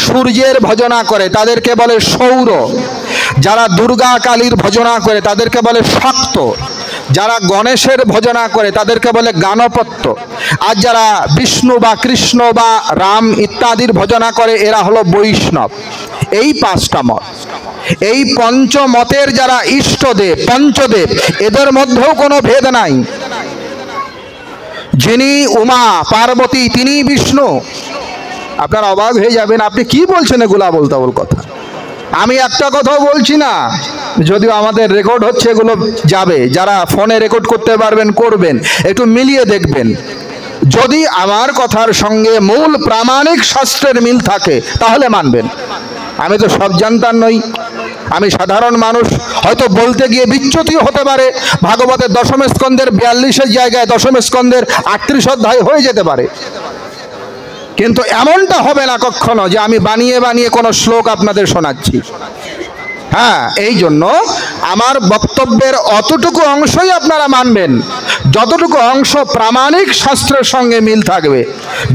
সূর্যের ভজনা করে তাদেরকে বলে সৌর। যারা দুর্গা কালীর ভজনা করে তাদেরকে বলে শাক্ত। যারা গণেশের ভজনা করে তাদেরকে বলে গাণপত্য। আর যারা বিষ্ণু বা কৃষ্ণ বা রাম ইত্যাদির ভজনা করে এরা হলো বৈষ্ণব। এই পাঁচটা মত। এই পঞ্চমতের যারা ইষ্টদেব, পঞ্চদেব, এদের মধ্যেও কোনো ভেদ নাই। যিনি উমা পার্বতী তিনি বিষ্ণু। আপনারা অবাক হয়ে যাবেন, আপনি কি বলছেন এগুলা বলতাবল কথা। আমি একটা কথাও বলছি না, যদিও আমাদের রেকর্ড হচ্ছে, এগুলো যাবে। যারা ফোনে রেকর্ড করতে পারবেন করবেন, একটু মিলিয়ে দেখবেন। যদি আমার কথার সঙ্গে মূল প্রামাণিক শাস্ত্রের মিল থাকে তাহলে মানবেন। আমি তো সব জানতার নই, আমি সাধারণ মানুষ। হয়তো বলতে গিয়ে বিচ্যুতিও হতে পারে। ভাগবতের দশম স্কন্ধের 42-এর জায়গায় দশম স্কন্ধের 38 অধ্যায় হয়ে যেতে পারে। কিন্তু এমনটা হবে না কখনো যে আমি বানিয়ে বানিয়ে কোনো শ্লোক আপনাদের শোনাচ্ছি। হ্যাঁ, এই জন্য আমার বক্তব্যের অতটুকু অংশই আপনারা মানবেন যতটুকু অংশ প্রামাণিক শাস্ত্রের সঙ্গে মিল থাকবে।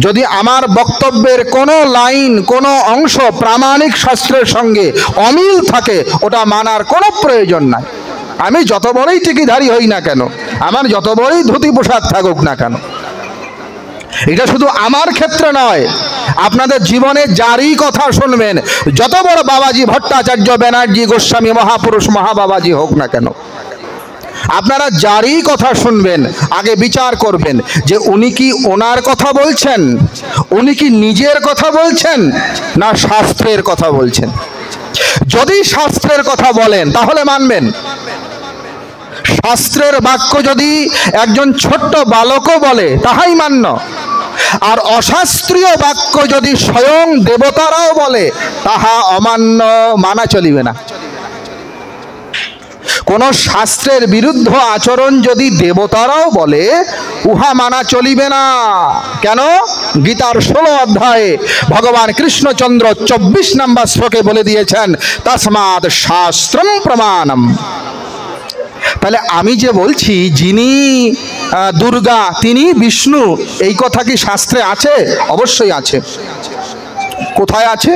যদি আমার বক্তব্যের কোনো লাইন, কোনো অংশ প্রামাণিক শাস্ত্রের সঙ্গে অমিল থাকে, ওটা মানার কোনো প্রয়োজন নাই। আমি যত বড়ই টিকিধারী হই না কেন, আমার যত বড়ই ধুতি পোশাক থাকুক না কেন, এটা শুধু আমার ক্ষেত্রে নয়, আপনাদের জীবনে যারই কথা শুনবেন, যত বড় বাবাজি ভট্টাচার্য, ব্যানার্জি, গোস্বামী, মহাপুরুষ, মহাবাবাজি হোক না কেন, আপনারা যারই কথা শুনবেন আগে বিচার করবেন যে উনি কি ওনার কথা বলছেন, উনি কি নিজের কথা বলছেন, না শাস্ত্রের কথা বলছেন। যদি শাস্ত্রের কথা বলেন তাহলে মানবেন। শাস্ত্রের বাক্য যদি একজন ছোট্ট বালকও বলে তাহাই মান্য। আর অশাস্ত্রীয় বাক্য যদি স্বয়ং দেবতারাও বলে তাহা অমান্য, মানা চলিবে না। কোন শাস্ত্রের বিরুদ্ধ আচরণ যদি দেবতারাও বলে উহা মানা চলিবে না। কেন? গীতার 16 অধ্যায়ে ভগবান কৃষ্ণচন্দ্র 24 নম্বর শ্লোকে বলে দিয়েছেন, তস্মাৎ শাস্ত্রম প্রমাণম। তাহলে আমি যে বলছি যিনি দুর্গা তিনি বিষ্ণু, এই কথা কি শাস্ত্রে আছে? অবশ্যই আছে। কোথায় আছে?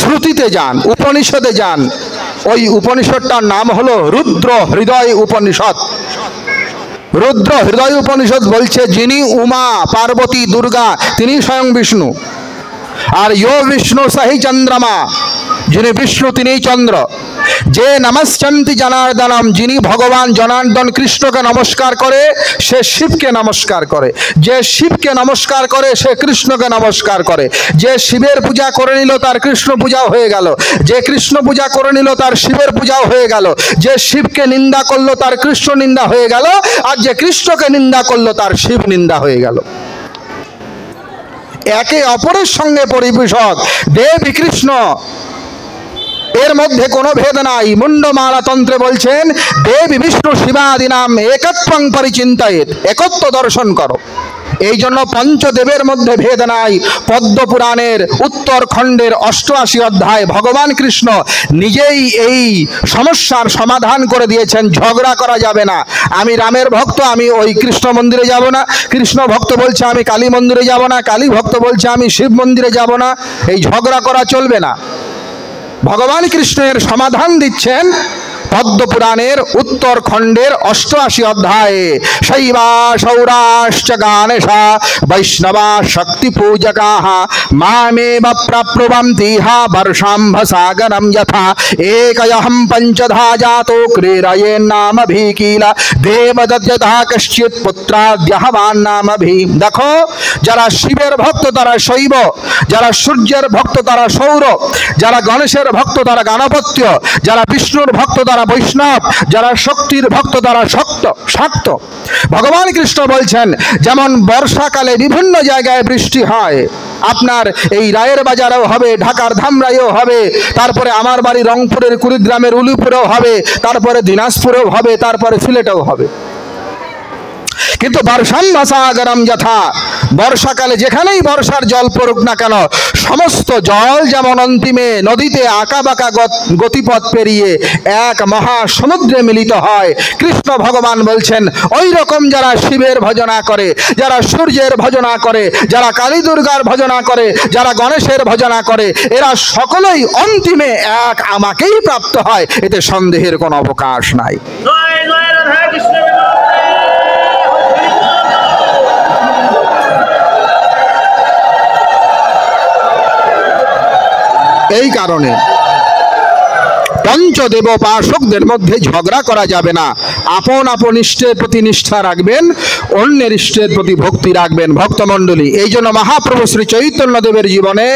শ্রুতিতে যান, উপনিষদে যান, ওই উপনিষদটার নাম হলো রুদ্র হৃদয় উপনিষদ। রুদ্র হৃদয় উপনিষদ বলছে যিনি উমা পার্বতী দুর্গা তিনি স্বয়ং বিষ্ণু। আর ইয়ো বিষ্ণু সাহি চন্দ্রমা, যিনি বিষ্ণু তিনিই চন্দ্র। যে নমস্যন্তি জনার্দনম, যিনি ভগবান জনার্দন কৃষ্ণকে নমস্কার করে সে শিবকে নমস্কার করে, যে শিবকে নমস্কার করে সে কৃষ্ণকে নমস্কার করে। যে শিবের পূজা করে নিল তার কৃষ্ণ পূজাও হয়ে গেল, যে কৃষ্ণ পূজা করে নিল তার শিবের পূজাও হয়ে গেল, যে শিবকে নিন্দা করলো তার কৃষ্ণ নিন্দা হয়ে গেল, আর যে কৃষ্ণকে নিন্দা করলো তার শিব নিন্দা হয়ে গেল। একে অপরের সঙ্গে পরিপূষক দেবী কৃষ্ণ, এর মধ্যে কোনো ভেদ নাই। মুন্ডমালা তন্ত্রে বলছেন দেবী বিষ্ণু শিবাদি নাম একত্বং পরিচিন্তয়েৎ, একত্ব দর্শন করো। এই জন্য পঞ্চদেবের মধ্যে ভেদ নাই। পদ্ম পুরাণের উত্তর খণ্ডের 88 অধ্যায় ভগবান কৃষ্ণ নিজেই এই সমস্যার সমাধান করে দিয়েছেন। ঝগড়া করা যাবে না। আমি রামের ভক্ত, আমি ওই কৃষ্ণ মন্দিরে যাব না। কৃষ্ণ ভক্ত বলছে আমি কালী মন্দিরে যাব না, কালী ভক্ত বলছে আমি শিব মন্দিরে যাব না। এই ঝগড়া করা চলবে না। ভগবান কৃষ্ণের সমাধান দিচ্ছেন পদ্ম পুরাণের উত্তর খণ্ডের 88 অধ্যায়ে। শৈবা সৌরাশ্চ গানেশা বৈষ্ণবা শক্তি পূজকাঃ মামেব প্রপ্রবন্তি হা বর্ষাম্ভ সাগরম যথা একয়হম পঞ্চধা জাতো ক্রীড়য়েন নাম ভীকিলা দেবদত্তযথা কশ্চিৎ পুত্রাদ্যহবান নাম ভীম। দেখো, যারা শিবের ভক্ত তারা শৈব, যারা সূর্যের ভক্ত তারা সৌর, যারা গণেশের ভক্ত তারা গণপত্য, যারা বিষ্ণুর ভক্ত তারা বৈষ্ণব, যারা শক্তির ভক্ত তারা শাক্ত। ভগবান কৃষ্ণ বলছেন যেমন বর্ষাকালে বিভিন্ন জায়গায় বৃষ্টি হয়, আপনার এই রায়ের বাজারেও হবে, ঢাকার ধামরাইও হবে, তারপরে আমার বাড়ি রংপুরের কুড়িগ্রামের উলিপুরেও হবে, তারপরে দিনাজপুরেও হবে, তারপরে সিলেটেও হবে। কিন্তু বর্ষাম্ভ সাগরম যথা, বর্ষাকালে যেখানেই বর্ষার জল পড়ুক না কেন সমস্ত জল যেমন অন্তিমে নদীতে আঁকাবাঁকা গতিপথ পেরিয়ে এক মহা সমুদ্রে মিলিত হয়। কৃষ্ণ ভগবান বলছেন ওই রকম যারা শিবের ভজনা করে, যারা সূর্যের ভজনা করে, যারা কালী দুর্গার ভজনা করে, যারা গণেশের ভজনা করে, এরা সকলেই অন্তিমে এক আমাকেই প্রাপ্ত হয়, এতে সন্দেহের কোনো অবকাশ নাই। জয় জয় রাধা কৃষ্ণ। এই কারণে পঞ্চদেব উপাসকদের মধ্যে ঝগড়া করা যাবে না। আপন আপন ইষ্টের প্রতি নিষ্ঠা রাখবেন, অন্যের ইষ্টের প্রতি ভক্তি রাখবেন। ভক্তমণ্ডলী, এই জন্য মহাপ্রভু শ্রী চৈতন্য দেবের জীবনে,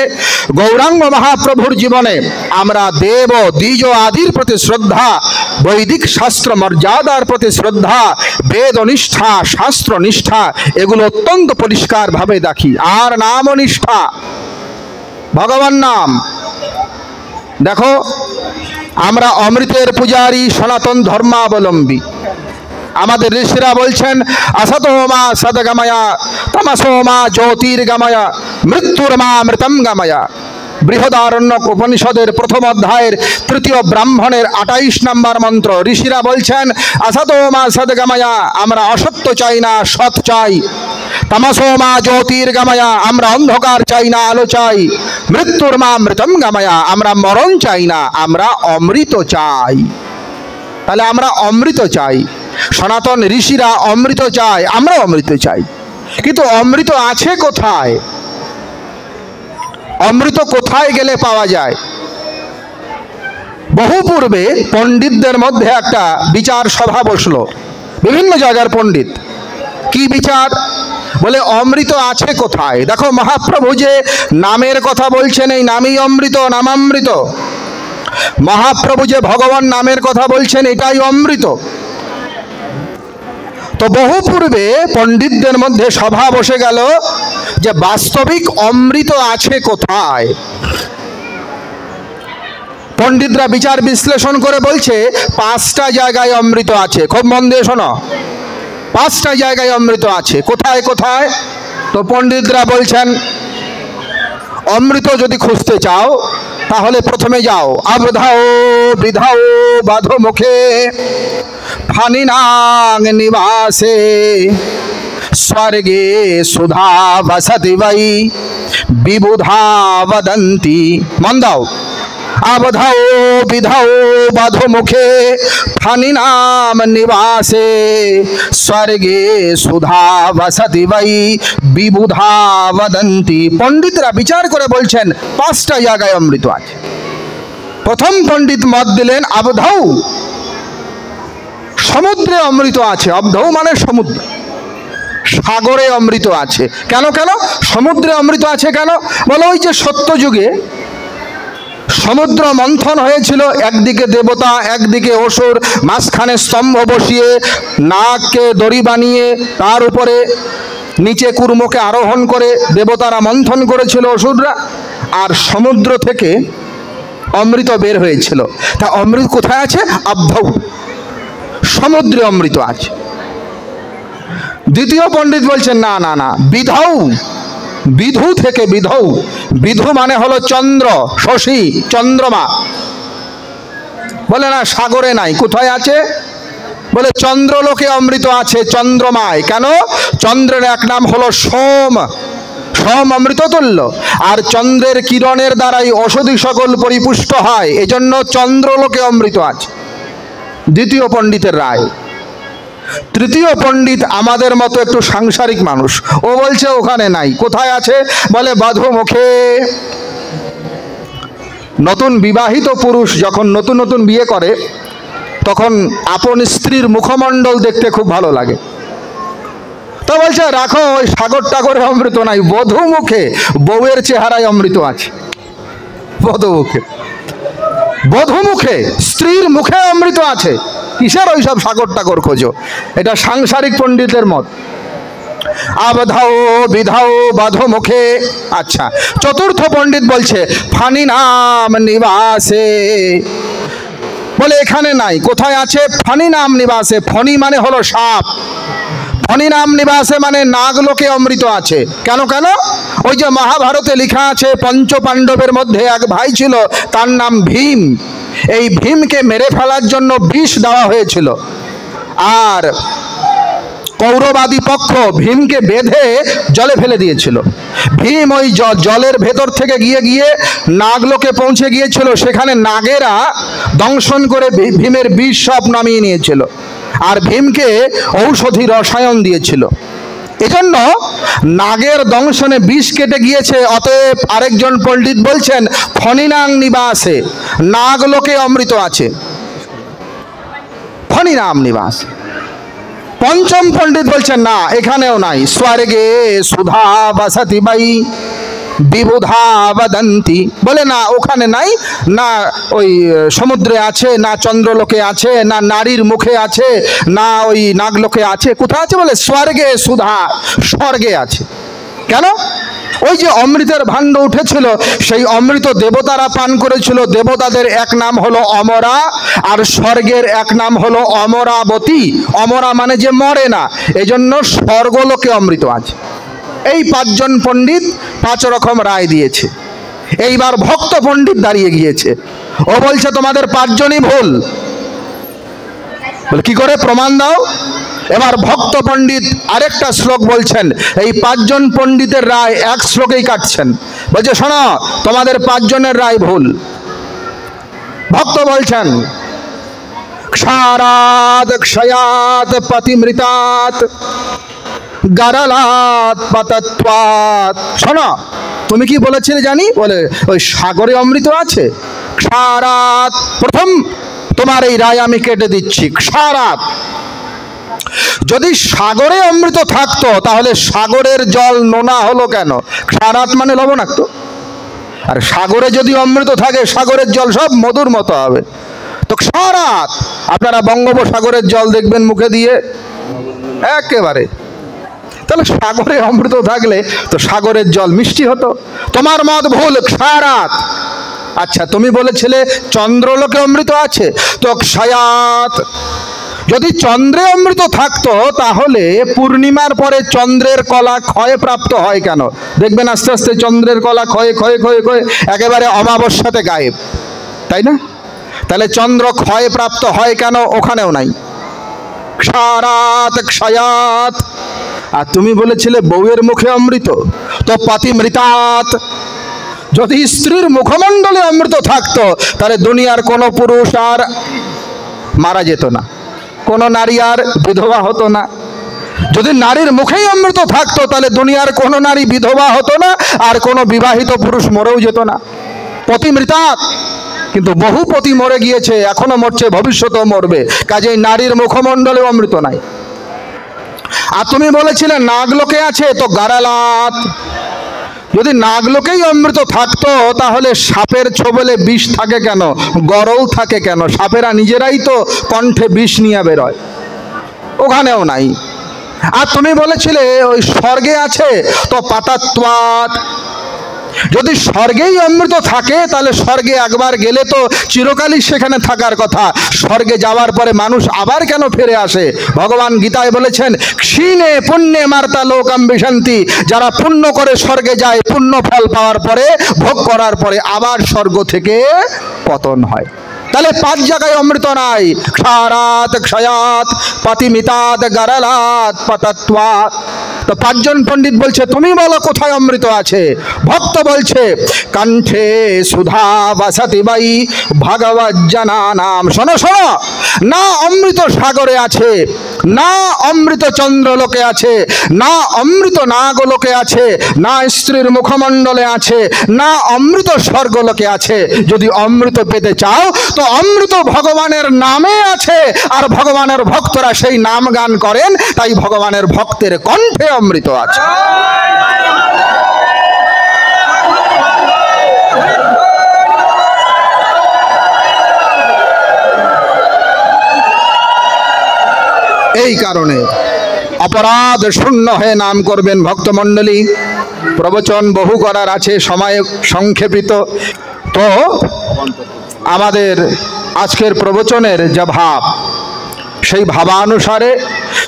গৌরাঙ্গ মহাপ্রভুর জীবনে আমরা দেব দ্বিজ আদির প্রতি শ্রদ্ধা, বৈদিক শাস্ত্র মর্যাদার প্রতি শ্রদ্ধা, বেদ নিষ্ঠা, শাস্ত্র নিষ্ঠা এগুলো অত্যন্ত পরিষ্কারভাবে দেখি। আর নাম নিষ্ঠা, ভগবান নাম। দেখো, আমরা অমৃতের পূজারী, সনাতন ধর্মাবলম্বী। আমাদের ঋষিরা বলছেন আসতোমা সদগময়া তমসোমা জ্যোতির্গময়া মৃত্যুর্মা মৃতম গময়া। বৃহদারণ্যক উপনিষদের প্রথম অধ্যায়ের 3য় ব্রাহ্মণের 28 নম্বর মন্ত্র। ঋষিরা বলছেন আসতোমা সদগময়া, আমরা অসত্য চাই না, সৎ চাই। তমসোমা জ্যোতির্গময়া, আমরা অন্ধকার চাই না, আলো চাই। মৃত্যুর্মা মৃতম গময়া, আমরা মরণ চাই না, আমরা অমৃত চাই। তাহলে আমরা অমৃত চাই। সনাতন ঋষিরা অমৃত চায়, আমরা অমৃত চাই। কিন্তু অমৃত আছে কোথায়? অমৃত কোথায় গেলে পাওয়া যায়? বহু পূর্বে পণ্ডিতদের মধ্যে একটা বিচার সভা বসলো, বিভিন্ন জায়গার পণ্ডিত। কি বিচার? বলে অমৃত আছে কোথায়? দেখো, মহাপ্রভু যে নামের কথা বলছেন এই নামই অমৃত, নামামৃত। মহাপ্রভু যে ভগবান নামের কথা বলছেন এটাই অমৃত। তো বহু পূর্বে পণ্ডিতদের মধ্যে সভা বসে গেল যে বাস্তবিক অমৃত আছে কোথায়। পণ্ডিতরা বিচার বিশ্লেষণ করে বলছে 5টা জায়গায় অমৃত আছে। খুব মন দিয়ে শোনো, 5টা জায়গায় অমৃত আছে। কোথায় কোথায়? তো পণ্ডিতরা বলছেন অমৃত যদি খুঁজতে চাও তাহলে প্রথমে যাও আবধাও বিধাও বাধো মুখে ফানিনাং নিবাসে স্বর্গে সুধা বসতি বৈ বিবুধা বদন্তি। মন দাও, আবধাও বিধাও বাধো মুখে ফানি নাম নিবাসে স্বর্গে সুধা বসতি বৈ বিবুধা বদন্তি। পণ্ডিতরা বিচার করে বলছেন 5টা জায়গায় অমৃত আছে। প্রথম পণ্ডিত মত দিলেন আবধাও, সমুদ্রে অমৃত আছে। আবধাও মানে সমুদ্র, সাগরে অমৃত আছে। কেন কেন সমুদ্রে অমৃত আছে কেন? বলো ওই যে সত্য যুগে সমুদ্র মন্থন হয়েছিল, একদিকে দেবতা একদিকে অসুর, মাঝখানে স্তম্ভ বসিয়ে নাগকে দড়ি বানিয়ে তার উপরে নিচে কুর্মকে আরোহণ করে দেবতারা মন্থন করেছিল অসুররা, আর সমুদ্র থেকে অমৃত বের হয়েছিল। তা অমৃত কোথায় আছে? আবধাও, সমুদ্রে অমৃত আছে। দ্বিতীয় পণ্ডিত বলছেন না না না, বিধাও, বিধু থেকে বিধৌ, বিধু মানে হলো চন্দ্র, শশী, চন্দ্রমা। বলে না সাগরে নাই, কোথায় আছে? বলে চন্দ্রলোকে অমৃত আছে, চন্দ্রমায়। কেন? চন্দ্রের এক নাম হলো সোম, সোম অমৃত তুল্য, আর চন্দ্রের কিরণের দ্বারাই ঔষধি সকল পরিপুষ্ট হয়, এজন্য চন্দ্রলোকে অমৃত আছে। দ্বিতীয় পণ্ডিতের রায়। তৃতীয় পণ্ডিত আমাদের মতো একটু সাংসারিক মানুষ, ও বলছে ওখানে নাই। কোথায় আছে? বলে বাধো মুখে। নতুন বিবাহিত পুরুষ যখন নতুন নতুন বিয়ে করে তখন আপন স্ত্রীর মুখমণ্ডল দেখতে খুব ভালো লাগে, তো বলছে রাখো, ওই সাগর টাগরে অমৃত নাই, বধূ মুখে, বউয়ের চেহারায় অমৃত আছে। বধূ মুখে, বধূ মুখে, স্ত্রীর মুখে অমৃত আছে। কিসের ওইসব সাগর টাগর খোঁজো? এটা সাংসারিক পণ্ডিতের মত। আবধাও বিধাও বাধো মুখে। আচ্ছা, চতুর্থ পণ্ডিত বলছে ফানি নাম নিবাসে। বলে এখানে নাই, কোথায় আছে? ফানি নাম নিবাসে। ফণি মানে হলো সাপ, ফণি নাম নিবাসে মানে নাগলোকে অমৃত আছে। কেন কেন? ওই যে মহাভারতে লেখা আছে পঞ্চ পাণ্ডবের মধ্যে এক ভাই ছিল, তার নাম ভীম। এই ভীমকে মেরে ফেলার জন্য বিষ দেওয়া হয়েছিল, আর কৌরবাদী পক্ষ ভীমকে বেঁধে জলে ফেলে দিয়েছিল। ভীম ওই জলের ভেতর থেকে গিয়ে গিয়ে নাগলোকে পৌঁছে গিয়েছিল, সেখানে নাগেরা দংশন করে ভীমের বিষ সব নামিয়ে নিয়েছিল, আর ভীমকে ঔষধি রসায়ন দিয়েছিল। এজন্য নাগের দংশনে বিষ কেটে গিয়েছে। অতএব আরেকজন পণ্ডিত বলছেন ফণিনাং নিবাসে, নাগলোকে অমৃত আছে, ফণিনাম নিবাস। পঞ্চম পণ্ডিত বলছেন না, এখানেও নাই। স্বর্গে সুধা বসতি বৈ বিবুধা বদন্তি। বলে না ওখানে নাই, না ওই সমুদ্রে আছে, না চন্দ্রলোকে আছে, না নারীর মুখে আছে, না ওই নাগলোকে আছে। কোথায় আছে? বলে স্বর্গে সুধা, স্বর্গে আছে। কেন? ওই যে অমৃতের ভাণ্ড উঠেছিল, সেই অমৃত দেবতারা পান করেছিল। দেবতাদের এক নাম হলো অমরা, আর স্বর্গের এক নাম হলো অমরাবতী। অমরা মানে যে মরে না, এজন্য স্বর্গলোকে অমৃত আছে। এই 5 জন পণ্ডিত 5 রকম রায় দিয়েছে। এইবার ভক্ত পণ্ডিত দাঁড়িয়ে গিয়েছে, ও বলছে তোমাদের 5 জনই ভুল। বলে কি করে? প্রমাণ দাও। এবার ভক্ত পণ্ডিত আরেকটা শ্লোক বলছেন, এই 5 জন পণ্ডিতের রায় এক শ্লোকেই কাটছেন। বলছে শোনো, তোমাদের 5 জনের রায় ভুল। ভক্ত বলছেন ক্ষারাত ক্ষয়াত পতিমৃতাত গারালাত পাতত্বাত। শোনো, তুমি কি বলেছিলে জানি? বলে ওই সাগরে অমৃত আছে। ক্ষারাত, প্রথম তোমার এই রায় আমি কেটে দিচ্ছি। ক্ষারাত, যদি সাগরে অমৃত থাকতো তাহলে সাগরের জল নোনা হলো কেন? ক্ষারাত মানে লবণাক্ত। আর সাগরে যদি অমৃত থাকে, সাগরের জল সব মধুর মতো হবে। তো ক্ষারাত, আপনারা বঙ্গোপসাগরের জল দেখবেন মুখে দিয়ে একেবারে, তাহলে সাগরে অমৃত থাকলে তো সাগরের জল মিষ্টি হতো। তোমার মত ভুল, ক্ষারাত। আচ্ছা, তুমি বলেছিলে চন্দ্রলোকে অমৃত আছে, তো ক্ষয়াত। যদি চন্দ্রে অমৃত থাকতো তাহলে পূর্ণিমার পরে চন্দ্রের কলা ক্ষয় প্রাপ্ত হয় কেন? দেখবেন আস্তে আস্তে চন্দ্রের কলা ক্ষয়ে ক্ষয়ে ক্ষয়ে ক্ষয়ে একেবারে অমাবস্যাতে গায়েব, তাই না? তাহলে চন্দ্র ক্ষয় প্রাপ্ত হয় কেন? ওখানেও নাই। ক্ষারাত ক্ষয়াত। আর তুমি বলেছিলে বউয়ের মুখে অমৃত, তো পতিমৃতাত, যদি স্ত্রীর মুখমণ্ডলে অমৃত থাকতো তাহলে দুনিয়ার কোনো পুরুষ আর মারা যেত না, কোনো নারী আর বিধবা হতো না। যদি নারীর মুখেই অমৃত থাকতো তাহলে দুনিয়ার কোনো নারী বিধবা হতো না, আর কোনো বিবাহিত পুরুষ মরেও যেত না। পতি মৃতাৎ, কিন্তু বহু পতি মরে গিয়েছে, এখনো মরছে, ভবিষ্যতেও মরবে। কাজেই নারীর মুখমণ্ডলে অমৃত নাই। আর তুমি বলেছিলে নাগলোকে আছে, তো গারালাত। যদি নাগলোকেই অমৃত থাকতো তাহলে সাপের ছোবলে বিষ থাকে কেন, গরল থাকে কেন? সাপেরা নিজেরাই তো কণ্ঠে বিষ নিয়ে বেরোয়, ওখানেও নাই। আর তুমি বলেছিলে ওই স্বর্গে আছে, তো পাতাত্বাৎ। যদি স্বর্গেই অমৃত থাকে তাহলে স্বর্গে একবার গেলে তো চিরকালই সেখানে থাকার কথা। স্বর্গে যাওয়ার পরে মানুষ আবার কেন ফিরে আসে? ভগবান গীতায় বলেছেন, ক্ষীণে পুণ্যে মার্তা লোকাম বিশান্তি। যারা পুণ্য করে স্বর্গে যায়, পুণ্য ফল পাওয়ার পরে, ভোগ করার পরে আবার স্বর্গ থেকে পতন হয়। তাহলে 5 জায়গায় অমৃত নাই, ক্ষারাত, ক্ষয়াত, পাতিমিতাত, গারালাত, পাতাত্বাৎ। তো 5 জন পণ্ডিত বলছে তুমি বলো কোথায় অমৃত আছে? ভক্ত বলছে, কণ্ঠে সুধা বাসাতি বাই ভগবৎ জনানাম। শোনো শোনো, না অমৃত সাগরে আছে, না অমৃত চন্দ্রলোকে আছে, না অমৃত নাগলোকে আছে, না স্ত্রীর মুখমণ্ডলে আছে, না অমৃত স্বর্গলোকে আছে। যদি অমৃত পেতে চাও তো অমৃত ভগবানের নামে আছে, আর ভগবানের ভক্তরা সেই নাম গান করেন, তাই ভগবানের ভক্তের কণ্ঠে অমৃত আছে। এই কারণে অপরাধ শূন্য হয়ে নাম করবেন ভক্তমণ্ডলী। প্রবচন বহু করার আছে, সময় সংক্ষেপিত। তো আমাদের আজকের প্রবচনের যা ভাব, সেই ভাবানুসারে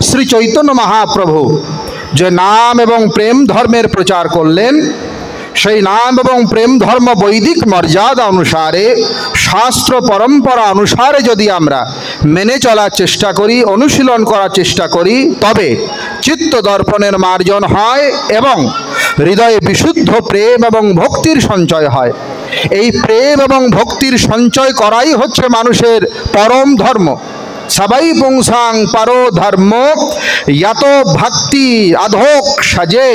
শ্রী চৈতন্য মহাপ্রভু যে নাম এবং প্রেম ধর্মের প্রচার করলেন, সেই নাম এবং প্রেম ধর্ম বৈদিক মর্যাদা অনুসারে, শাস্ত্র পরম্পরা অনুসারে যদি আমরা মেনে চলার চেষ্টা করি, অনুশীলন করার চেষ্টা করি, তবে চিত্ত দর্পণের মার্জন হয় এবং হৃদয়ে বিশুদ্ধ প্রেম এবং ভক্তির সঞ্চয় হয়। এই প্রেম এবং ভক্তির সঞ্চয় করাই হচ্ছে মানুষের পরম ধর্ম। সবাই পুংসাং পরো ধর্ম যত ভক্তি অধোক সাজে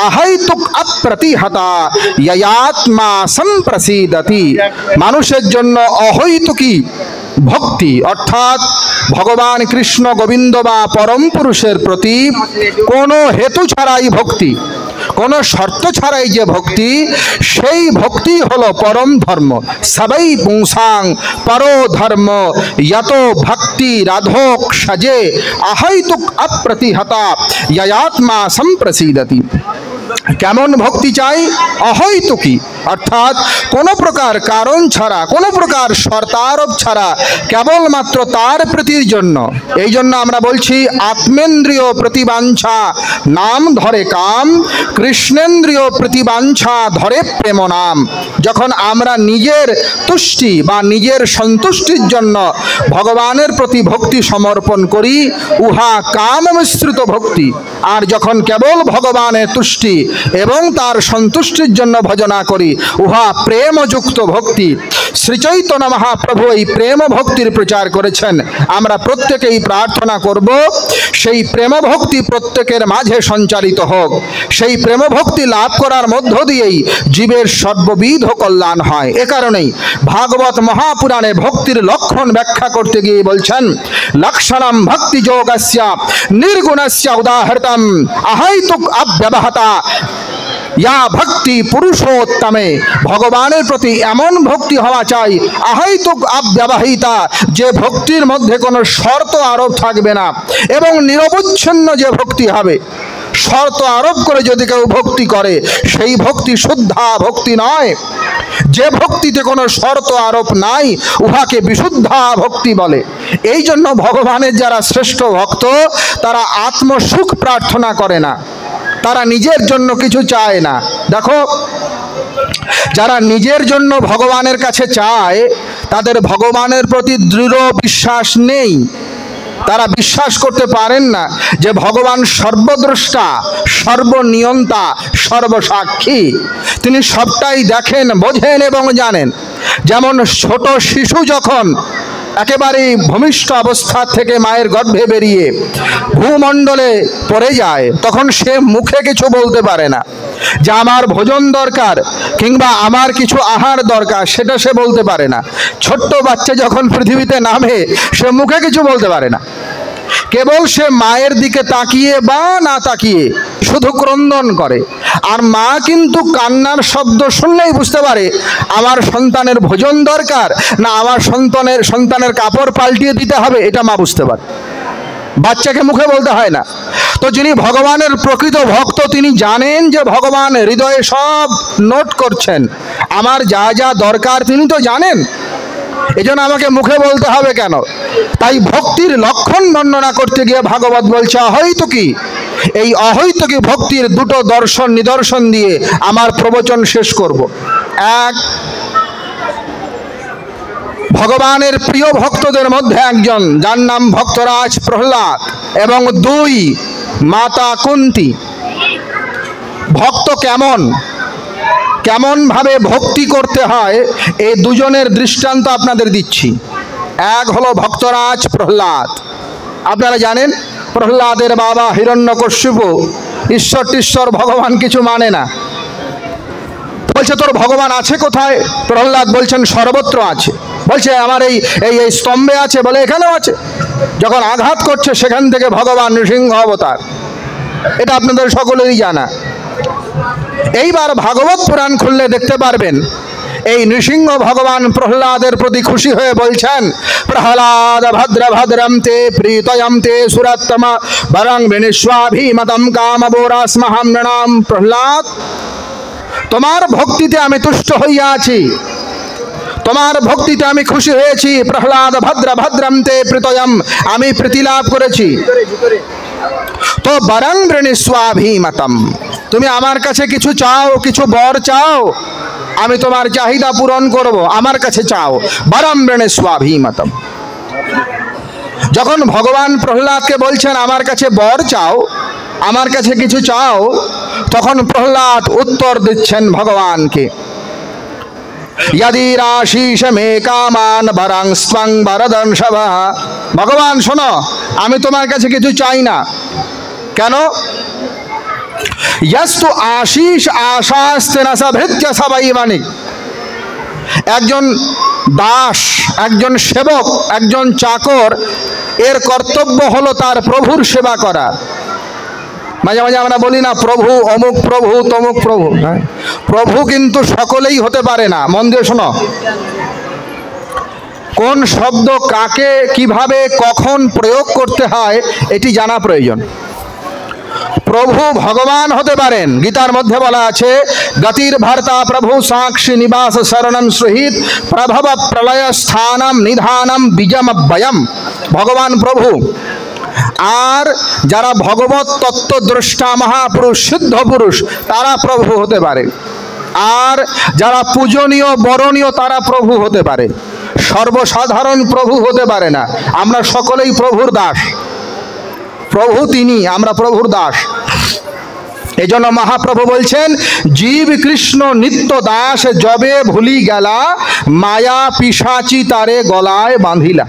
আহৈতুক অপ্রতিহতা ইয়াত্মা সম্প্রসিদতি। মানুষের জন্য অহৈতুকী ভক্তি, অর্থাৎ ভগবান কৃষ্ণ গোবিন্দ বা পরম পুরুষের প্রতি কোনো হেতু ছাড়াই ভক্তি, কোনো শর্ত ছাড়াই যে ভক্তি, সেই ভক্তি হলো পরম ধর্ম। সবাই পুংসাং পরো ধর্ম যত ভক্তি রাধোক সাজে আহৈতুক অপ্রতিহতা ইয়াত্মা সম্প্রসিদতি। কেমন ভক্তি চাই? অহৈতুকী, অর্থাৎ কোনো প্রকার কারণ ছাড়া, কোনো প্রকার শর্তারোপ ছাড়া, কেবলমাত্র তার প্রীতির জন্য। এই জন্য আমরা বলছি আত্মেন্দ্রিয় প্রতিবাঞ্ছা নাম ধরে কাম, কৃষ্ণেন্দ্রিয় প্রতিবাঞ্ছা ধরে প্রেম নাম। যখন আমরা নিজের তুষ্টি বা নিজের সন্তুষ্টির জন্য ভগবানের প্রতি ভক্তি সমর্পণ করি, উহা কাম মিশ্রিত ভক্তি। আর যখন কেবল ভগবানের তুষ্টি এবং তার সন্তুষ্টির জন্য ভজনা করি, উহা প্রেমযুক্ত ভক্তি। শ্রীচৈতন্য মহাপ্রভু এই প্রেম ভক্তির প্রচার করেছেন। আমরা প্রত্যেকেই প্রার্থনা করব সেই প্রেম ভক্তি প্রত্যেকের মাঝে সঞ্চালিত হোক। সেই প্রেম ভক্তি লাভ করার মধ্য দিয়েই জীবের সর্ববিধ কল্যাণ হয়। এ কারণেই ভাগবত মহাপুরাণে ভক্তির লক্ষণ ব্যাখ্যা করতে গিয়ে বলছেন, লক্ষণম ভক্তি যোগস্য নির্গুণস্য উদাহৃতম আহৈতুক অব্যবহতা ইয়া ভক্তি পুরুষোত্তমে। ভগবানের প্রতি এমন ভক্তি হওয়া চাই আহৈতুক অব্যবহিতা, যে ভক্তির মধ্যে কোনো শর্ত আরোপ থাকবে না, এবং নিরবচ্ছিন্ন যে ভক্তি হবে। শর্ত আরোপ করে যদি কেউ ভক্তি করে, সেই ভক্তি শুদ্ধা ভক্তি নয়। যে ভক্তিতে কোনো শর্ত আরোপ নাই, উহাকে বিশুদ্ধা ভক্তি বলে। এই জন্য ভগবানের যারা শ্রেষ্ঠ ভক্ত, তারা আত্মসুখ প্রার্থনা করে না, তারা নিজের জন্য কিছু চায় না। দেখো, যারা নিজের জন্য ভগবানের কাছে চায়, তাদের ভগবানের প্রতি দৃঢ় বিশ্বাস নেই। তারা বিশ্বাস করতে পারেন না যে ভগবান সর্বদ্রষ্টা, সর্বনিয়ন্তা, সর্বসাক্ষী। তিনি সবটাই দেখেন, বোঝেন এবং জানেন। যেমন ছোট শিশু যখন একেবারেই ভূমিষ্ঠ অবস্থা থেকে মায়ের গর্ভে বেরিয়ে ভূমণ্ডলে পড়ে যায়, তখন সে মুখে কিছু বলতে পারে না যে আমার ভোজন দরকার কিংবা আমার কিছু আহার দরকার, সেটা সে বলতে পারে না। ছোট্ট বাচ্চা যখন পৃথিবীতে নামে, সে মুখে কিছু বলতে পারে না, কেবল সে মায়ের দিকে তাকিয়ে বা না তাকিয়ে শুধু ক্রন্দন করে। আর মা কিন্তু কান্নার শব্দ শুনলেই বুঝতে পারে আমার সন্তানের ভোজন দরকার না আমার সন্তানের কাপড় পাল্টিয়ে দিতে হবে, এটা মা বুঝতে পারে। বাচ্চাকে মুখে বলতে হয় না। তো যিনি ভগবানের প্রকৃত ভক্ত, তিনি জানেন যে ভগবান হৃদয়ে সব নোট করছেন, আমার যা যা দরকার তিনি তো জানেন, এজন্য আমাকে মুখে বলতে হবে কেন? তাই ভক্তির লক্ষণ বর্ণনা করতে গিয়ে ভাগবত বলছে অহৈতুকী। এই অহৈতুকী ভক্তির দুটো নিদর্শন দিয়ে আমার প্রবচন শেষ করব। এক, ভগবানের প্রিয় ভক্তদের মধ্যে একজন, যার নাম ভক্তরাজ প্রহ্লাদ, এবং দুই, মাতা কুন্তী। ভক্ত কেমন ভাবে ভক্তি করতে হয় এই দুজনের দৃষ্টান্ত আপনাদের দিচ্ছি। এক হলো ভক্তরাজ প্রহ্লাদ। আপনারা জানেন প্রহ্লাদের বাবা হিরণ্যকশিপু ঈশ্বর ভগবান কিছু মানে না, বলছে তোর ভগবান আছে কোথায়? প্রহ্লাদ বলছেন সর্বত্র আছে। বলছে আমার এই স্তম্ভে আছে, বলে এখানেও আছে। যখন আঘাত করছে সেখান থেকে ভগবান নৃসিংহ অবতার, এটা আপনাদের সকলেরই জানা। এইবার ভাগবত পুরাণ খুললে দেখতে পারবেন এই নৃসিংহ ভগবান প্রহ্লাদের প্রতি খুশি হয়ে বলছেন, প্রহ্লাদ ভদ্রভদ্রম তে প্রীতয়ম তে সুরত্তম বরং বিনিস্বাভিমতম কামবোরাস্মহম নৃণাম। প্রহ্লাদ, তোমার ভক্তিতে আমি তুষ্ট হইয়া আছি, তোমার ভক্তিতে আমি খুশি হয়েছি। প্রহ্লাদ ভদ্রভদ্রম তে প্রীতয়ম, আমি প্রীতি লাভ করেছি। তো বরং বিনিস্বাভিমতম, তুমি আমার কাছে কিছু চাও, কিছু বর চাও, আমি তোমার চাহিদা পূরণ করব, আমার কাছে চাও। বরং বিনিস্বাভিমতম। যখন ভগবান প্রহ্লাদকে বলছেন আমার কাছে বর চাও, আমার কাছে কিছু চাও, তখন প্রহ্লাদ উত্তর দিচ্ছেন ভগবানকে, यदि राशीष मे कामान बरং স্বং বরদর্শব। ভগবান শোনো, আমি তোমার কাছে কিছু চাই না। কেন? यस्तु आशीष आशास्ते न सभृत्य सबै मानिक। একজন দাস, একজন সেবক, একজন চাকর, এর কর্তব্য হলো তার প্রভুর সেবা করা। মাঝে মাঝে আমরা বলি না প্রভু অমুক প্রভু তমুক প্রভু, হ্যাঁ, প্রভু কিন্তু সকলেই হতে পারে না। মন দিয়ে শোনো, কোন শব্দ কাকে কিভাবে কখন প্রয়োগ করতে হয় এটি জানা প্রয়োজন। প্রভু ভগবান হতে পারেন, গীতার মধ্যে বলা আছে গতির ভর্তা প্রভু সাক্ষী নিবাস শরণম সহিত প্রভব প্রলয় স্থানম নিধানম বীজমব্যয়ম। ভগবান প্রভু। আর যারা ভগবত তত্ত্বদ্রষ্টা মহাপুরুষ সিদ্ধ পুরুষ তারা প্রভু হতে পারে। আর যারা পূজনীয় বরণীয় তারা প্রভু হতে পারে, সর্বসাধারণ প্রভু হতে পারে না। আমরা সকলেই প্রভুর দাস। প্রভু তিনি, আমরা প্রভুর দাস। এজন্য মহাপ্রভু বলছেন জীব কৃষ্ণ নিত্য দাস যবে ভুলি গেলা মায়া পিশাচি তারে গলায় বাঁধিলা।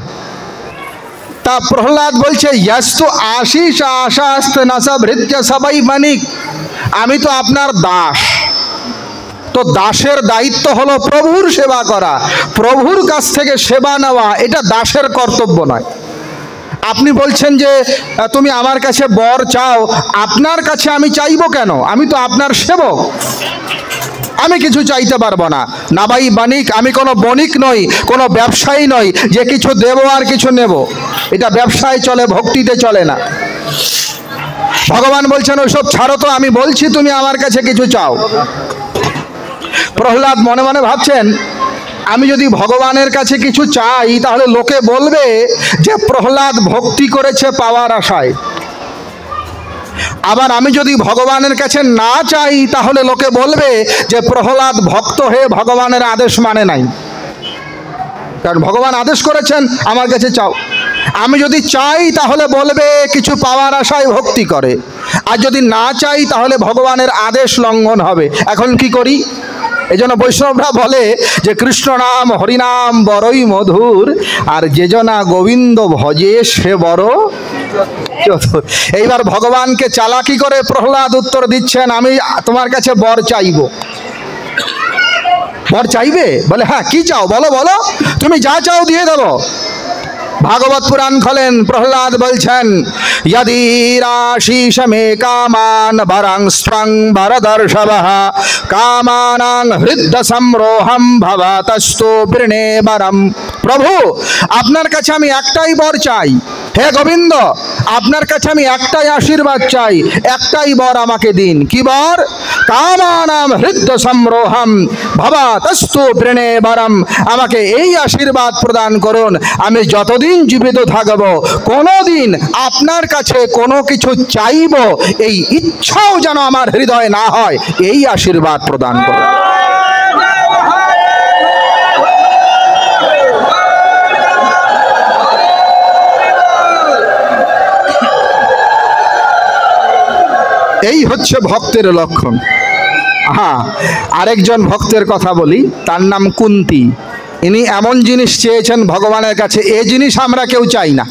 তা প্রহ্লাদ বলছে यस्तु आशीष आशास्ते न सभृत्य सबै मानिक। আমি তো আপনার দাস, তো দাসের দায়িত্ব হলো প্রভুর সেবা করা, প্রভুর কাছ থেকে সেবা নেওয়া, এটা দাসের কর্তব্য নয়। আপনি বলছেন যে তুমি আমার কাছে বর চাও, আপনার কাছে আমি চাইবো কেন? আমি তো আপনার সেবক, আমি কিছু চাইতে পারবো না। নাবাই বাণিক, আমি কোনো বণিক নই, কোনো ব্যবসায়ী নই যে কিছু দেব আর কিছু নেব। এটা ব্যবসায় চলে, ভক্তিতে চলে না। ভগবান বলছেন ওইসব ছাড়ো তো, আমি বলছি তুমি আমার কাছে কিছু চাও। প্রহ্লাদ মনে মনে ভাবছেন আমি যদি ভগবানের কাছে কিছু চাই তাহলে লোকে বলবে যে প্রহ্লাদ ভক্তি করেছে পাওয়ার আশায়। আবার আমি যদি ভগবানের কাছে না চাই তাহলে লোকে বলবে যে প্রহ্লাদ ভক্ত হয়ে ভগবানের আদেশ মানে নাই। কারণ ভগবান আদেশ করেছেন আমার কাছে চাও। আমি যদি চাই তাহলে বলবে কিছু পাওয়ার আশায় ভক্তি করে, আর যদি না চাই তাহলে ভগবানের আদেশ লঙ্ঘন হবে। এখন কি করি? এই জন্য বৈষ্ণবরা বলে যে কৃষ্ণ নাম হরিনাম বড়ই মধুর, আর যে জনা গোবিন্দ ভজে সে বড় চতুর। এইবার ভগবানকে চালাকি করে প্রহ্লাদ উত্তর দিচ্ছেন, আমি তোমার কাছে বর চাইব। বর চাইবে? বলে হ্যাঁ, কি চাও বলো বলো, তুমি যা চাও দিয়ে দেবো। ভাগবত পুরাণ খোলেন, প্রহ্লাদ বলছেন, यदि राशीष मे कामान वरं स्त्रं वरदर्शवः कामानां हृदय संरोहम भवतस्तु वृणे वरम। প্রভু, আপনার কাছে আমি একটাই বর চাই। হে গোবিন্দ, আপনার কাছে আমি একটাই আশীর্বাদ চাই, একটাই বর আমাকে দিন। কি বর? কামানাম হৃদয় সংরোহম ভবতস্তু বৃণে বরম। আমাকে এই আশীর্বাদ প্রদান করুন, আমি যতদিন জীবিত থাকব কোনোদিন আপনার কাছে কোনো কিছু চাইব এই ইচ্ছাও যেন আমার হৃদয়ে না হয়, এই আশীর্বাদ প্রদান করুন। এই হচ্ছে ভক্তের লক্ষণ। হ্যাঁ, আরেকজন ভক্তের কথা বলি, তার নাম কুন্তী। ইনি এমন জিনিস চেয়েছেন ভগবানের কাছে, এ জিনিস আমরা কেউ চাই না।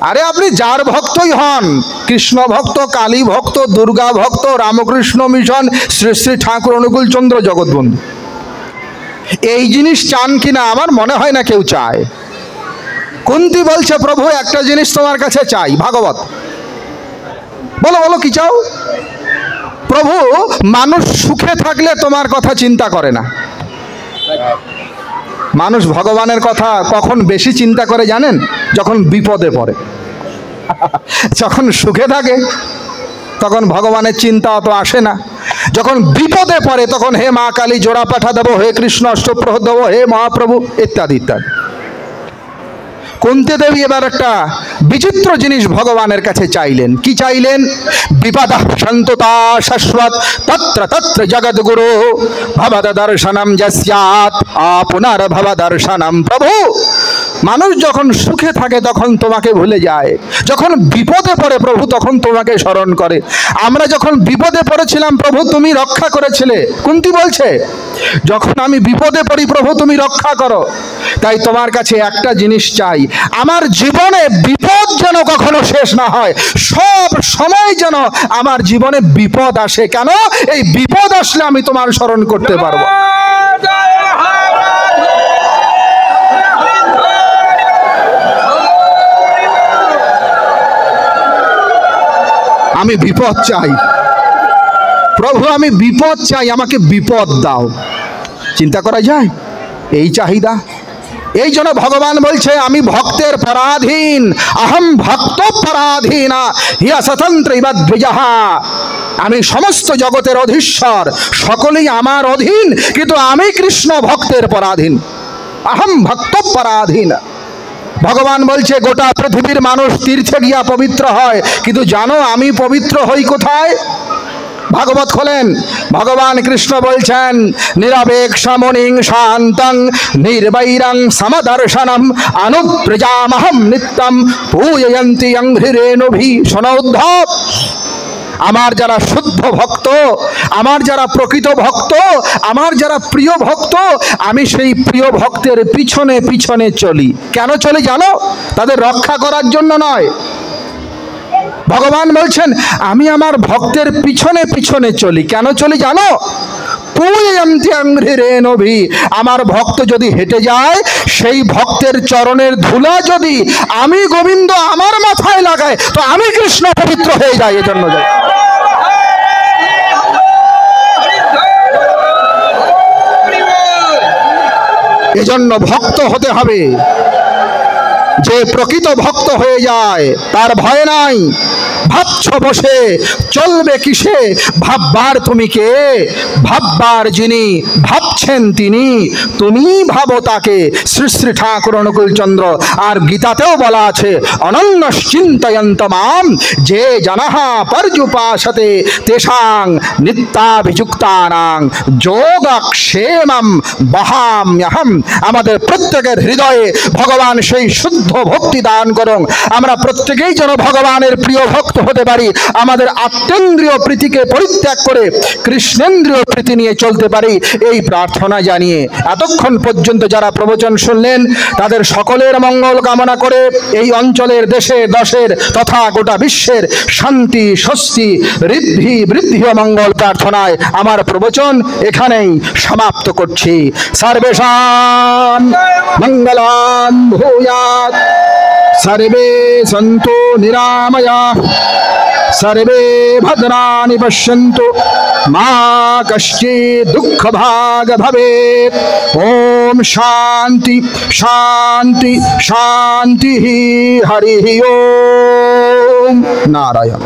আরে আপনি যার ভক্তই হন, কৃষ্ণ ভক্ত, কালী ভক্ত, দুর্গা ভক্ত, রামকৃষ্ণ মিশন, শ্রী শ্রী ঠাকুর অনুকূল চন্দ্র জগৎবন্ধু, এই জিনিস চান কিনা আমার মনে হয় না কেউ চায়। কুন্তী বলছে, প্রভু একটা জিনিস তোমার কাছে চাই। ভাগবত, বলো বলো কি চাও? প্রভু, মানুষ সুখে থাকলে তোমার কথা চিন্তা করে না। মানুষ ভগবানের কথা কখন বেশি চিন্তা করে জানেন? যখন বিপদে পড়ে। যখন সুখে থাকে তখন ভগবানের চিন্তা অত আসে না। যখন বিপদে পড়ে তখন হে মা কালী জোড়া পাঠা দেবো, হে কৃষ্ণ অষ্টপ্রহর দেবো, হে মহাপ্রভু ইত্যাদি ইত্যাদি। কুন্তী দেবী এবার একটা বিচিত্র জিনিস ভগবানের কাছে চাইলেন। কি চাইলেন? বিপদ সন্ততা শাশ্বত তত্র তত্র জগদ্গুরু ভবদ দর্শনম যস্যাৎ আপুনার ভব দর্শনম। প্রভু, মানুষ যখন সুখে থাকে তখন তোমাকে ভুলে যায়, যখন বিপদে পড়ে প্রভু তখন তোমাকে স্মরণ করে। আমরা যখন বিপদে পড়েছিলাম প্রভু তুমি রক্ষা করেছিলে। কুন্তী বলছে, যখন আমি বিপদে পড়ি প্রভু তুমি রক্ষা করো। তাই তোমার কাছে একটা জিনিস চাই, আমার জীবনে বিপদ যেন কখনো শেষ না হয়, সব সময় যেন আমার জীবনে বিপদ আসে। কেন? এই বিপদ আসলে আমি তোমার স্মরণ করতে পারবো। আমি বিপদ চাই প্রভু, আমি বিপদ চাই, আমাকে বিপদ দাও। চিন্তা করা যায় এই চাহিদা? এই জন্য ভগবান বলছে, আমি ভক্তের পরাধীন, অহম ভক্ত পরাধীনা হিয়া স্বতন্ত্র ইবা দ্বিজহা। আমি সমস্ত জগতের অধীশ্বর, সকলেই আমার অধীন, কিন্তু আমি কৃষ্ণ ভক্তের পরাধীন, অহম ভক্ত পরাধীন। ভগবান বলছে, গোটা পৃথিবীর মানুষ তীর্থে গিয়া পবিত্র হয়, কিন্তু জানো আমি পবিত্র হই কোথায়? ভাগবত খোলেন, ভগবান কৃষ্ণ বলছেন, নিরপেক্ষমণিং শান্তং নির্বৈরং সমদর্শনম অনুপ্রজামহম নিত্যম পূজয়ন্তি অঙ্ঘ্রিরেণুভি। শোনো উদ্ধব, আমার যারা শুদ্ধ ভক্ত, আমার যারা প্রকৃত ভক্ত, আমার যারা প্রিয় ভক্ত, আমি সেই প্রিয় ভক্তের পিছনে পিছনে চলি। কেন চলি জানো? তাদের রক্ষা করার জন্য নয়। ভগবান বলছেন, আমি আমার ভক্তের পিছনে পিছনে চলি। কেন চলি জানো? আমার ভক্ত যদি হেঁটে যায়, সেই ভক্তের চরণের ধুলা যদি আমি গোবিন্দ আমার মাথায় লাগাই, তো আমি কৃষ্ণ পবিত্র হয়ে যাই। এজন্য যাই। এজন্য ভক্ত হতে হবে। যে প্রকৃত ভক্ত হয়ে যায় তার ভয় নাই। ভাবছ বসে চলবে কিসে, ভাববার তুমি কে, ভাববার যিনি ভাবছেন তিনি, তুমি ভাবো তাকে। শ্রী শ্রী ঠাকুর অনুকূল চন্দ্র। আর গীতাতেও বলা আছে, অনন্যশ্চিন্তয়ন্ত মাম যে জনঃ পর্যুপাসতে তেষাং নিত্যাভিযুক্তানাং যোগক্ষেমম বহাম্যহম। আমাদের প্রত্যেকের হৃদয়ে ভগবান সেই শুদ্ধ ভক্তি দান করুন। আমরা প্রত্যেকেই যেন ভগবানের প্রিয় ভক্ত হতে পারি, আমাদের আত্মেন্দ্রিয় প্রীতিকে পরিত্যাগ করে কৃষ্ণেন্দ্রিয় প্রীতি নিয়ে চলতে পারি, এই প্রার্থনা জানিয়ে এতক্ষণ পর্যন্ত যারা প্রবচন শুনলেন তাদের সকলের মঙ্গল কামনা করে এই অঞ্চলের, দেশের, দশের তথা গোটা বিশ্বের শান্তি, স্বস্তি, ঋদ্ধি, বৃদ্ধি ও মঙ্গল প্রার্থনায় আমার প্রবচন এখানেই সমাপ্ত করছি। সর্বেষাং মঙ্গলান ভূয়াৎ, সর্বে সন্তু নিরাময়াঃ, सर्वे भद्राणि पश्यन्तु मा कश्चित् दुःखभाग् भवेत्। ओम शांति शांति शांति। हरि ओम। नारायण।